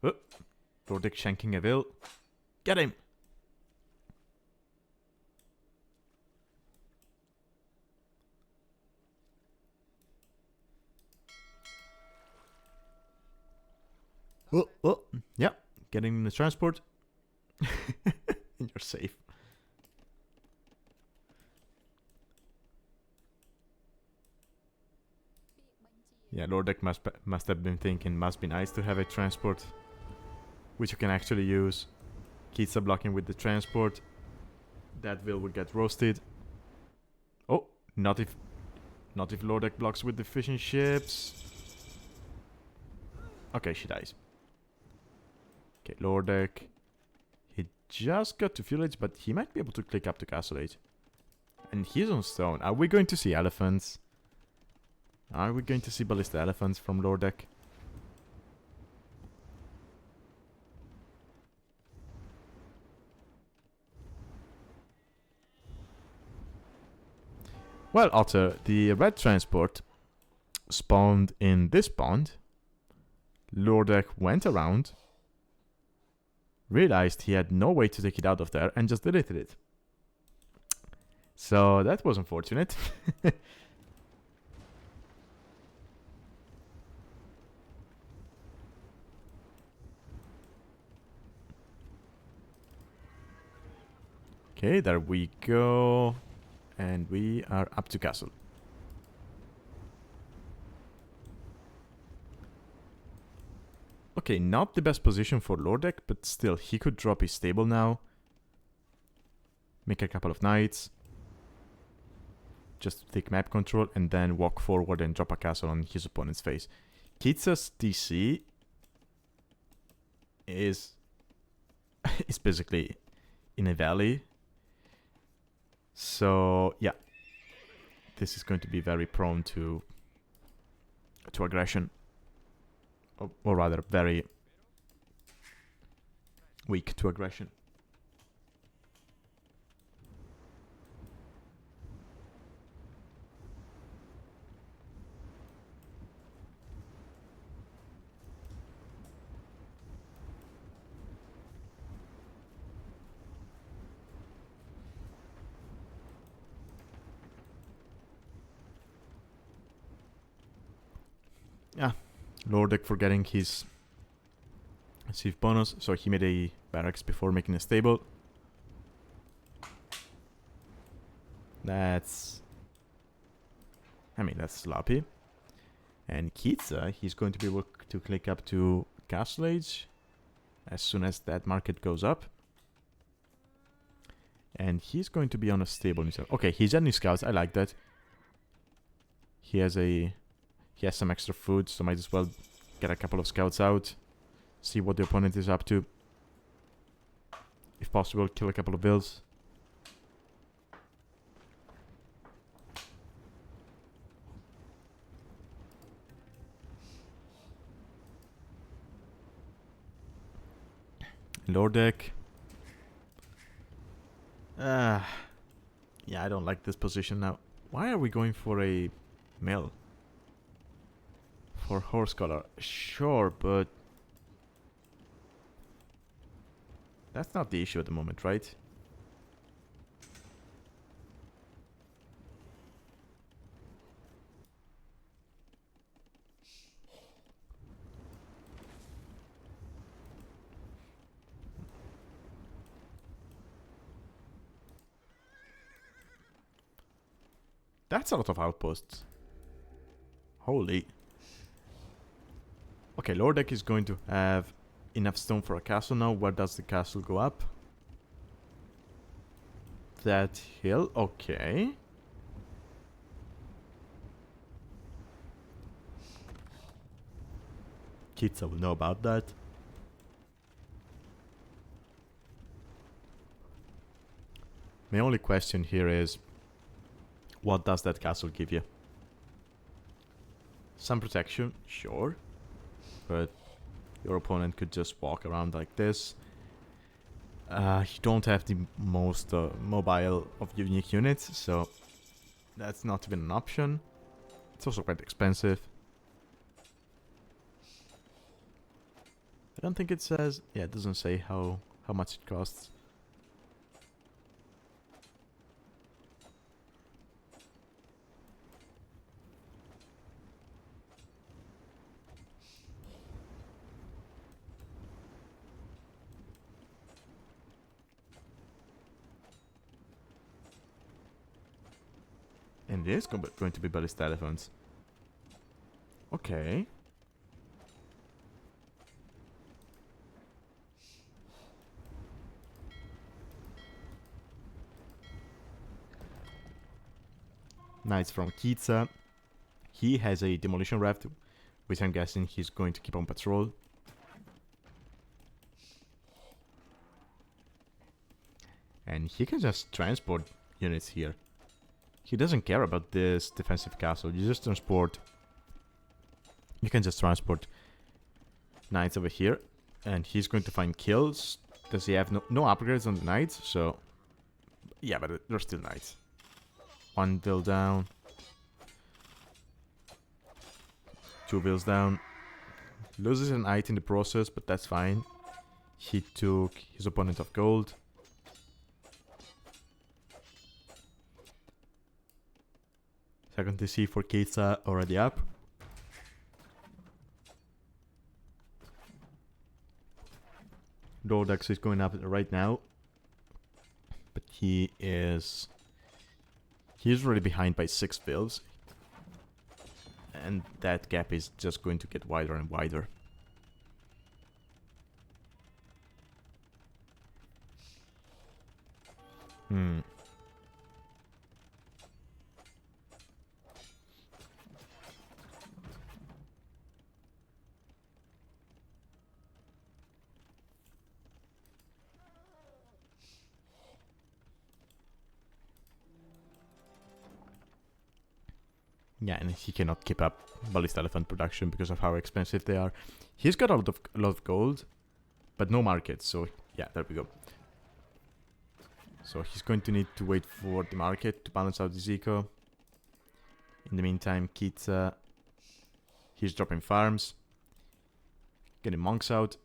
Oh, Loredek shanking a will. Get him! Oh, yeah, getting in the transport. in your safe. Yeah, Loredek must have been thinking, must be nice to have a transport which you can actually use. Qeetsa blocking with the transport. That will get roasted. Oh, not if Loredek blocks with the fishing ships. Okay, she dies. Okay, Loredek. He just got to fuel age, but he might be able to click up to castle age. And he's on stone. Are we going to see elephants? Are we going to see ballista elephants from Loredek? Well, Otter, the red transport spawned in this pond. Loredek went around, realized he had no way to take it out of there, and just deleted it. So that was unfortunate. Okay, there we go. And we are up to castle. Okay, not the best position for Loredek, but still, he could drop his stable now. Make a couple of knights. Just take map control and then walk forward and drop a castle on his opponent's face. Qeetsa's DC is basically in a valley. So, yeah. This is going to be very prone to aggression. Or rather, very weak to aggression. Yeah, Loredek forgetting his sieve bonus, so he made a barracks before making a stable. That's sloppy. And Qeetsa, he's going to be able to click up to Castle Age as soon as that market goes up. And he's going to be on a stable himself. Okay, he's adding scouts, I like that. He has some extra food, so might as well get a couple of scouts out. See what the opponent is up to. If possible, kill a couple of bills. Loredek. Yeah, I don't like this position now. Why are we going for a mill? For horse color? Sure, but that's not the issue at the moment, right? That's a lot of outposts. Holy. Okay, Loredek is going to have enough stone for a castle now. Where does the castle go up? That hill? Okay. Qeetsa will know about that. My only question here is, what does that castle give you? Some protection, sure. But your opponent could just walk around like this. You don't have the most mobile of unique units, so that's not even an option. It's also quite expensive. I don't think it says... Yeah, it doesn't say how much it costs. And it is going to be ballista elephants. Okay. Knights from Qeetsa. He has a demolition raft, which I'm guessing he's going to keep on patrol. And he can just transport units here. He doesn't care about this defensive castle. You just transport. You can just transport knights over here. And he's going to find kills. Does he have no upgrades on the knights? So, yeah, but they're still knights. One bill down. 2 bills down. Loses an knight in the process, but that's fine. He took his opponent of gold. Second TC for Qeetsa already up. Loredek is going up right now. But he is... He's already behind by 6 bills. And that gap is just going to get wider and wider. Yeah, and he cannot keep up ballista elephant production because of how expensive they are. He's got a lot of gold, but no market. So yeah, there we go. So he's going to need to wait for the market to balance out his eco. In the meantime, Qeetsa, he's dropping farms, getting monks out,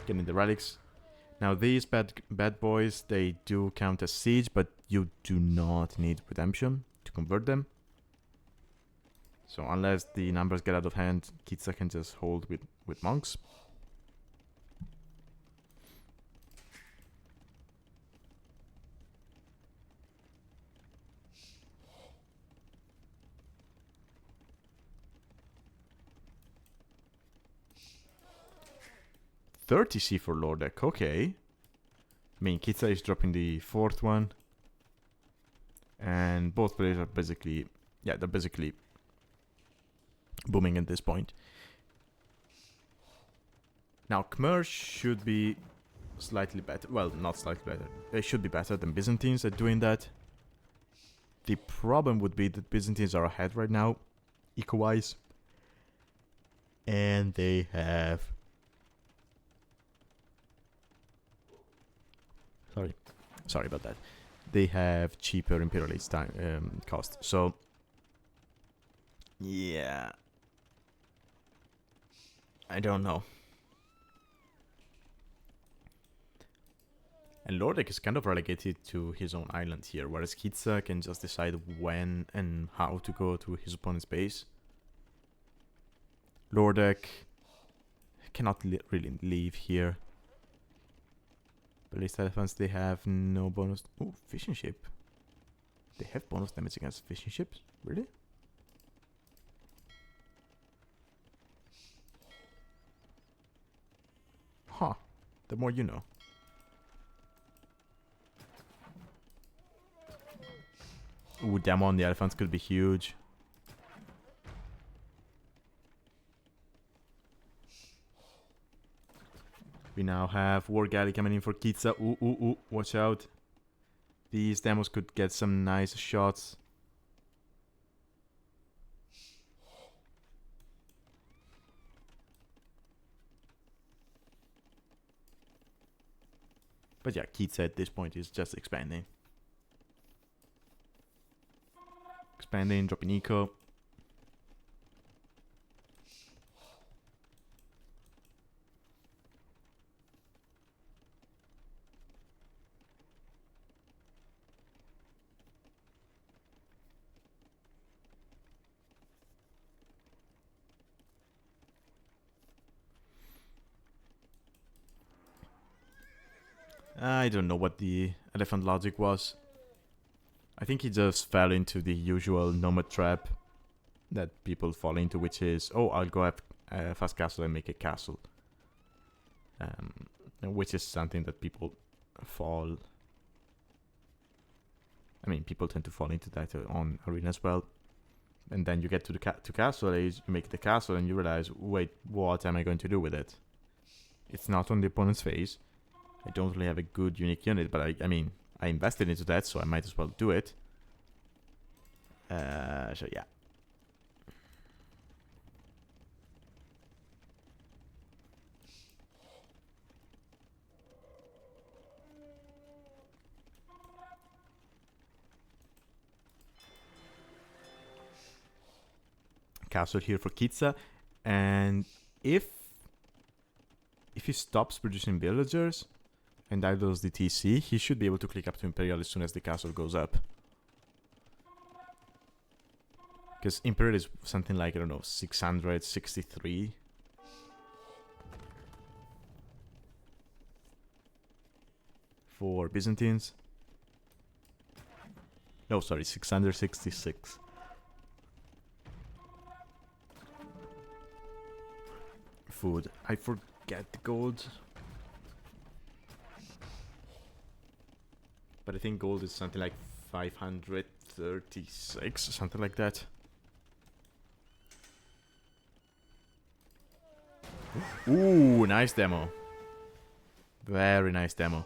getting the relics. Now these bad boys, they do count as siege, but you do not need redemption to convert them. So unless the numbers get out of hand, Qeetsa can just hold with monks. $30C for Loredek, okay. I mean, Qeetsa is dropping the 4th one. And both players are basically... Yeah, they're basically booming at this point. Now, Khmer should be slightly better. Well, not slightly better. They should be better than Byzantines at doing that. The problem would be that Byzantines are ahead right now, eco-wise. And they have... Sorry about that. They have cheaper imperialist time cost. So, yeah, I don't know. And Loredek is kind of relegated to his own island here, whereas Qeetsa can just decide when and how to go to his opponent's base. Loredek cannot really leave here. Ballista elephants, they have no bonus. Oh, fishing ship. They have bonus damage against fishing ships? Really? Huh. The more you know. Ooh, demo on the elephants could be huge. We now have War Galley coming in for Qeetsa. Ooh, watch out. These demos could get some nice shots. But yeah, Qeetsa at this point is just expanding. Expanding, dropping eco. I don't know what the elephant logic was. I think he just fell into the usual nomad trap that people fall into, which is, oh, I'll go have a fast castle and make a castle. Which is something that people fall... I mean, people tend to fall into that on Arena as well. And then you get to the castle age, you make the castle, and you realize, wait, what am I going to do with it? It's not on the opponent's phase. I don't really have a good unique unit, but I mean, I invested into that, so I might as well do it. So yeah. Castle here for Qeetsa, and if he stops producing villagers and idles the TC, he should be able to click up to Imperial as soon as the castle goes up. Because Imperial is something like, I don't know, 663. For Byzantines. No, sorry, 666. Food. I forget the gold. But I think gold is something like 536, something like that. Ooh, nice demo. Very nice demo.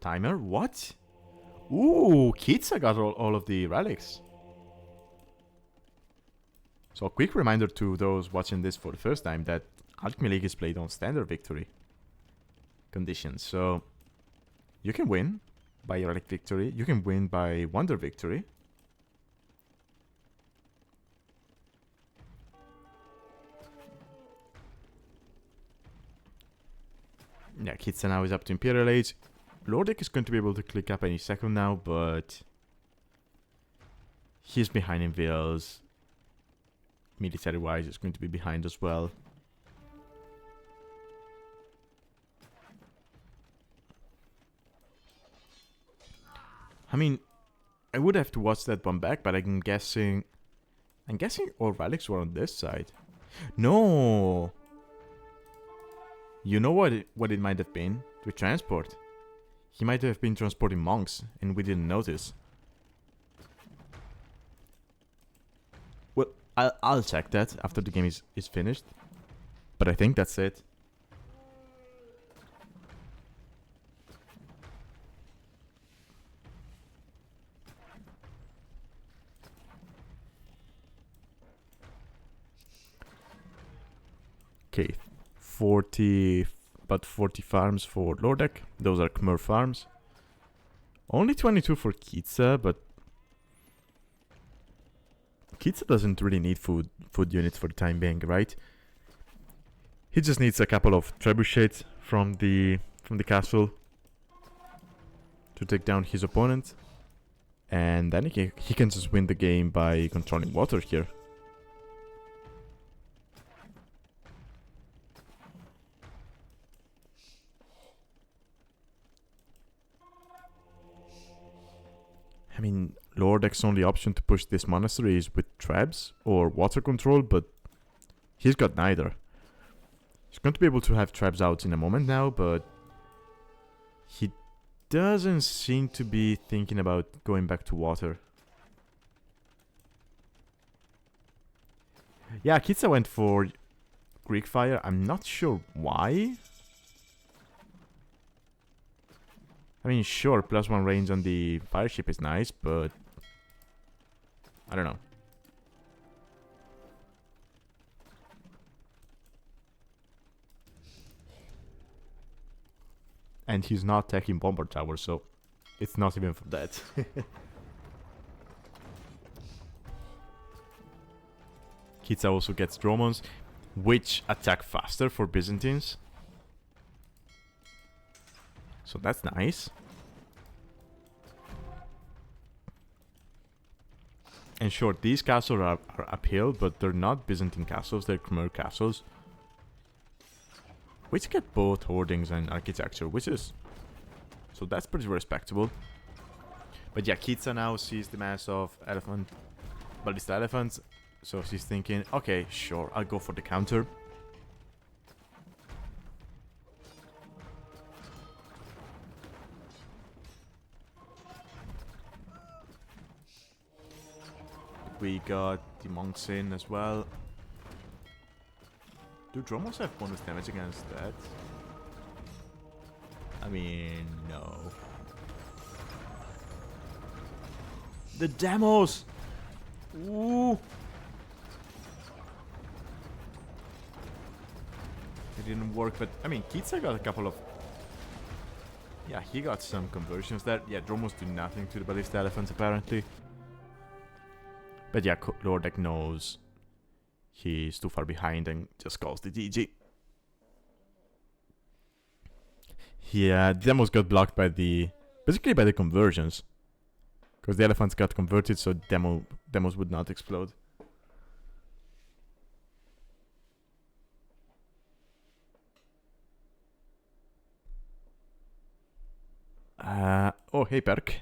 Timer? What? Ooh, Qeetsa got all of the relics. So a quick reminder to those watching this for the first time that Alchemy League is played on standard victory conditions. So you can win by relic victory, you can win by wonder victory. Yeah, Qeetsa now is up to Imperial Age. Loredek is going to be able to click up any second now, but he's behind in vills. Military-wise, it's going to be behind as well. I mean, I would have to watch that one back, but I'm guessing all relics were on this side. No! You know what it might have been? With transport. He might have been transporting monks, and we didn't notice. Well, I'll check that after the game is finished. But I think that's it. Okay, about 40 farms for Loredek. Those are Khmer farms. Only 22 for Qeetsa, but Qeetsa doesn't really need food units for the time being, right? He just needs a couple of trebuchets from the castle to take down his opponent, and then he can just win the game by controlling water here. I mean, Loredek's only option to push this monastery is with trebs or water control, but he's got neither. He's going to be able to have trebs out in a moment now, but he doesn't seem to be thinking about going back to water. Yeah, Qeetsa went for Greek Fire. I'm not sure why. I mean, sure, +1 range on the fire ship is nice, but I don't know. And he's not taking bomber tower, so it's not even for that. Qeetsa also gets Dromons, which attack faster for Byzantines. So that's nice. And sure, these castles are uphill, but they're not Byzantine castles, they're Khmer castles. Which get both hoardings and architecture, which is So that's pretty respectable. But yeah, Qeetsa now sees the mass of ballista elephants. So she's thinking, okay, sure, I'll go for the counter. We got the monks in as well. Do Dromos have bonus damage against that? I mean, no. The demos! Ooh! It didn't work, but I mean, Qeetsa got a couple of... Yeah, he got some conversions there. Yeah, Dromos do nothing to the ballista elephants apparently. But yeah, Loredek knows he's too far behind and just calls the GG. Yeah, the demos got blocked by basically by the conversions. Because the elephants got converted, so demos would not explode. Oh, hey, Perk.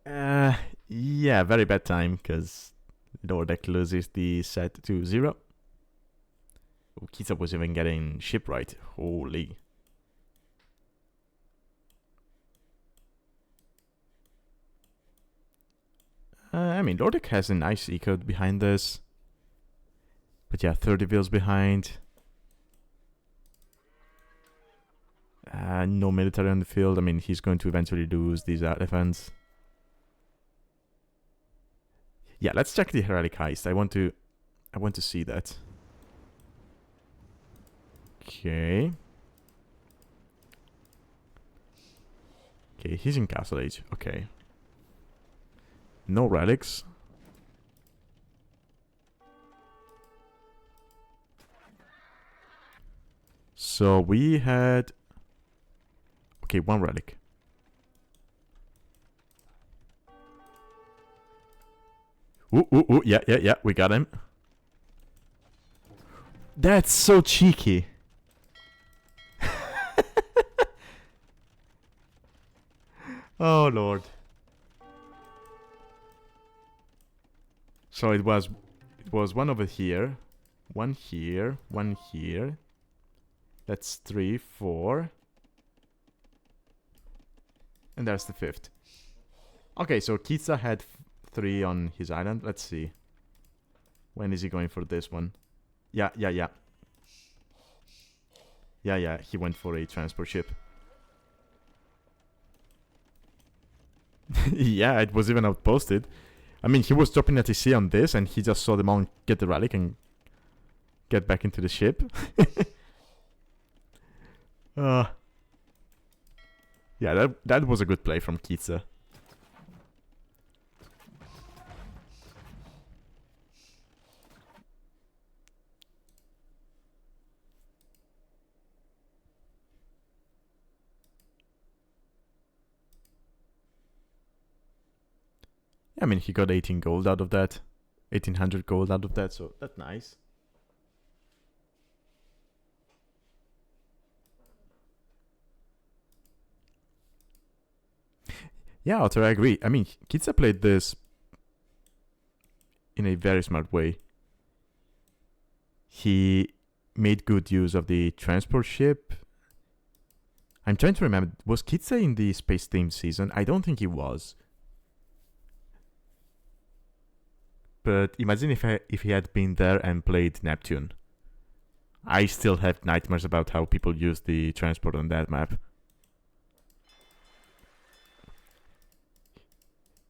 Yeah, very bad time, because Loredek loses the set to 0. Oh, Qeetsa was even getting shipwright. Holy. I mean, Loredek has a nice eco behind this. But yeah, 30 bills behind. No military on the field. I mean, he's going to eventually lose these elephants. Yeah, let's check the Heraldic Heist. I want to see that. Okay. Okay, he's in Castle Age. Okay. No relics. So we had... Okay, 1 relic. Ooh, yeah, we got him. That's so cheeky. Oh, Lord. So it was one over here, 1 here, 1 here. That's 3, 4. And there's the 5th. Okay, so Qeetsa had 3 on his island. Let's see. When is he going for this one? Yeah. Yeah, he went for a transport ship. Yeah, it was even outposted. I mean, he was dropping at sea on this, and he just saw the monk get the relic and get back into the ship. Yeah, that was a good play from Qeetsa. I mean, he got 18 gold out of that. 1800 gold out of that, so that's nice. Yeah, Otter, I agree. I mean, Qeetsa played this in a very smart way. He made good use of the transport ship. I'm trying to remember, was Qeetsa in the space themed season? I don't think he was. But imagine if he had been there and played Neptune. I still have nightmares about how people use the transport on that map.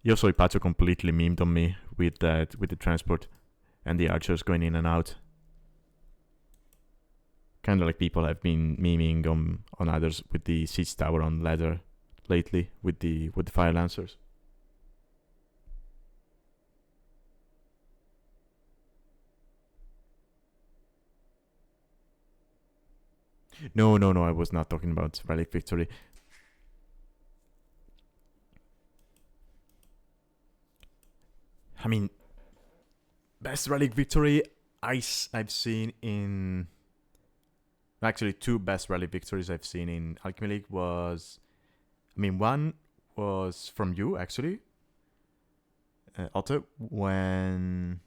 Yosoi Pacho completely memed on me with the transport and the archers going in and out. Kind of like people have been memeing on others with the siege tower on ladder lately with the fire lancers. No, I was not talking about Relic Victory. I mean, best Relic Victory I've seen in Actually, two best rally victories I've seen in Alchemy League was, one was from you actually, Otter, when,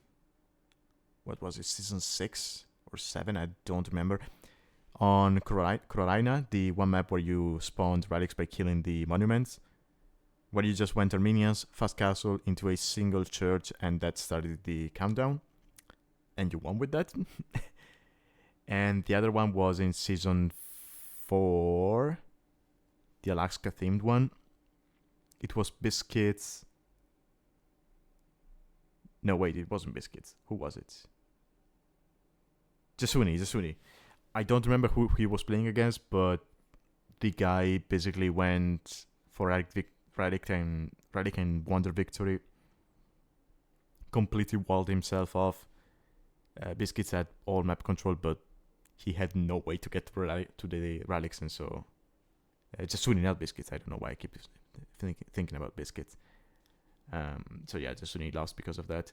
what was it, season 6 or 7, I don't remember, on Coralina, the one map where you spawned relics by killing the monuments, where you just went Armenians, fast castle, into a single church, and that started the countdown, and you won with that. And the other one was in season 4, the Alaska themed one. It was Biscuits. No, wait, it wasn't Biscuits. Who was it? Jasuni. I don't remember who he was playing against, but the guy basically went for Relic and Wonder Victory. Completely walled himself off. Biscuits had all map control, but he had no way to get to the relics, and so Jasuni, not Biscuits. I don't know why I keep thinking about Biscuits. So yeah, Jasuni lost because of that.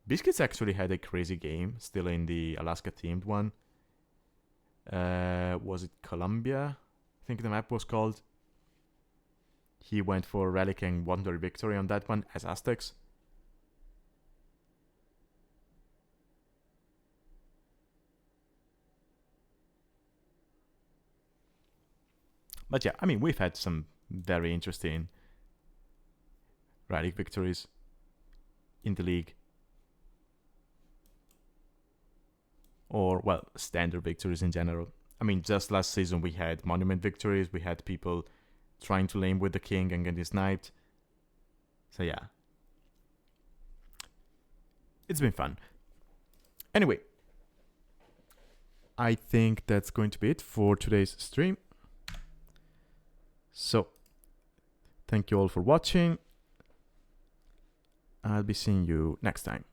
Biscuits actually had a crazy game, still in the Alaska themed one. Was it Columbia? I think the map was called. He went for Relic and Wonder Victory on that one as Aztecs. But yeah, we've had some very interesting Relic victories in the league. Or, well, standard victories in general. Just last season we had monument victories, we had people trying to lane with the king and getting sniped. So yeah. It's been fun. Anyway, I think that's going to be it for today's stream. So, thank you all for watching. I'll be seeing you next time.